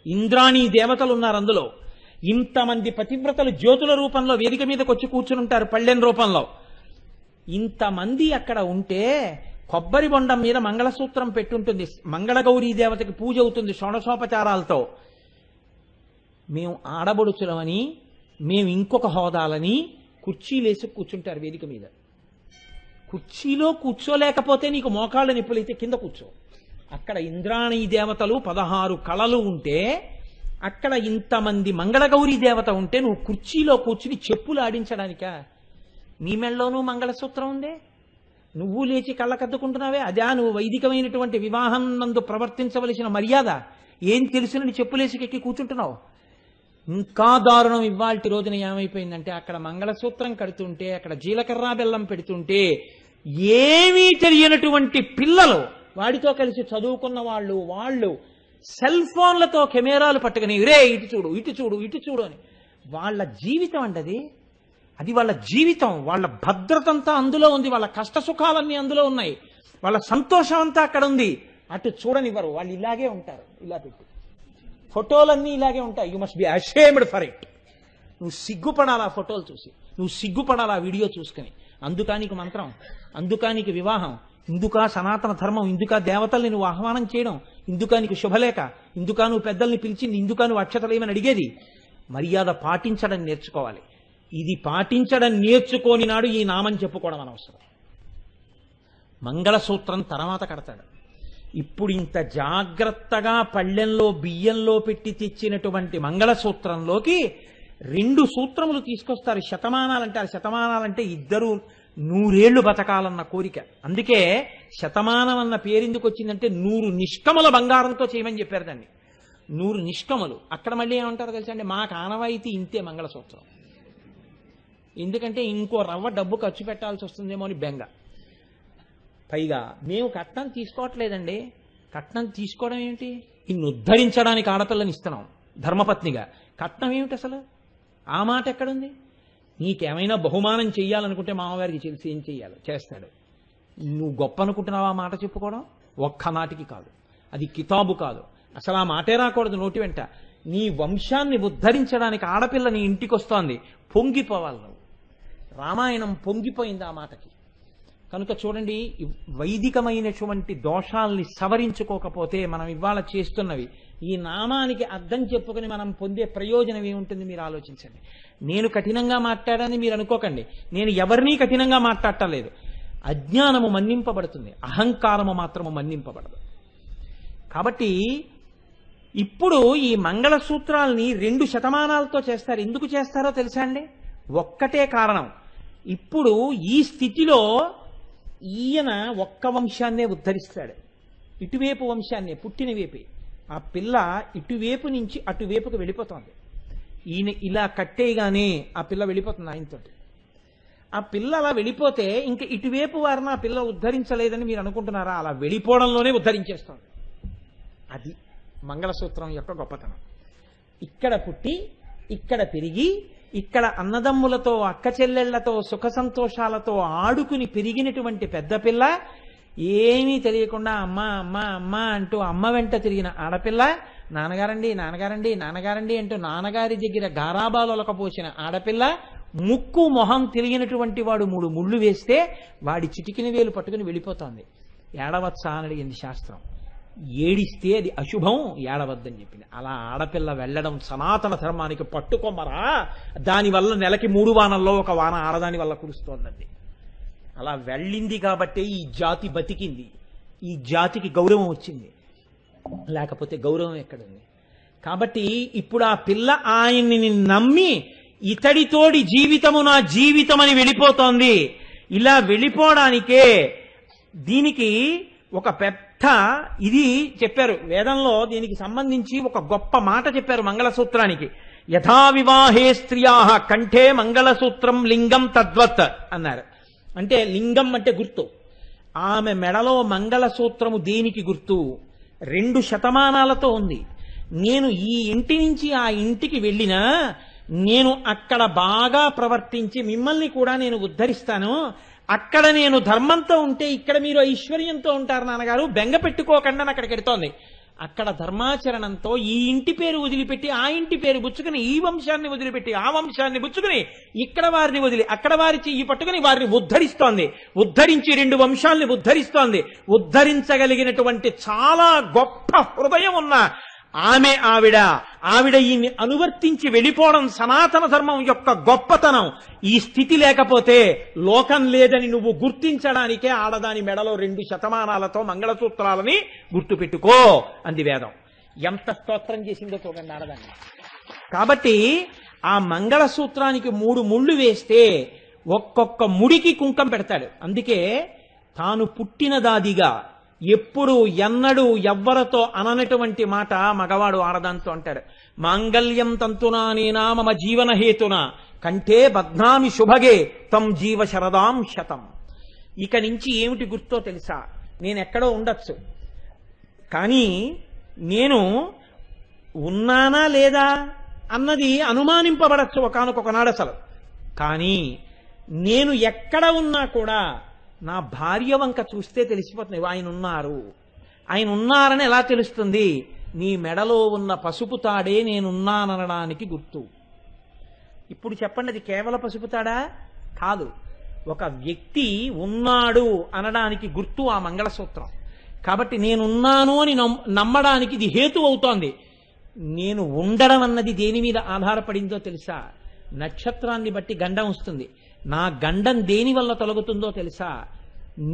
ఇంద్రాణీ దేవతలు ఉన్నారు. అందులో ఇంతమంది పతివ్రతలు జ్యోతుల రూపంలో వేదిక మీదకి వచ్చి కూర్చునుంటారు, పళ్ళెం రూపంలో. ఇంతమంది అక్కడ ఉంటే కొబ్బరి బొండం మీద మంగళసూత్రం పెట్టుంటుంది. మంగళగౌరీ దేవతకి పూజ అవుతుంది షోడశోపచారాలతో. మేము ఆడబడుచులమని, మేము ఇంకొక హోదాలని కుర్చీలేసి కూర్చుంటారు వేదిక మీద. కుర్చీలో కూర్చోలేకపోతే నీకు మోకాళ్ళ నిప్పులైతే కింద కూర్చో. అక్కడ ఇంద్రాణీ దేవతలు 16 కళలు ఉంటే, అక్కడ ఇంతమంది మంగళగౌరీ దేవత ఉంటే నువ్వు కుర్చీలో కూర్చుని చెప్పులు ఆడించడానికా? నీ మెళ్ళలోనూ మంగళసూత్రం ఉందే, నువ్వు లేచి కళ్ళకద్దుకుంటున్నావే, అదా నువ్వు వైదికమైనటువంటి వివాహం నందు ప్రవర్తించవలసిన మర్యాద? ఏం తెలుసునని చెప్పులేసికెక్కి కూర్చుంటున్నావు. ఇంకా దారుణం ఇవాల్టి రోజున ఏమైపోయిందంటే, అక్కడ మంగళసూత్రం కడుతుంటే, అక్కడ జీలకర్ర బెల్లం పెడుతుంటే, ఏమీ తెలియనటువంటి పిల్లలు, వాడితో కలిసి చదువుకున్న వాళ్ళు సెల్ ఫోన్లతో కెమెరాలు పట్టుకుని రే ఇటు చూడు ఇటు చూడు ఇటు చూడు అని. వాళ్ళ జీవితం అంటది, అది వాళ్ళ జీవితం. వాళ్ళ భద్రత అంతా అందులో ఉంది, వాళ్ళ కష్ట సుఖాలన్నీ అందులో ఉన్నాయి, వాళ్ళ సంతోషం అంతా అక్కడ ఉంది. అటు చూడనివ్వరు, వాళ్ళు ఇలాగే ఉంటారు. ఇలా పెట్టి ఫోటోలన్నీ ఇలాగే ఉంటాయి. You must be ashamed for it. నువ్వు సిగ్గుపడాలా ఫోటోలు చూసి, నువ్వు సిగ్గుపడాలా వీడియో చూసుకుని. అందుకానికి మంత్రం, అందుకానికి వివాహం, ఇందుకా సనాతన ధర్మం, ఇందుకా దేవతల్ని నువ్వు ఆహ్వానం చేయడం, ఇందుకా నీకు శుభలేఖ, ఇందుకా నువ్వు పెద్దల్ని పిలిచింది, ఇందుకా నువ్వు అక్షతలేమని అడిగేది. మర్యాద పాటించడం నేర్చుకోవాలి. ఇది పాటించడం నేర్చుకోని నాడు ఈ నామం చెప్పుకోవడం అనవసరం. మంగళసూత్రం తర్వాత కడతాడు. ఇప్పుడు ఇంత జాగ్రత్తగా పళ్ళెంలో బియ్యంలో పెట్టి తెచ్చినటువంటి మంగళసూత్రంలోకి 2 సూత్రములు తీసుకొస్తారు. శతమానాలంటారు. శతమానాలంటే ఇద్దరు 100 ఏళ్లు బతకాలన్న కోరిక. అందుకే శతమానం అన్న పేరెందుకు వచ్చిందంటే 100 నిష్కముల బంగారంతో చేయమని చెప్పారు దాన్ని. 100 నిష్కములు. అక్కడ మళ్ళీ ఏమంటారు తెలుసా అండి, మాకు ఆనవాయితీ ఇంతే మంగళసూత్రం. ఎందుకంటే ఇంకో రవ్వ డబ్బు ఖర్చు పెట్టాల్సి వస్తుందేమో అని బెంగ. పైగా మేము కట్నం తీసుకోవట్లేదండి. కట్నం తీసుకోవడం ఏమిటి? ఇన్ని ఉద్ధరించడానికి ఆడపిల్లని ఇస్తున్నాం ధర్మపత్నిగా. కట్నం ఏమిటి అసలు? ఆ మాట ఎక్కడుంది? నీకేమైనా బహుమానం చెయ్యాలనుకుంటే మామగారికి తెలిసి ఏం చెయ్యాలో చేస్తాడు. నువ్వు గొప్ప అనుకుంటున్నావా మాట చెప్పుకోవడం? ఒక్క నాటికి కాదు, అది కితాబు కాదు. అసలు ఆ మాటే రాకూడదు నోటి వెంట. నీ వంశాన్ని ఉద్ధరించడానికి ఆడపిల్ల నీ ఇంటికి వస్తోంది, పొంగిపోవాలి నువ్వు. రామాయణం పొంగిపోయింది ఆ మాటకి. కనుక చూడండి, వైదికమైనటువంటి దోషాల్ని సవరించుకోకపోతే మనం ఇవాళ చేస్తున్నవి ఈ నామానికి అర్థం చెప్పుకొని మనం పొందే ప్రయోజనం ఏముంటుంది మీరు ఆలోచించండి. నేను కఠినంగా మాట్లాడాలని మీరు అనుకోకండి. నేను ఎవరినీ కఠినంగా మాట్లాడటం లేదు. అజ్ఞానము మన్నింపబడుతుంది, అహంకారము మాత్రము మన్నింపబడదు. కాబట్టి ఇప్పుడు ఈ మంగళసూత్రాల్ని 2 శతమానాలతో చేస్తారు. ఎందుకు చేస్తారో తెలుసా అండి? ఒక్కటే కారణం. ఇప్పుడు ఈ స్థితిలో ఈయన ఒక్క వంశాన్నే ఉద్ధరిస్తాడు, ఇటువైపు వంశాన్నే, పుట్టిన వైపే. ఆ పిల్ల ఇటువైపు నుంచి అటువైపుకు వెళ్ళిపోతుంది. ఈయన ఇలా కట్టేయగానే ఆ పిల్ల వెళ్ళిపోతుంది ఆయనతోటి. ఆ పిల్ల అలా వెళ్ళిపోతే ఇంకా ఇటువైపు వారిని ఆ పిల్ల ఉద్ధరించలేదని మీరు అనుకుంటున్నారా? అలా వెళ్ళిపోవడంలోనే ఉద్ధరించేస్తుంది. అది మంగళసూత్రం యొక్క గొప్పతనం. ఇక్కడ పుట్టి, ఇక్కడ పెరిగి, ఇక్కడ అన్నదమ్ములతో అక్క చెల్లెళ్లతో సుఖ సంతోషాలతో ఆడుకుని పెరిగినటువంటి పెద్ద పిల్ల, ఏమీ తెలియకుండా అమ్మ అమ్మ అమ్మ అంటూ అమ్మ వెంట తిరిగిన ఆడపిల్ల, నాన్నగారండి నాన్నగారండి నాన్నగారండి అంటూ నాన్నగారి దగ్గర గారాబాలొలకపోసిన ఆడపిల్ల, ముక్కు మొహం తిరిగినటువంటి వాడు 3 ముళ్ళు వేస్తే వాడి చిటికిన వేలు పట్టుకుని వెళ్ళిపోతోంది. ఏడవచ్చా అని అడిగింది శాస్త్రం. ఏడిస్తే అది అశుభం, ఏడవద్దని చెప్పింది. అలా ఆడపిల్ల వెళ్ళడం సనాతన ధర్మానికి పట్టుకోమరా. దానివల్ల నెలకి 3 వానల్లో 1 వాన ఆడదాని వల్ల కురుస్తోందండి. అలా వెళ్ళింది కాబట్టే ఈ జాతి బతికింది, ఈ జాతికి గౌరవం వచ్చింది. లేకపోతే గౌరవం ఎక్కడుంది? కాబట్టి ఇప్పుడు ఆ పిల్ల ఆయన్ని నమ్మి ఇతడితోడి జీవితము నా జీవితం అని వెళ్ళిపోతోంది. ఇలా వెళ్ళిపోవడానికే దీనికి ఒక పెద్ద ఇది చెప్పారు వేదంలో. దీనికి సంబంధించి ఒక గొప్ప మాట చెప్పారు మంగళసూత్రానికి. యథా వివాహే స్త్రియా కంఠే మంగళసూత్రం లింగం తద్వత్ అన్నారు. అంటే లింగం అంటే గుర్తు. ఆమె మెడలో మంగళసూత్రము దేనికి గుర్తు? 2 శతమానాలతో ఉంది. నేను ఈ ఇంటి నుంచి ఆ ఇంటికి వెళ్ళినా నేను అక్కడ బాగా ప్రవర్తించి మిమ్మల్ని కూడా నేను ఉద్ధరిస్తాను. అక్కడ నేను ధర్మంతో ఉంటే ఇక్కడ మీరు ఐశ్వర్యంతో ఉంటారు నాన్నగారు, బెంగ పెట్టుకోకుండా అక్కడికి వెడుతోంది. అక్కడ ధర్మాచరణంతో ఈ ఇంటి పేరు వదిలిపెట్టి ఆ ఇంటి పేరు బుచ్చుకుని, ఈ వంశాన్ని వదిలిపెట్టి ఆ వంశాన్ని బుచ్చుకుని, ఇక్కడ వారిని వదిలి అక్కడ వారి చెయ్యి పట్టుకుని వారిని ఉద్ధరిస్తోంది. ఉద్ధరించి 2 వంశాల్ని ఉద్ధరిస్తోంది. ఉద్ధరించగలిగినటువంటి చాలా గొప్ప హృదయం ఉన్న ఆవిడ ఈయన్ని అనువర్తించి వెళ్ళిపోవడం సనాతన ధర్మం యొక్క గొప్పతనం. ఈ స్థితి లేకపోతే లోకం లేదని నువ్వు గుర్తించడానికే ఆడదాని మెడలో 2 శతమానాలతో మంగళసూత్రాలని గుర్తుపెట్టుకో అంది వేదం. ఎంత స్తోత్రం చేసిందో చూడండి ఆడదాన్ని. కాబట్టి ఆ మంగళసూత్రానికి 3 ముళ్ళు వేస్తే ఒక్కొక్క ముడికి కుంకం పెడతాడు. అందుకే తాను పుట్టినదాదిగా ఎప్పుడు ఎన్నడూ ఎవ్వరతో అననటువంటి మాట మగవాడు ఆడదాంతో అంటాడు. మాంగళ్యం తంతునా నేనా మమ జీవన హేతున కంఠే బధ్నామి శుభగే తం జీవ శరదాం శతం. ఇక నుంచి ఏమిటి గుర్తో తెలుసా? నేనెక్కడో ఉండొచ్చు, కానీ నేను ఉన్నానా లేదా అన్నది అనుమానింపబడచ్చు ఒకానొకనాడు అసలు. కానీ నేను ఎక్కడ ఉన్నా కూడా నా భార్య వంక చూస్తే తెలిసిపోతుంది ఆయన ఉన్నారని ఎలా తెలుస్తుంది? నీ మెడలో ఉన్న పసుపు తాడే నేనున్నాననడానికి గుర్తు. ఇప్పుడు చెప్పండి, అది కేవల పసుపు తాడా? కాదు. ఒక వ్యక్తి ఉన్నాడు అనడానికి గుర్తు ఆ మంగళసూత్రం. కాబట్టి నేనున్నాను అని నమ్మడానికి ఇది హేతు అవుతోంది. నేను ఉండడం అన్నది దేని మీద ఆధారపడిందో తెలుసా? నక్షత్రాన్ని బట్టి గండం వస్తుంది. నా గండం దేని వల్ల తొలగుతుందో తెలుసా?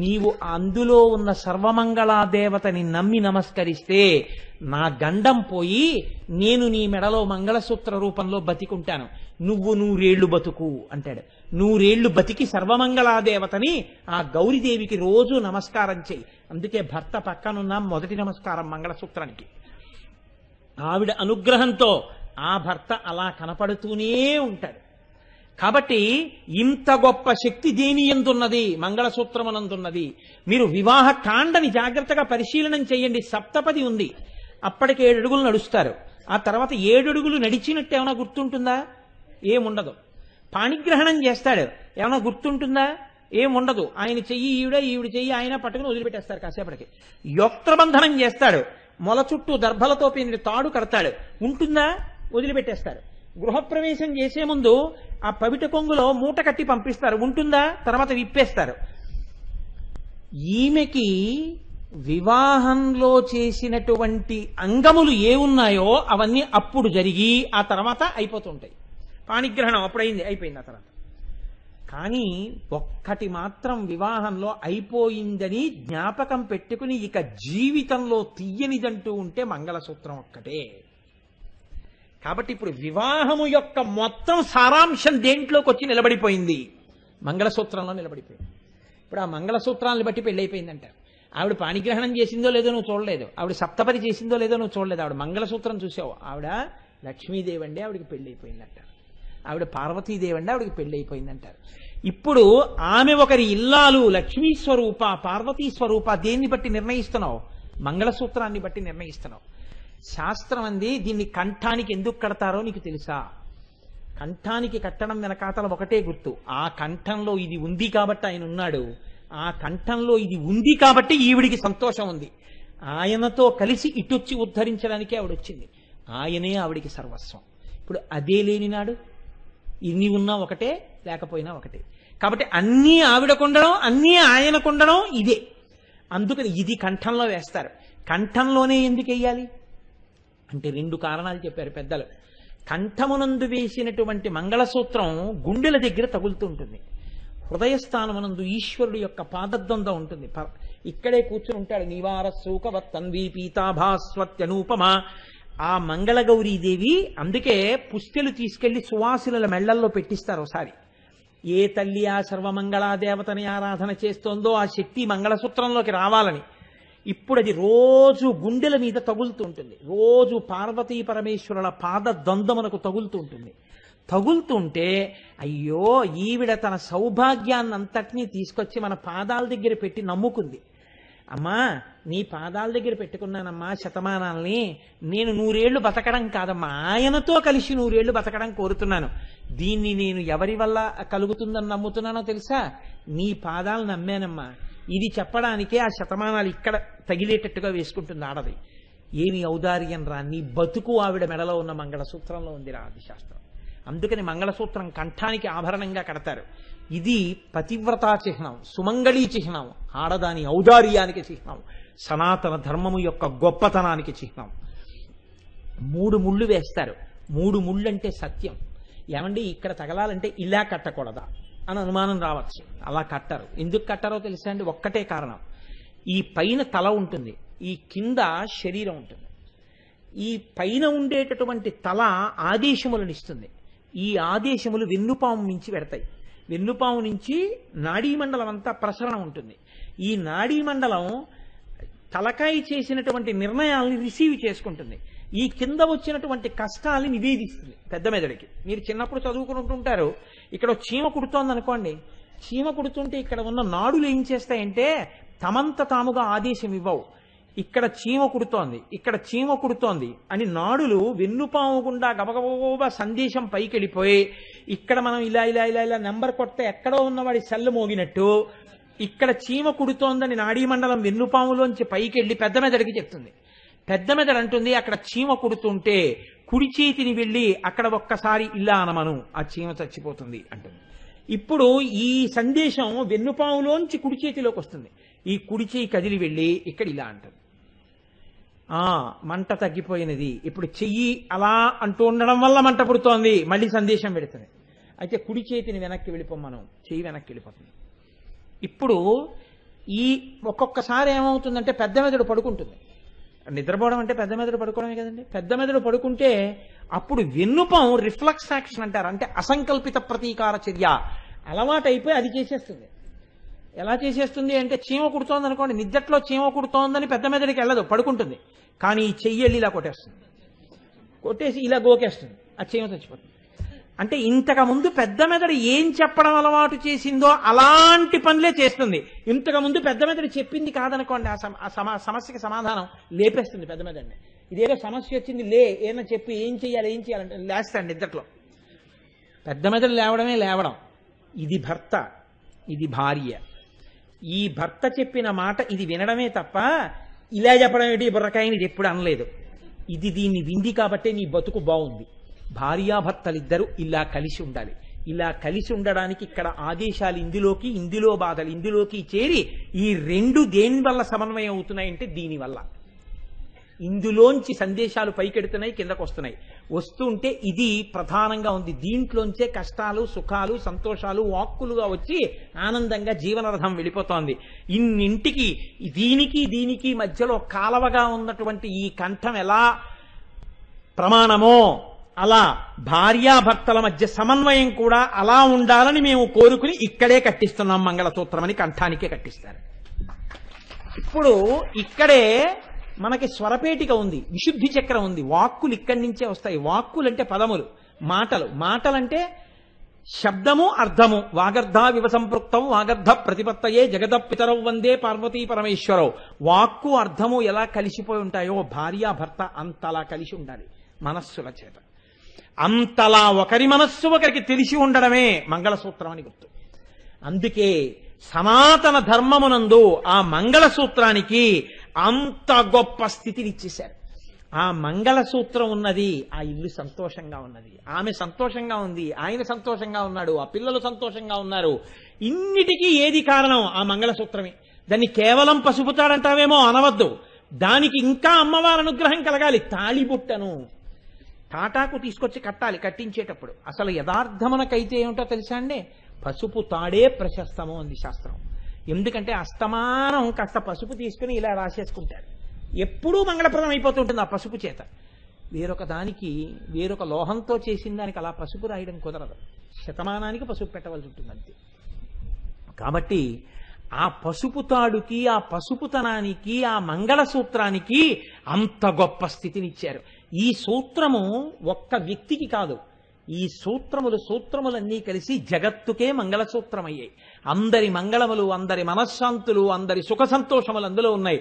నీవు అందులో ఉన్న సర్వమంగళాదేవతని నమ్మి నమస్కరిస్తే నా గండం పోయి నేను నీ మెడలో మంగళసూత్ర రూపంలో బతికుంటాను. నువ్వు 100 ఏళ్లు బతుకు అంటాడు. 100 ఏళ్లు బతికి సర్వమంగళాదేవతని ఆ గౌరీదేవికి రోజు నమస్కారం చేయి. అందుకే భర్త పక్కనున్న మొదటి నమస్కారం మంగళసూత్రానికి. ఆవిడ అనుగ్రహంతో ఆ భర్త అలా కనపడుతూనే ఉంటాడు. కాబట్టి ఇంత గొప్ప శక్తి దేని ఎందున్నది? మంగళసూత్రమునందున్నది. మీరు వివాహ కాండని జాగ్రత్తగా పరిశీలనం చేయండి. సప్తపది ఉంది. అప్పటికి 7 అడుగులు నడుస్తారు. ఆ తర్వాత 7 అడుగులు నడిచినట్టు ఏమైనా గుర్తుంటుందా? ఏముండదు. పాణిగ్రహణం చేస్తాడు, ఏమైనా గుర్తుంటుందా? ఏముండదు. ఆయన చెయ్యి ఈవిడ చెయ్యి ఆయన పట్టుకుని వదిలిపెట్టేస్తారు కాసేపటికి. యోక్త్రబంధనం చేస్తాడు, మొల చుట్టూ దర్భలతో పేనిన తాడు కడతాడు. ఉంటుందా? వదిలిపెట్టేస్తారు. గృహప్రవేశం చేసే ముందు ఆ పవిట కొంగులో మూట కట్టి పంపిస్తారు. ఉంటుందా? తర్వాత విప్పేస్తారు. ఈమెకి వివాహంలో చేసినటువంటి అంగములు ఏ ఉన్నాయో అవన్నీ అప్పుడు జరిగి ఆ తర్వాత అయిపోతుంటాయి. పాణిగ్రహణం అప్పుడైంది, అయిపోయింది ఆ తర్వాత. కానీ ఒక్కటి మాత్రం వివాహంలో అయిపోయిందని జ్ఞాపకం పెట్టుకుని ఇక జీవితంలో తీయనిదంటూ ఉంటే మంగళసూత్రం ఒక్కటే. కాబట్టి ఇప్పుడు వివాహము యొక్క మొత్తం సారాంశం దేంట్లోకి వచ్చి నిలబడిపోయింది? మంగళసూత్రంలో నిలబడిపోయింది. ఇప్పుడు ఆ మంగళసూత్రాలను బట్టి పెళ్ళైపోయిందంటారు. ఆవిడ పాణిగ్రహణం చేసిందో లేదో నువ్వు చూడలేదు, ఆవిడ సప్తపది చేసిందో లేదో నువ్వు చూడలేదు, ఆవిడ మంగళసూత్రం చూసావు. ఆవిడ లక్ష్మీదేవి అండి, ఆవిడికి పెళ్లి అయిపోయిందంటారు. ఆవిడ పార్వతీదేవి అండి, ఆవిడికి పెళ్లి అయిపోయిందంటారు. ఇప్పుడు ఆమె ఒకరి ఇల్లాలు, లక్ష్మీ స్వరూప, పార్వతీ స్వరూప. దేన్ని బట్టి నిర్ణయిస్తున్నావు? మంగళసూత్రాన్ని బట్టి నిర్ణయిస్తున్నావు. శాస్త్రం అంది దీన్ని కంఠానికి ఎందుకు కడతారో నీకు తెలుసా? కంఠానికి కట్టడం వెనకాతల ఒకటే గుర్తు, ఆ కంఠంలో ఇది ఉంది కాబట్టి ఆయన ఉన్నాడు, ఆ కంఠంలో ఇది ఉంది కాబట్టి ఈవిడికి సంతోషం ఉంది. ఆయనతో కలిసి ఇటొచ్చి ఉద్ధరించడానికే ఆవిడొచ్చింది. ఆయనే ఆవిడికి సర్వస్వం. ఇప్పుడు అదే లేనినాడు ఇన్ని ఉన్నా ఒకటే, లేకపోయినా ఒకటే. కాబట్టి అన్నీ ఆవిడకుండడం, అన్నీ ఆయనకుండడం ఇదే. అందుకని ఇది కంఠంలో వేస్తారు. కంఠంలోనే ఎందుకు వెయ్యాలి అంటే 2 కారణాలు చెప్పారు పెద్దలు. కంఠమునందు వేసినటువంటి మంగళసూత్రం గుండెల దగ్గర తగులుతూ ఉంటుంది. హృదయస్థానమునందు ఈశ్వరుడు యొక్క పాదద్వంద ఉంటుంది. ఇక్కడే కూర్చుని ఉంటాడు. నివార సూకవత్ తన్వీ పీతాభాస్వత్యనూపమ. ఆ మంగళగౌరీదేవి అందుకే పుస్తెలు తీసుకెళ్లి సువాసుల మెళ్లల్లో పెట్టిస్తారు. ఒకసారి ఏ తల్లి ఆ సర్వమంగళా దేవతని ఆరాధన చేస్తోందో ఆ శక్తి మంగళసూత్రంలోకి రావాలని ఇప్పుడు అది రోజు గుండెల మీద తగులుతూ ఉంటుంది. రోజు పార్వతీ పరమేశ్వరుల పాద ద్వంద్వమునకు తగులుతూ ఉంటుంది. తగులుతుంటే అయ్యో ఈవిడ తన సౌభాగ్యాన్నంతటినీ తీసుకొచ్చి మన పాదాల దగ్గర పెట్టి నమ్ముకుంది. అమ్మా నీ పాదాల దగ్గర పెట్టుకున్నానమ్మా శతమానాల్ని, నేను 100 ఏళ్లు బతకడం కాదమ్మా, ఆయనతో కలిసి 100 ఏళ్లు బతకడం కోరుతున్నాను. దీన్ని నేను ఎవరి వల్ల కలుగుతుందని నమ్ముతున్నానో తెలుసా? నీ పాదాలు నమ్మానమ్మా. ఇది చెప్పడానికే ఆ శతమానాలు ఇక్కడ తగిలేటట్టుగా వేసుకుంటుంది ఆడది. ఏమి ఔదార్యం రా, నీ బతుకు ఆవిడ మెడలో ఉన్న మంగళసూత్రంలో ఉంది రా అది శాస్త్రం. అందుకని మంగళసూత్రం కంఠానికి ఆభరణంగా కడతారు. ఇది పతివ్రతా చిహ్నం, సుమంగళీ చిహ్నం, ఆడదాని ఔదార్యానికి చిహ్నం, సనాతన ధర్మము యొక్క గొప్పతనానికి చిహ్నం. 3 ముళ్ళు వేస్తారు. 3 ముళ్ళు అంటే సత్యం. ఏమండి ఇక్కడ తగలాలంటే ఇలా కట్టకూడదా అని అనుమానం రావచ్చు. అలా కట్టరు. ఎందుకు కట్టారో తెలుసా అండి? ఒక్కటే కారణం. ఈ పైన తల ఉంటుంది, ఈ కింద శరీరం ఉంటుంది. ఈ పైన ఉండేటటువంటి తల ఆదేశములను ఇస్తుంది. ఈ ఆదేశములు వెన్నుపాము నుంచి పెడతాయి. వెన్నుపాము నుంచి నాడీమండలం అంతా ప్రసరణ ఉంటుంది. ఈ నాడీమండలం తలకాయ చేసినటువంటి నిర్ణయాల్ని రిసీవ్ చేసుకుంటుంది. ఈ కింద వచ్చినటువంటి కష్టాల్ని నివేదిస్తుంది పెద్ద మెదడికి. మీరు చిన్నప్పుడు చదువుకుంటుంటారు, ఇక్కడ చీమ కుడుతోంది అనుకోండి, చీమ కుడుతుంటే ఇక్కడ ఉన్న నాడులు ఏం చేస్తాయంటే తమంత తాముగా ఆదేశం ఇవ్వవు. ఇక్కడ చీమ కుడుతోంది, ఇక్కడ చీమ కుడుతోంది అని నాడులు వెన్నుపాము గుండా గబగబా సందేశం పైకి వెళ్ళిపోయి ఇక్కడ మనం ఇలా ఇలా ఇలా ఇలా నెంబర్ కొడితే ఎక్కడో ఉన్నవాడి సెల్లు మోగినట్టు ఇక్కడ చీమ కుడుతోందని నాడీమండలం వెన్నుపాములోంచి పైకి వెళ్ళి పెద్ద మెదడికి చెప్తుంది. పెద్ద మెదడు అంటుంది అక్కడ చీమ కుడుతుంటే కుడి చేతిని వెళ్ళి అక్కడ ఒక్కసారి ఇలా అనమను, ఆ చీమ చచ్చిపోతుంది అంటుంది. ఇప్పుడు ఈ సందేశం వెన్నుపాములోంచి కుడి చేతిలోకి వస్తుంది. ఈ కుడి చేయి కదిలి వెళ్ళి ఇక్కడ ఇలా అంటుంది, మంట తగ్గిపోయినది. ఇప్పుడు చెయ్యి అలా అంటూ ఉండడం వల్ల మంట పుడుతోంది, మళ్ళీ సందేశం పెడుతుంది. అయితే కుడి చేతిని వెనక్కి వెళ్ళిపోమనం, చెయ్యి వెనక్కి వెళ్ళిపోతుంది. ఇప్పుడు ఈ ఒక్కొక్కసారి ఏమవుతుందంటే పెద్ద మెదడు పడుకుంటుంది. నిద్రపోవడం అంటే పెద్ద మెదడు పడుకోవడమే కదండి. పెద్ద మెదడు పడుకుంటే అప్పుడు వెన్నుపాము రిఫ్లక్స్ యాక్షన్ అంటారు, అంటే అసంకల్పిత ప్రతీకార చర్య అలవాటు అయిపోయి అది చేసేస్తుంది. ఎలా చేసేస్తుంది అంటే చీమ కుడుతోంది అనుకోండి, నిద్దట్లో చీమ కుడుతోందని పెద్ద మెదడికి వెళ్ళదు, పడుకుంటుంది. కానీ ఈ చెయ్యి వెళ్ళి ఇలా కొట్టేస్తుంది, కొట్టేసి ఇలా గోకేస్తుంది, ఆ చీమ చచ్చిపోతుంది. అంటే ఇంతకు ముందు పెద్ద మెదడు ఏం చెప్పడం అలవాటు చేసిందో అలాంటి పనులే చేస్తుంది. ఇంతకు ముందు పెద్ద మెదడు చెప్పింది కాదనుకోండి, ఆ సమస్యకి సమాధానం లేపేస్తుంది పెద్ద మెదడిని. ఇదేదో సమస్య వచ్చింది లే ఏమన్నా చెప్పి ఏం చేయాలంటే లేస్తాడు నిద్దట్లో. పెద్ద మెదడు లేవడం. ఇది భర్త, ఇది భార్య. ఈ భర్త చెప్పిన మాట ఇది వినడమే తప్ప ఇలా చెప్పడం ఏంటి బుర్రకాయని ఇది ఎప్పుడు అనలేదు. ఇది దీన్ని వింది కాబట్టే నీ బతుకు బాగుంది. భార్యాభర్తలిద్దరూ ఇలా కలిసి ఉండాలి. ఇలా కలిసి ఉండడానికి ఇక్కడ ఆదేశాలు ఇందులోకి, ఇందులో బాధలు ఇందులోకి చేరి ఈ రెండు దేని వల్ల సమన్వయం అవుతున్నాయంటే దీనివల్ల. ఇందులోంచి సందేశాలు పైకెడుతున్నాయి, కిందకు వస్తున్నాయి. వస్తుంటే ఇది ప్రధానంగా ఉంది. దీంట్లోంచే కష్టాలు, సుఖాలు, సంతోషాలు వాక్కులుగా వచ్చి ఆనందంగా జీవనరథం వెళ్ళిపోతోంది. ఇన్నింటికి దీనికి మధ్యలో కాలవగా ఉన్నటువంటి ఈ కంఠం ఎలా ప్రమాణమో అలా భార్యాభర్తల మధ్య సమన్వయం కూడా అలా ఉండాలని మేము కోరుకుని ఇక్కడే కట్టిస్తున్నాం. మంగళసూత్రం అని కంఠానికే కట్టిస్తారు. ఇప్పుడు ఇక్కడే మనకి స్వరపేటిక ఉంది, విశుద్ధి చక్రం ఉంది. వాక్కులు ఇక్కడి నుంచే వస్తాయి. వాక్కులు అంటే పదములు, మాటలంటే శబ్దము, అర్థము. వాగర్ధ వివసంపృక్తం వాగర్ధ ప్రతిపత్తయే జగద పితరౌ వందే పార్వతీ పరమేశ్వరౌ. వాక్కు అర్థము ఎలా కలిసిపోయి ఉంటాయో భార్యాభర్త అంతలా కలిసి ఉండాలి మనస్సుల చేత. అంతలా ఒకరి మనస్సు ఒకరికి తెలిసి ఉండడమే మంగళసూత్రం అని గుర్తు. అందుకే సనాతన ధర్మమునందు ఆ మంగళసూత్రానికి అంత గొప్ప స్థితిని ఇచ్చేశారు. ఆ మంగళసూత్రం ఉన్నది, ఆ ఇల్లు సంతోషంగా ఉన్నది, ఆమె సంతోషంగా ఉంది, ఆయన సంతోషంగా ఉన్నాడు, ఆ పిల్లలు సంతోషంగా ఉన్నారు. ఇన్నిటికీ ఏది కారణం? ఆ మంగళసూత్రమే. దాన్ని కేవలం పసుపుతాడంటావేమో అనవద్దు. దానికి ఇంకా అమ్మవారి అనుగ్రహం కలగాలి. తాళిబుట్టను తాటాకు తీసుకొచ్చి కట్టాలి. కట్టించేటప్పుడు అసలు యథార్థమునకైతే ఏమిటో తెలుసా అండి? పసుపు తాడే ప్రశస్తము అంది శాస్త్రం. ఎందుకంటే అస్తమానం కాస్త పసుపు తీసుకుని ఇలా రాసేసుకుంటారు. ఎప్పుడూ మంగళప్రదం అయిపోతుంటుంది ఆ పసుపు చేత. వేరొక లోహంతో చేసిన దానికి అలా పసుపు రాయడం కుదరదు. శతమానానికి పసుపు పెట్టవలసి ఉంటుంది అంతే. కాబట్టి ఆ పసుపు తాడుకి, ఆ పసుపుతనానికి, ఆ మంగళసూత్రానికి అంత గొప్ప స్థితినిచ్చారు. ఈ సూత్రము ఒక్క వ్యక్తికి కాదు, ఈ సూత్రములన్నీ కలిసి జగత్తుకే మంగళసూత్రమయ్యాయి. అందరి మంగళములు, అందరి మనశ్శాంతులు, అందరి సుఖ సంతోషములు అందులో ఉన్నాయి.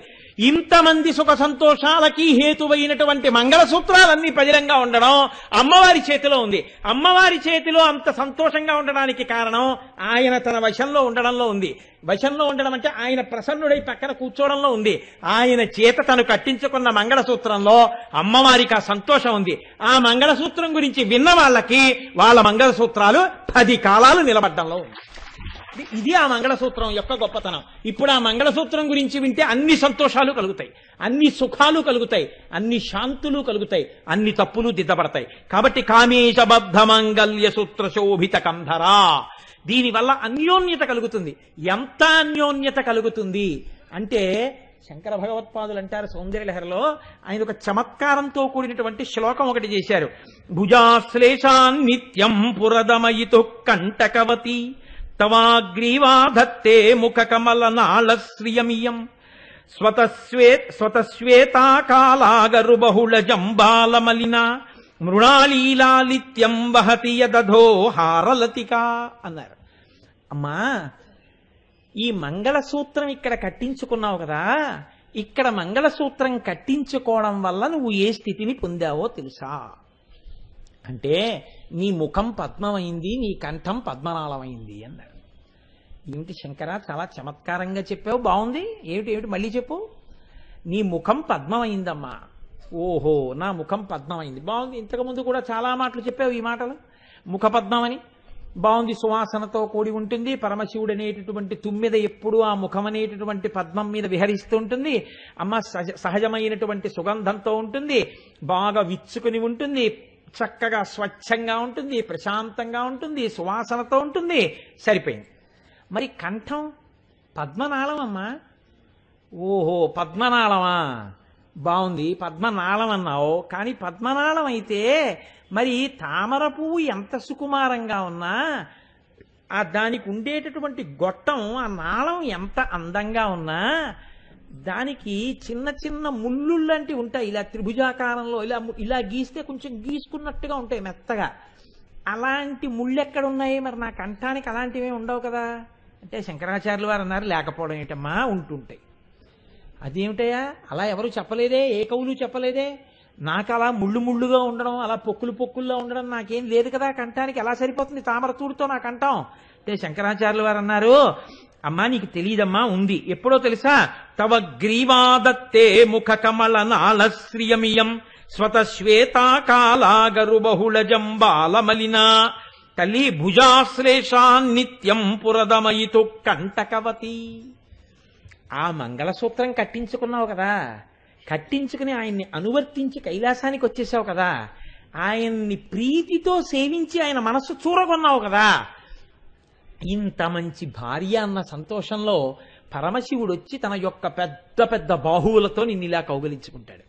ఇంతమంది సుఖ సంతోషాలకి హేతువైనటువంటి మంగళసూత్రాలన్నీ పదిలంగా ఉండడం అమ్మవారి చేతిలో ఉంది. అమ్మవారి చేతిలో అంత సంతోషంగా ఉండడానికి కారణం ఆయన తన వశంలో ఉండడంలో ఉంది. వశంలో ఉండడం అంటే ఆయన ప్రసన్నుడై పక్కన కూర్చోవడంలో ఉంది. ఆయన చేత తను కట్టించుకున్న మంగళసూత్రంలో అమ్మవారికి ఆ సంతోషం ఉంది. ఆ మంగళసూత్రం గురించి విన్న వాళ్ళకి వాళ్ళ మంగళసూత్రాలు 10 కాలాలు నిలబడ్డంలో ఉంది. ఇది ఆ మంగళసూత్రం యొక్క గొప్పతనం. ఇప్పుడు ఆ మంగళసూత్రం గురించి వింటే అన్ని సంతోషాలు కలుగుతాయి, అన్ని సుఖాలు కలుగుతాయి, అన్ని శాంతులు కలుగుతాయి, అన్ని తప్పులు దిద్దపడతాయి. కాబట్టి కామేశబద్ధ మంగళ్య సూత్ర శోభిత కంధరా, దీనివల్ల అన్యోన్యత కలుగుతుంది. ఎంత అన్యోన్యత కలుగుతుంది అంటే శంకర భగవత్పాదులు అంటారు సౌందర్యలహరిలో, ఆయన ఒక చమత్కారంతో కూడినటువంటి శ్లోకం ఒకటి చేశారు. భుజాశ్లేషాన్ నిత్యం పురదమయితు కంటకవతి తవాగ్రీవాధత్తే ముఖ కమల నాళశ్రియమియం స్వతశ్వేతాకాలాగరు బహుళ జంబాలమలిన మృణాలీలాలిత్యం వహతి యదధో హారలతిక అన్నారు. అమ్మా, ఈ మంగళసూత్రం ఇక్కడ కట్టించుకున్నావు కదా, ఇక్కడ మంగళసూత్రం కట్టించుకోవడం వల్ల నువ్వు ఏ స్థితిని పొందావో తెలుసా అంటే, నీ ముఖం పద్మమైంది, నీ కంఠం పద్మనాళమైంది అన్నారు. ఏమిటి శంకర, చాలా చమత్కారంగా చెప్పావు, బాగుంది, ఏమిటి మళ్ళీ చెప్పు. నీ ముఖం పద్మమైందమ్మా. ఓహో, నా ముఖం పద్మమైంది, బాగుంది. ఇంతకుముందు కూడా చాలా మాటలు చెప్పావు ఈ మాటలు. ముఖ పద్మమని బాగుంది, సువాసనతో కూడి ఉంటుంది. పరమశివుడు అనేటటువంటి తుమ్మెద ఎప్పుడు ఆ ముఖం అనేటటువంటి పద్మం మీద విహరిస్తూ ఉంటుంది. అమ్మ సహజమైనటువంటి సుగంధంతో ఉంటుంది, బాగా విచ్చుకుని ఉంటుంది, చక్కగా స్వచ్ఛంగా ఉంటుంది, ప్రశాంతంగా ఉంటుంది, సువాసనతో ఉంటుంది. సరిపోయింది. మరి కంఠం పద్మనాళం అమ్మా. ఓహో, పద్మనాళమా, బాగుంది, పద్మనాళం అన్నావు. కానీ పద్మనాళం అయితే మరి తామర పువ్వు ఎంత సుకుమారంగా ఉన్నా ఆ దానికి ఉండేటటువంటి గొట్టం, ఆ నాళం ఎంత అందంగా ఉన్నా దానికి చిన్న చిన్న ముళ్ళు లాంటివి ఉంటాయి. ఇలా త్రిభుజాకారంలో ఇలా గీస్తే కొంచెం గీసుకున్నట్టుగా ఉంటాయి మెత్తగా. అలాంటి ముళ్ళు ఎక్కడున్నాయి? మరి నా కంఠానికి అలాంటివి ఉండవు కదా అంటే శంకరాచార్యులు వారు అన్నారు, లేకపోవడం ఏంటమ్మా, ఉంటుంటాయి. అదేమిటయా, అలా ఎవరు చెప్పలేదే, ఏ కవులు చెప్పలేదే. నాకు అలా ముళ్ళుగా ఉండడం, అలా పొక్కుల్లో ఉండడం నాకేం లేదు కదా కంఠానికి. ఎలా సరిపోతుంది తామర తూడుతో నా కంఠం అంటే శంకరాచార్యులు వారు అన్నారు, అమ్మా నీకు తెలియదమ్మా, ఉంది. ఎప్పుడో తెలుసా? తవ గ్రీవాదత్తే ముఖ కమల నాళశ్రియమియం స్వతశ్వేతాకాలాగరు బహుళ జంబాలమలినా తల్లి భుజాశ్లేషాన్నిత్యం పురదమయితు కంటకవతి. ఆ మంగళసూత్రం కట్టించుకున్నావు కదా, కట్టించుకుని ఆయన్ని అనువర్తించి కైలాసానికి వచ్చేసావు కదా, ఆయన్ని ప్రీతితో సేవించి ఆయన మనస్సు చూరగొన్నావు కదా, ఇంత మంచి భార్య అన్న సంతోషంలో పరమశివుడు వచ్చి తన యొక్క పెద్ద పెద్ద బాహువులతో నిన్ను ఇలా కౌగిలించుకుంటాడు.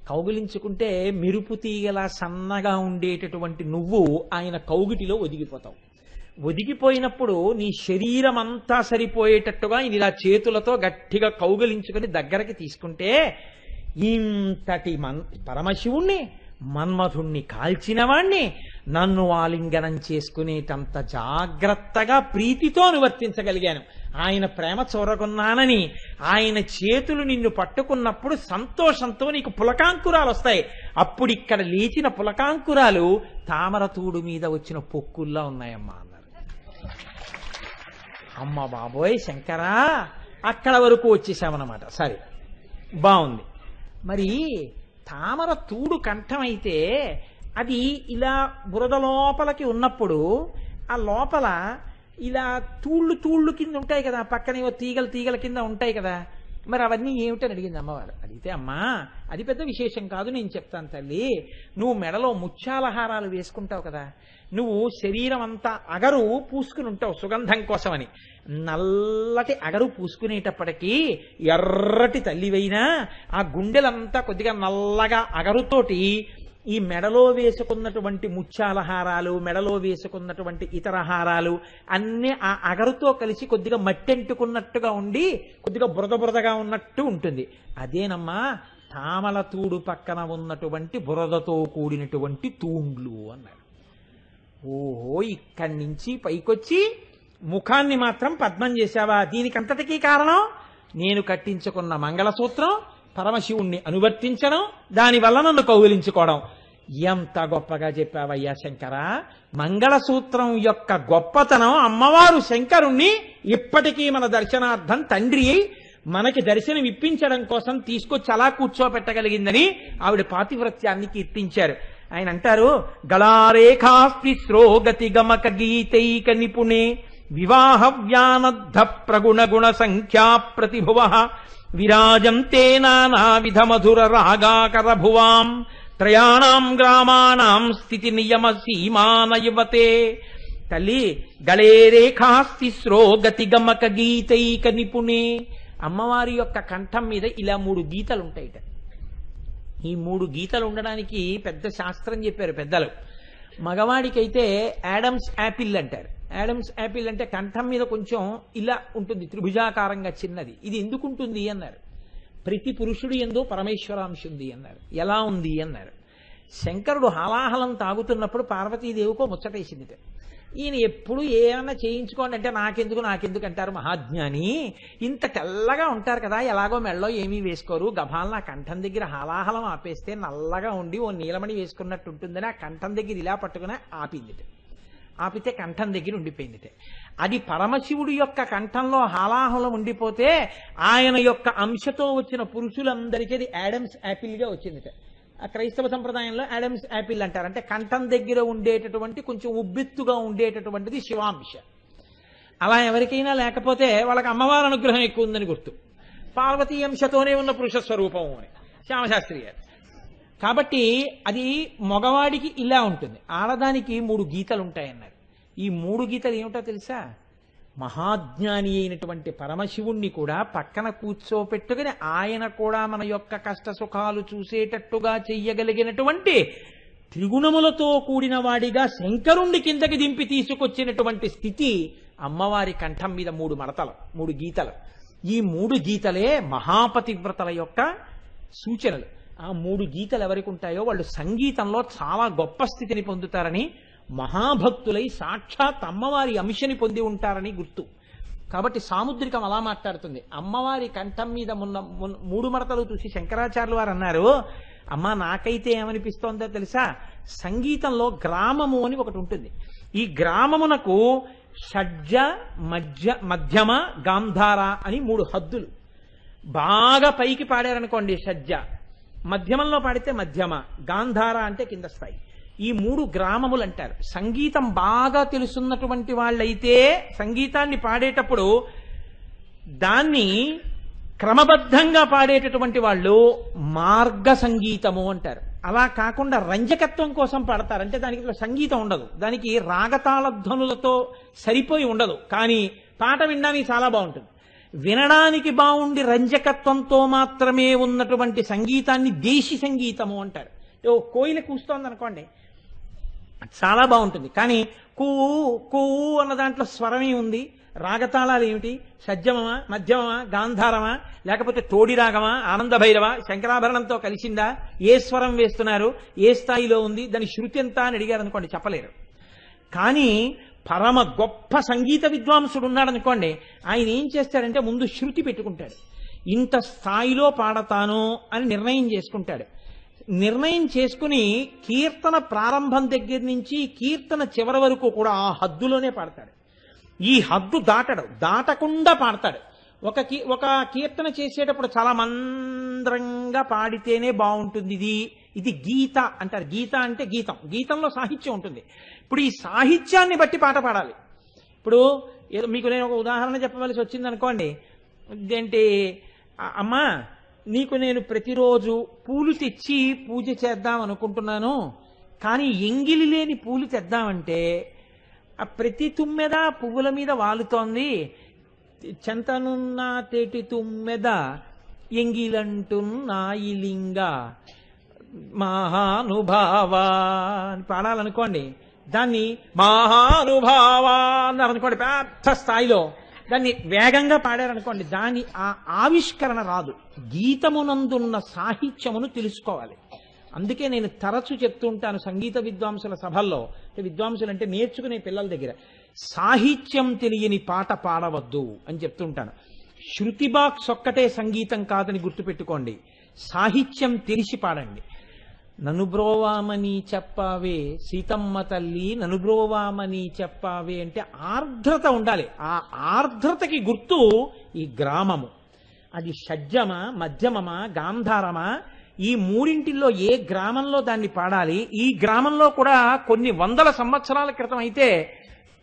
కౌగిలించుకుంటే మెరుపు తీగలా సన్నగా ఉండేటటువంటి నువ్వు ఆయన కౌగిటిలో ఒదిగిపోతావు. ఒదిగిపోయినప్పుడు నీ శరీరం అంతా సరిపోయేటట్టుగా ఈయన ఇలా చేతులతో గట్టిగా కౌగిలించుకొని దగ్గరకి తీసుకుంటే ఇంతటి పరమశివుణ్ణి, మన్మధుణ్ణి కాల్చిన వాణ్ణి నన్ను ఆలింగనం చేసుకునేటంత జాగ్రత్తగా ప్రీతితో అనువర్తించగలిగాను. ఆయన ప్రేమ చూరగొన్నానని ఆయన చేతులు నిన్ను పట్టుకున్నప్పుడు సంతోషంతో నీకు పులకాంకురాలు వస్తాయి. అప్పుడు ఇక్కడ లేచిన పులకాంకురాలు తామరతూడు మీద వచ్చిన పొక్కుల్లా ఉన్నాయమ్మా అన్నారు. అమ్మ బాబోయ్ శంకరా, అక్కడ వరకు వచ్చేసామన్నమాట. సరే బాగుంది. మరి తామర తూడు కంఠమైతే అది ఇలా బురద లోపలికి ఉన్నప్పుడు ఆ లోపల ఇలా తూళ్ళు కింద ఉంటాయి కదా, పక్కనేవో తీగల కింద ఉంటాయి కదా, మరి అవన్నీ ఏమిటని అడిగింది అమ్మవారు. అడిగితే అమ్మా అది పెద్ద విశేషం కాదు, నేను చెప్తాను తల్లి. నువ్వు మెడలో ముత్యాల హారాలు వేసుకుంటావు కదా, నువ్వు శరీరం అంతా అగరు పూసుకుని ఉంటావు సుగంధం కోసమని. నల్లటి అగరు పూసుకునేటప్పటికీ ఎర్రటి తల్లివైనా ఆ గుండెలంతా కొద్దిగా నల్లగా అగరుతోటి ఈ మెడలో వేసుకున్నటువంటి ముత్యాల హారాలు, మెడలో వేసుకున్నటువంటి ఇతర హారాలు అన్నీ ఆ అగరుతో కలిసి కొద్దిగా మట్టెంటుకున్నట్టుగా ఉండి కొద్దిగా బురదగా ఉన్నట్టు ఉంటుంది. అదేనమ్మా తామల తూడు పక్కన ఉన్నటువంటి బురదతో కూడినటువంటి తూండ్లు అన్నారు. ఓహో, ఇక్కడి నుంచి పైకొచ్చి ముఖాన్ని మాత్రం పద్మం చేశావా? దీనికంతటికీ కారణం నేను కట్టించుకున్న మంగళసూత్రం, పరమశివుణ్ణి అనువర్తించడం, దానివల్ల నన్ను కౌగిలించుకోవడం. ఎంత గొప్పగా చెప్పావయ్యా శంకర. మంగళసూత్రం యొక్క గొప్పతనం అమ్మవారు శంకరుణ్ణి ఇప్పటికీ మన దర్శనార్థం తండ్రి మనకి దర్శనం ఇప్పించడం కోసం తీసుకొచ్చి అలా కూర్చోపెట్టగలిగిందని ఆవిడ పాతివ్రత్యాన్ని కీర్తించారు. ఆయన అంటారు, గళారేఖాస్తిస్రో గతి గమక గీతైక నిపుణే వివాహ వ్యానద్ధ ప్రగుణ గుణ సంఖ్యా ప్రతిభువ విరాజంతే నానావిధ మధుర రాగాకర భువాం త్రయాణం గ్రామాణం స్థితి నియమ సీమానయువతే. తల్లి గళేరేఖాస్తిస్రో గతి గమక గీతైక నిపుణే. అమ్మవారి యొక్క కంఠం మీద ఇలా 3 గీతలు ఉంటాయిట. ఈ 3 గీతలు ఉండడానికి పెద్ద శాస్త్రం చెప్పారు పెద్దలు. మగవాడికైతే యాడమ్స్ యాపిల్ అంటారు. యాడమ్స్ యాపిల్ అంటే కంఠం మీద కొంచెం ఇలా ఉంటుంది, త్రిభుజాకారంగా చిన్నది. ఇది ఎందుకు ఉంటుంది అన్నారు. ప్రతి పురుషుడు యందు పరమేశ్వరాంశ ఉంది అన్నారు. ఎలా ఉంది అన్నారు. శంకరుడు హాలాహలం తాగుతున్నప్పుడు పార్వతీదేవికో ముచ్చటేసింది. ఈయన ఎప్పుడు ఏమన్నా చేయించుకోండి అంటే నాకెందుకు అంటారు మహాజ్ఞాని. ఇంత తెల్లగా ఉంటారు కదా, ఎలాగో మెళ్ళో ఏమీ వేసుకోరు, గభాలను ఆ కంఠం దగ్గర హాలాహలం ఆపేస్తే నల్లగా ఉండి ఓ నీలమణి వేసుకున్నట్టు ఉంటుందని ఆ కంఠం దగ్గర ఇలా పట్టుకుని ఆపిందిట. ఆపితే కంఠం దగ్గర ఉండిపోయిందిట. అది పరమశివుడి యొక్క కంఠంలో హాలాహలం ఉండిపోతే ఆయన యొక్క అంశతో వచ్చిన పురుషులందరికీ అది యాడమ్స్ యాపిల్గా వచ్చిందిట. ఆ క్రైస్తవ సంప్రదాయంలో యాడమ్స్ యాపిల్ అంటారు. అంటే కంఠం దగ్గర ఉండేటటువంటి కొంచెం ఉబ్బెత్తుగా ఉండేటటువంటిది శివాంశ. అలా ఎవరికైనా లేకపోతే వాళ్ళకి అమ్మవారి అనుగ్రహం ఎక్కువ ఉందని గుర్తు. పార్వతీ అంశతోనే ఉన్న పురుష స్వరూపం అని శ్యామశాస్త్రి గారు. కాబట్టి అది మగవాడికి ఇలా ఉంటుంది, ఆడదానికి 3 గీతలు ఉంటాయన్నారు. ఈ 3 గీతలు ఏమిటో తెలుసా? మహాజ్ఞాని అయినటువంటి పరమశివుణ్ణి కూడా పక్కన కూర్చోపెట్టుకుని ఆయన కూడా మన యొక్క కష్ట సుఖాలు చూసేటట్టుగా చెయ్యగలిగినటువంటి త్రిగుణములతో కూడిన వాడిగా శంకరుణ్ణి కిందకి దింపి తీసుకొచ్చినటువంటి స్థితి అమ్మవారి కంఠం మీద 3 మడతలు, 3 గీతలు. ఈ 3 గీతలే మహాపతివ్రతల యొక్క సూచనలు. ఆ 3 గీతలు ఎవరికి ఉంటాయో వాళ్ళు సంగీతంలో చాలా గొప్ప స్థితిని పొందుతారని, మహాభక్తులై సాక్షాత్ అమ్మవారి అంశని పొంది ఉంటారని గుర్తు. కాబట్టి సాముద్రికం అలా మాట్లాడుతుంది. అమ్మవారి కంఠం మీద 3 మడతలు చూసి శంకరాచార్యులు వారు అన్నారు, అమ్మా నాకైతే ఏమనిపిస్తోందో తెలుసా, సంగీతంలో గ్రామము అని ఒకటి ఉంటుంది. ఈ గ్రామమునకు షడ్జ, మధ్యమ, గాంధార అని 3 హద్దులు. బాగా పైకి పాడారనుకోండి షడ్జ, మధ్యమంలో పాడితే మధ్యమ, గాంధార అంటే కింద స్థాయి. ఈ 3 గ్రామములు అంటారు. సంగీతం బాగా తెలుసున్నటువంటి వాళ్ళైతే సంగీతాన్ని పాడేటప్పుడు దాన్ని క్రమబద్ధంగా పాడేటటువంటి వాళ్ళు మార్గ సంగీతము అంటారు. అలా కాకుండా రంజకత్వం కోసం పాడతారు. అంటే దానికి సంగీతం ఉండదు, దానికి రాగతాళ ధ్వనులతో సరిపోయి ఉండదు, కానీ పాట వినడానికి చాలా బాగుంటుంది. వినడానికి బాగుండి రంజకత్వంతో మాత్రమే ఉన్నటువంటి సంగీతాన్ని దేశీ సంగీతము అంటారు. కోయిల కూస్తోంది అనుకోండి, చాలా బాగుంటుంది, కానీ కూ కూ అన్న దాంట్లో స్వరమే ఉంది. రాగతాళాలు ఏమిటి? షడ్జమమా, మధ్యమమా, గాంధారమా, లేకపోతే తోడి రాగమా, ఆనంద భైరవ, శంకరాభరణంతో కలిసిందా, ఏ స్వరం వేస్తున్నారు, ఏ స్థాయిలో ఉంది, దాని శృతి ఎంత అని అడిగారు అనుకోండి, చెప్పలేరు. కానీ పరమ గొప్ప సంగీత విద్వాంసుడు ఉన్నాడనుకోండి, ఆయన ఏం చేస్తాడంటే ముందు శృతి పెట్టుకుంటాడు. ఇంత స్థాయిలో పాడతాను అని నిర్ణయం చేసుకుంటాడు. నిర్ణయం చేసుకుని కీర్తన ప్రారంభం దగ్గర నుంచి కీర్తన చివరి వరకు కూడా ఆ హద్దులోనే పాడతాడు. ఈ హద్దు దాటకుండా పాడతాడు. ఒక కీర్తన చేసేటప్పుడు చాలా మంద్రంగా పాడితేనే బాగుంటుంది. ఇది గీత అంటారు. గీత అంటే గీతం, గీతంలో సాహిత్యం ఉంటుంది. ఇప్పుడు ఈ సాహిత్యాన్ని బట్టి పాట పాడాలి. ఇప్పుడు మీకు నేను ఒక ఉదాహరణ చెప్పవలసి వచ్చింది అనుకోండి, ఏంటి అమ్మా, నీకు నేను ప్రతిరోజు పూలు తెచ్చి పూజ చేద్దాం అనుకుంటున్నాను, కానీ ఎంగిలి లేని పూలు తెద్దామంటే ఆ ప్రతి తుమ్మెద పువ్వుల మీద వాలుతోంది, చెంతనున్న తేటి తుమ్మెద ఎంగిలంటున్నాయి లింగ మహానుభావ అని పాడాలనుకోండి, దాన్ని మహానుభావ అన్నారు అనుకోండి పెద్ద స్థాయిలో, దాన్ని వేగంగా పాడారనుకోండి, దాని ఆ ఆవిష్కరణ రాదు. గీతమునందున్న సాహిత్యమును తెలుసుకోవాలి. అందుకే నేను తరచు చెప్తూ ఉంటాను సంగీత విద్వాంసుల సభల్లో, విద్వాంసులు అంటే నేర్చుకునే పిల్లల దగ్గర, సాహిత్యం తెలియని పాట పాడవద్దు అని చెప్తుంటాను. శృతి బాక్స్ ఒక్కటే సంగీతం కాదని గుర్తుపెట్టుకోండి, సాహిత్యం తెలిసి పాడండి. ననుబ్రోవామని చెప్పావే సీతమ్మ తల్లి, ననుబ్రోవామని చెప్పావే అంటే ఆర్ద్రత ఉండాలి. ఆ ఆర్ద్రతకి గుర్తు ఈ గ్రామము. అది షడ్జమా, మధ్యమమా, గాంధారమా, ఈ 3 ఏ గ్రామంలో దాన్ని పాడాలి. ఈ గ్రామంలో కూడా కొన్ని వందల సంవత్సరాల క్రితం అయితే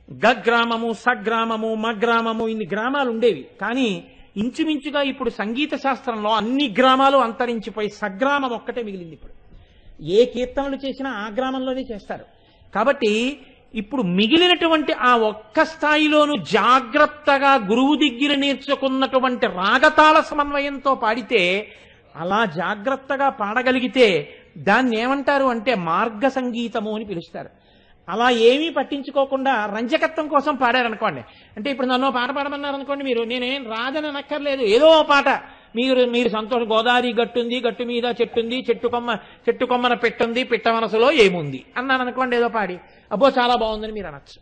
గగ్రామము, సగ్రామము, మగ్రామము ఇన్ని గ్రామాలు ఉండేవి. కానీ ఇంచుమించుగా ఇప్పుడు సంగీత శాస్త్రంలో అన్ని గ్రామాలు అంతరించిపోయి సగ్రామం ఒక్కటే మిగిలింది. ఇప్పుడు ఏ కీర్తనలు చేసినా ఆ గ్రామంలోనే చేస్తారు. కాబట్టి ఇప్పుడు మిగిలినటువంటి ఆ ఒక్క స్థాయిలోనూ జాగ్రత్తగా గురువు దగ్గర నేర్చుకున్నటువంటి రాగతాళ సమన్వయంతో పాడితే, అలా జాగ్రత్తగా పాడగలిగితే దాన్ని ఏమంటారు అంటే మార్గ సంగీతము అని పిలుస్తారు. అలా ఏమీ పట్టించుకోకుండా రంజకత్వం కోసం పాడారనుకోండి, అంటే ఇప్పుడు నన్ను పాట పాడమన్నారు అనుకోండి, మీరు నేనేం రాదని అనక్కర్లేదు, ఏదో పాట మీరు సంతోషం, గోదావరి గట్టుంది, గట్టు మీద చెట్టుంది, చెట్టు కొమ్మన పెట్టుంది, పిట్ట మనసులో ఏముంది అన్నాను అనుకోండి, ఏదో పాడి అబ్బో చాలా బాగుందని మీరు అనొచ్చు.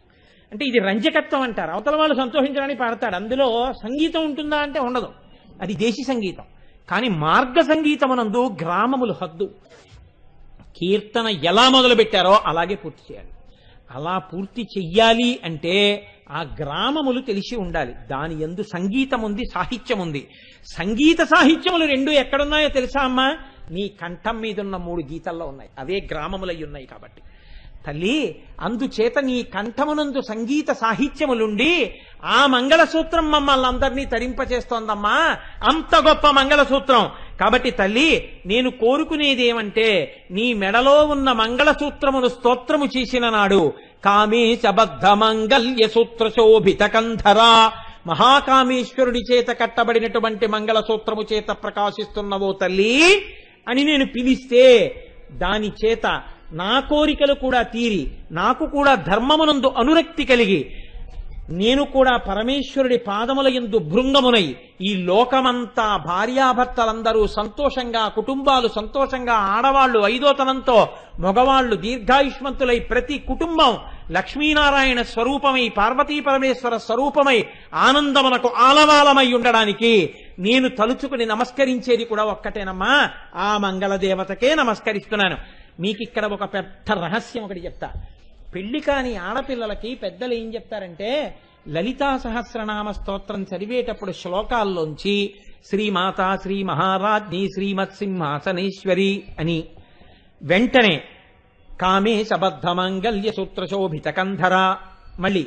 అంటే ఇది రంజకత్వం అంటారు. అవతల వాళ్ళు సంతోషించడానికి పాడతాడు, అందులో సంగీతం ఉంటుందా అంటే ఉండదు, అది దేశీ సంగీతం. కానీ మార్గ సంగీతమునందు గ్రామములు హద్దు. కీర్తన ఎలా మొదలు పెట్టారో అలాగే పూర్తి చేయాలి. అలా పూర్తి చెయ్యాలి అంటే ఆ గ్రామములు తెలిసి ఉండాలి. దాని యందు సంగీతం ఉంది, సాహిత్యం ఉంది. సంగీత సాహిత్యములు 2 ఎక్కడున్నాయో తెలుసా అమ్మా? నీ కంఠం మీదున్న 3 గీతల్లో ఉన్నాయి. అవే గ్రామములై ఉన్నాయి. కాబట్టి తల్లి, అందుచేత నీ కంఠమునందు సంగీత సాహిత్యములుండి ఆ మంగళసూత్రం మమ్మల్ని అందరినీ తరింపచేస్తోందమ్మా, అంత గొప్ప మంగళసూత్రం. కాబట్టి తల్లి, నేను కోరుకునేది ఏమంటే, నీ మెడలో ఉన్న మంగళసూత్రమును స్తోత్రము చేసిన నాడు కామేశబద్ధ మంగళ్య సూత్ర శోభిత కంధరా, మహాకామేశ్వరుడి చేత కట్టబడినటువంటి మంగళసూత్రము చేత ప్రకాశిస్తున్నవో తల్లి అని నేను పిలిస్తే, దాని చేత నా కోరికలు కూడా తీరి, నాకు కూడా ధర్మమునందు అనురక్తి కలిగి, నేను కూడా పరమేశ్వరుడి పాదముల యందు భృంగమునై ఈ లోకమంతా భార్యాభర్తలందరూ సంతోషంగా, కుటుంబాలు సంతోషంగా, ఆడవాళ్లు ఐదోతనంతో, మగవాళ్లు దీర్ఘాయుష్మంతులై ప్రతి కుటుంబం లక్ష్మీనారాయణ స్వరూపమై, పార్వతీ పరమేశ్వర స్వరూపమై ఆనందమునకు ఆలవాలమై ఉండడానికి నేను తలుచుకుని నమస్కరించేది కూడా ఒక్కటేనమ్మా, ఆ మంగళ దేవతకే నమస్కరిస్తున్నాను. మీకు ఇక్కడ ఒక పెద్ద రహస్యం ఒకటి చెప్తా. పెళ్లి కాని ఆడపిల్లలకి పెద్దలు ఏం చెప్తారంటే లలితా సహస్రనామ స్తోత్రం చదివేటప్పుడు శ్లోకాల్లోంచి శ్రీమాత శ్రీ మహారాజ్ఞి శ్రీమత్సింహాసనేశ్వరి అని వెంటనే కామే శబద్ధ మాంగళ్య సూత్రశోభిత కంధర, మళ్ళీ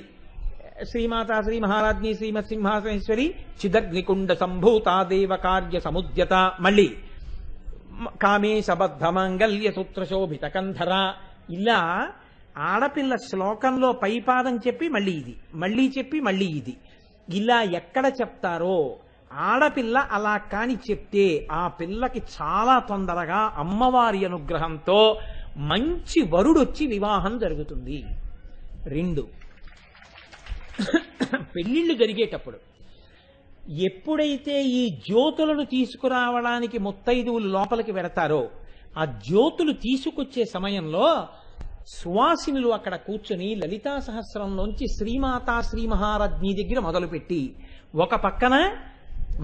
శ్రీమాత శ్రీ మహారాజ్ఞి శ్రీమత్సింహాసనేశ్వరి చిదగ్నికుండ సంభూత దేవ కార్య సముద్యత, మళ్ళీ కామే శబద్ధ మాంగళ్య సూత్రశోభిత కంధర. ఇలా ఆడపిల్ల శ్లోకంలో పైపాదం చెప్పి మళ్ళీ ఇది, మళ్ళీ చెప్పి మళ్ళీ ఇది, ఇలా ఎక్కడ చెప్తారో ఆడపిల్ల అలా కాని చెప్తే ఆ పిల్లకి చాలా తొందరగా అమ్మవారి అనుగ్రహంతో మంచి వరుడొచ్చి వివాహం జరుగుతుంది. 2, పెళ్లిళ్ళు జరిగేటప్పుడు ఎప్పుడైతే ఈ జ్యోతులను తీసుకురావడానికి ముత్తైదువులు లోపలికి వెడతారో ఆ జ్యోతులు తీసుకొచ్చే సమయంలో సువాసినులు అక్కడ కూర్చుని లలితా సహస్రంలోంచి శ్రీమాతా శ్రీ మహారాజ్ఞి దగ్గర మొదలుపెట్టి ఒక పక్కన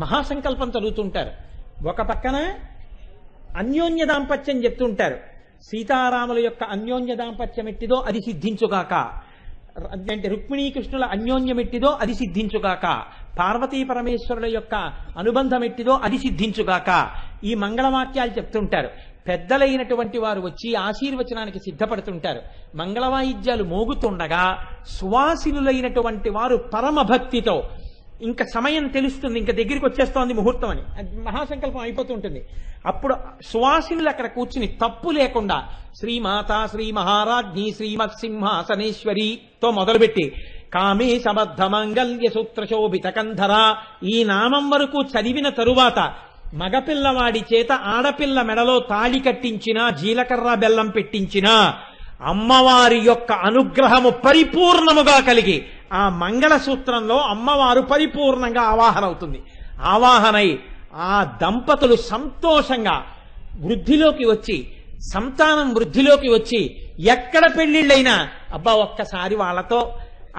మహాసంకల్పం చదువుతుంటారు, ఒక పక్కన అన్యోన్య దాంపత్యం చెప్తుంటారు. సీతారాముల యొక్క అన్యోన్య దాంపత్యం ఎట్టిదో అది సిద్ధించుగాక, అంటే రుక్మిణీకృష్ణుల అన్యోన్యం ఎట్టిదో అది సిద్ధించుగాక, పార్వతీ పరమేశ్వరుల యొక్క అనుబంధం ఎట్టిదో అది సిద్ధించుగాక, ఈ మంగళవాక్యాలు చెప్తుంటారు. పెద్దలైనటువంటి వారు వచ్చి ఆశీర్వచనానికి సిద్ధపడుతుంటారు. మంగళవాయిద్యాలు మోగుతుండగా సువాసినులైనటువంటి వారు పరమభక్తితో ఇంకా సమయం తెలుస్తుంది, ఇంకా దగ్గరికి వచ్చేస్తోంది ముహూర్తం అని, మహాసంకల్పం అయిపోతుంటుంది. అప్పుడు సువాసినులు అక్కడ కూర్చుని తప్పు లేకుండా శ్రీమాత శ్రీ మహారాజ్ఞి శ్రీమత్సింహాసనేశ్వరితో మొదలుపెట్టి కామే శబద్ధ మాంగళ్య సూత్రశోభిత కంధర ఈ నామం వరకు చదివిన తరువాత మగపిల్లవాడి చేత ఆడపిల్ల మెడలో తాళి కట్టించినా జీలకర్ర బెల్లం పెట్టించినా అమ్మవారి యొక్క అనుగ్రహము పరిపూర్ణముగా కలిగి ఆ మంగళసూత్రంలో అమ్మవారు పరిపూర్ణంగా ఆవాహన అవుతుంది. ఆవాహనై ఆ దంపతులు సంతోషంగా వృద్ధిలోకి వచ్చి సంతానం వృద్ధిలోకి వచ్చి ఎక్కడ పెళ్లిళ్ళైనా అబ్బా ఒక్కసారి వాళ్ళతో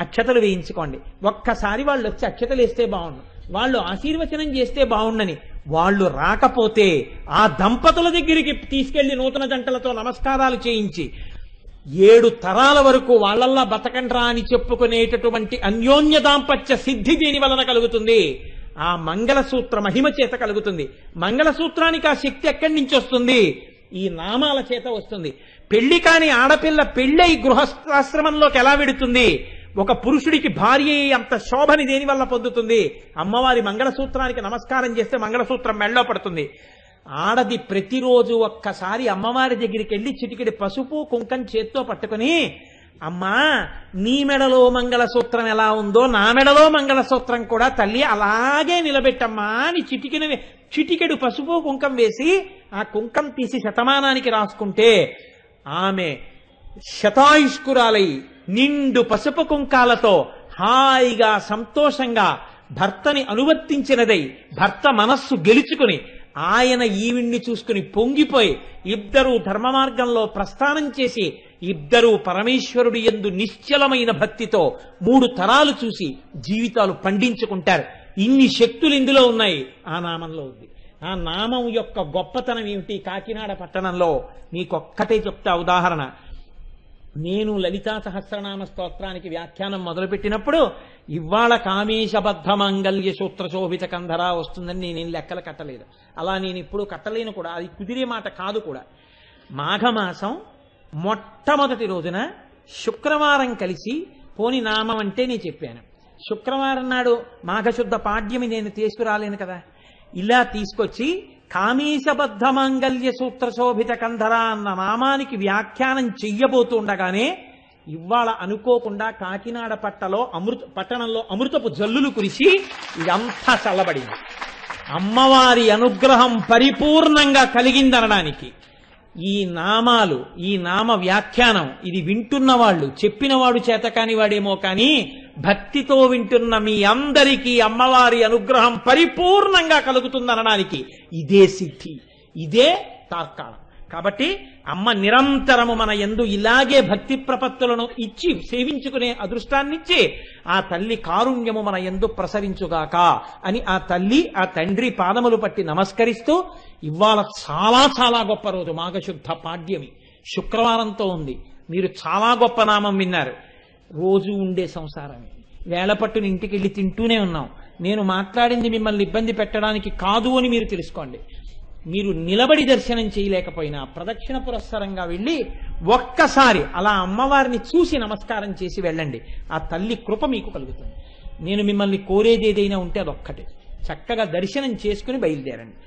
అక్షతలు వేయించుకోండి, ఒక్కసారి వాళ్ళు వచ్చి అక్షతలు వేస్తే బాగుండు, వాళ్ళు ఆశీర్వచనం చేస్తే బాగుండని వాళ్ళు రాకపోతే ఆ దంపతుల దగ్గరికి తీసుకెళ్లి నూతన జంటలతో నమస్కారాలు చేయించి 7 తరాల వరకు వాళ్ళల్లా బతకండ్రా అని చెప్పుకునేటటువంటి అన్యోన్య దాంపత్య సిద్ధి దీని వలన కలుగుతుంది. ఆ మంగళసూత్ర మహిమ చేత కలుగుతుంది. మంగళసూత్రానికి ఆ శక్తి ఎక్కడి నుంచి వస్తుంది? ఈ నామాల చేత వస్తుంది. పెళ్లి కాని ఆడపిల్ల పెళ్ళై గృహస్థాశ్రమంలోకి ఎలా వెడుతుంది? ఒక పురుషుడికి భార్య అంత శోభని దేని వల్ల పొందుతుంది? అమ్మవారి మంగళసూత్రానికి నమస్కారం చేస్తే మంగళసూత్రం మెళ్ళో పడుతుంది. ఆడది ప్రతిరోజు ఒక్కసారి అమ్మవారి దగ్గరికి వెళ్ళి చిటికెడి పసుపు కుంకం చేత్తో పట్టుకుని అమ్మా నీ మెడలో మంగళసూత్రం ఎలా ఉందో నా మెడలో మంగళసూత్రం కూడా తల్లి అలాగే నిలబెట్టమ్మా అని చిటికెడు పసుపు కుంకం వేసి ఆ కుంకం తీసి శతమానానికి రాసుకుంటే ఆమె శతాయుష్కురాలై నిండు పసుపు కుంకాలతో హాయిగా సంతోషంగా భర్తని అనువర్తించినదై భర్త మనస్సు గెలుచుకుని ఆయన ఈవిణ్ణి చూసుకుని పొంగిపోయి ఇద్దరూ ధర్మ మార్గంలో ప్రస్థానం చేసి ఇద్దరూ పరమేశ్వరుడి యందు నిశ్చలమైన భక్తితో 3 తరాలు చూసి జీవితాలు పండించుకుంటారు. ఇన్ని శక్తులు ఇందులో ఉన్నాయి, ఆ నామంలో ఉంది. ఆ నామం యొక్క గొప్పతనం ఏమిటి? కాకినాడ పట్టణంలో మీకొక్కటే చెప్తా ఉదాహరణ. నేను లలితా సహస్రనామ స్తోత్రానికి వ్యాఖ్యానం మొదలుపెట్టినప్పుడు ఇవాళ కామేశబద్ధ మాంగళ్య సూత్రశోభిత కంధర వస్తుందని నేనేం లెక్కలు కట్టలేదు. అలా నేను ఇప్పుడు కట్టలేను కూడా, అది కుదిరే మాట కాదు కూడా. మాఘమాసం మొట్టమొదటి రోజున శుక్రవారం కలిసి పోని నామం అంటే నేను చెప్పాను. శుక్రవారం నాడు మాఘశుద్ధ పాడ్యమి నేను తీసుకురాలేను కదా. ఇలా తీసుకొచ్చి కామేశబద్ధ మాంగళ్య సూత్రశోభిత కంధర అన్న నామానికి వ్యాఖ్యానం చెయ్యబోతుండగానే ఇవాళ అనుకోకుండా కాకినాడ పట్టణంలో అమృతపు జల్లులు కురిసి ఇదంతా చల్లబడింది. అమ్మవారి అనుగ్రహం పరిపూర్ణంగా కలిగిందనడానికి ఈ నామాలు, ఈ నామ వ్యాఖ్యానం ఇది వింటున్న వాళ్ళు, చెప్పినవాడు చేతకాని వాడేమో కానీ భక్తితో వింటున్న మీ అందరికీ అమ్మవారి అనుగ్రహం పరిపూర్ణంగా కలుగుతుందనడానికి ఇదే సిద్ధి, ఇదే తార్కాణం. కాబట్టి అమ్మ నిరంతరము మన యందు ఇలాగే భక్తి ప్రపత్తులను ఇచ్చి సేవించుకునే అదృష్టాన్నిచ్చి ఆ తల్లి కారుణ్యము మన యందు ప్రసరించుగాక అని ఆ తల్లి ఆ తండ్రి పాదములు పట్టి నమస్కరిస్తూ ఇవాళ చాలా చాలా గొప్ప రోజు మాఘశుద్ధ పాడ్యమి శుక్రవారంతో ఉంది. మీరు చాలా గొప్ప నామం విన్నారు. రోజు ఉండే సంసారమే, వేళపట్టున ఇంటికి వెళ్ళి తింటూనే ఉన్నాం. నేను మాట్లాడింది మిమ్మల్ని ఇబ్బంది పెట్టడానికి కాదు అని మీరు తెలుసుకోండి. మీరు నిలబడి దర్శనం చేయలేకపోయినా ప్రదక్షిణ పురస్సరంగా వెళ్ళి ఒక్కసారి అలా అమ్మవారిని చూసి నమస్కారం చేసి వెళ్ళండి. ఆ తల్లి కృప మీకు కలుగుతుంది. నేను మిమ్మల్ని కోరేది ఏదైనా ఉంటే అదొక్కటే, చక్కగా దర్శనం చేసుకుని బయలుదేరండి.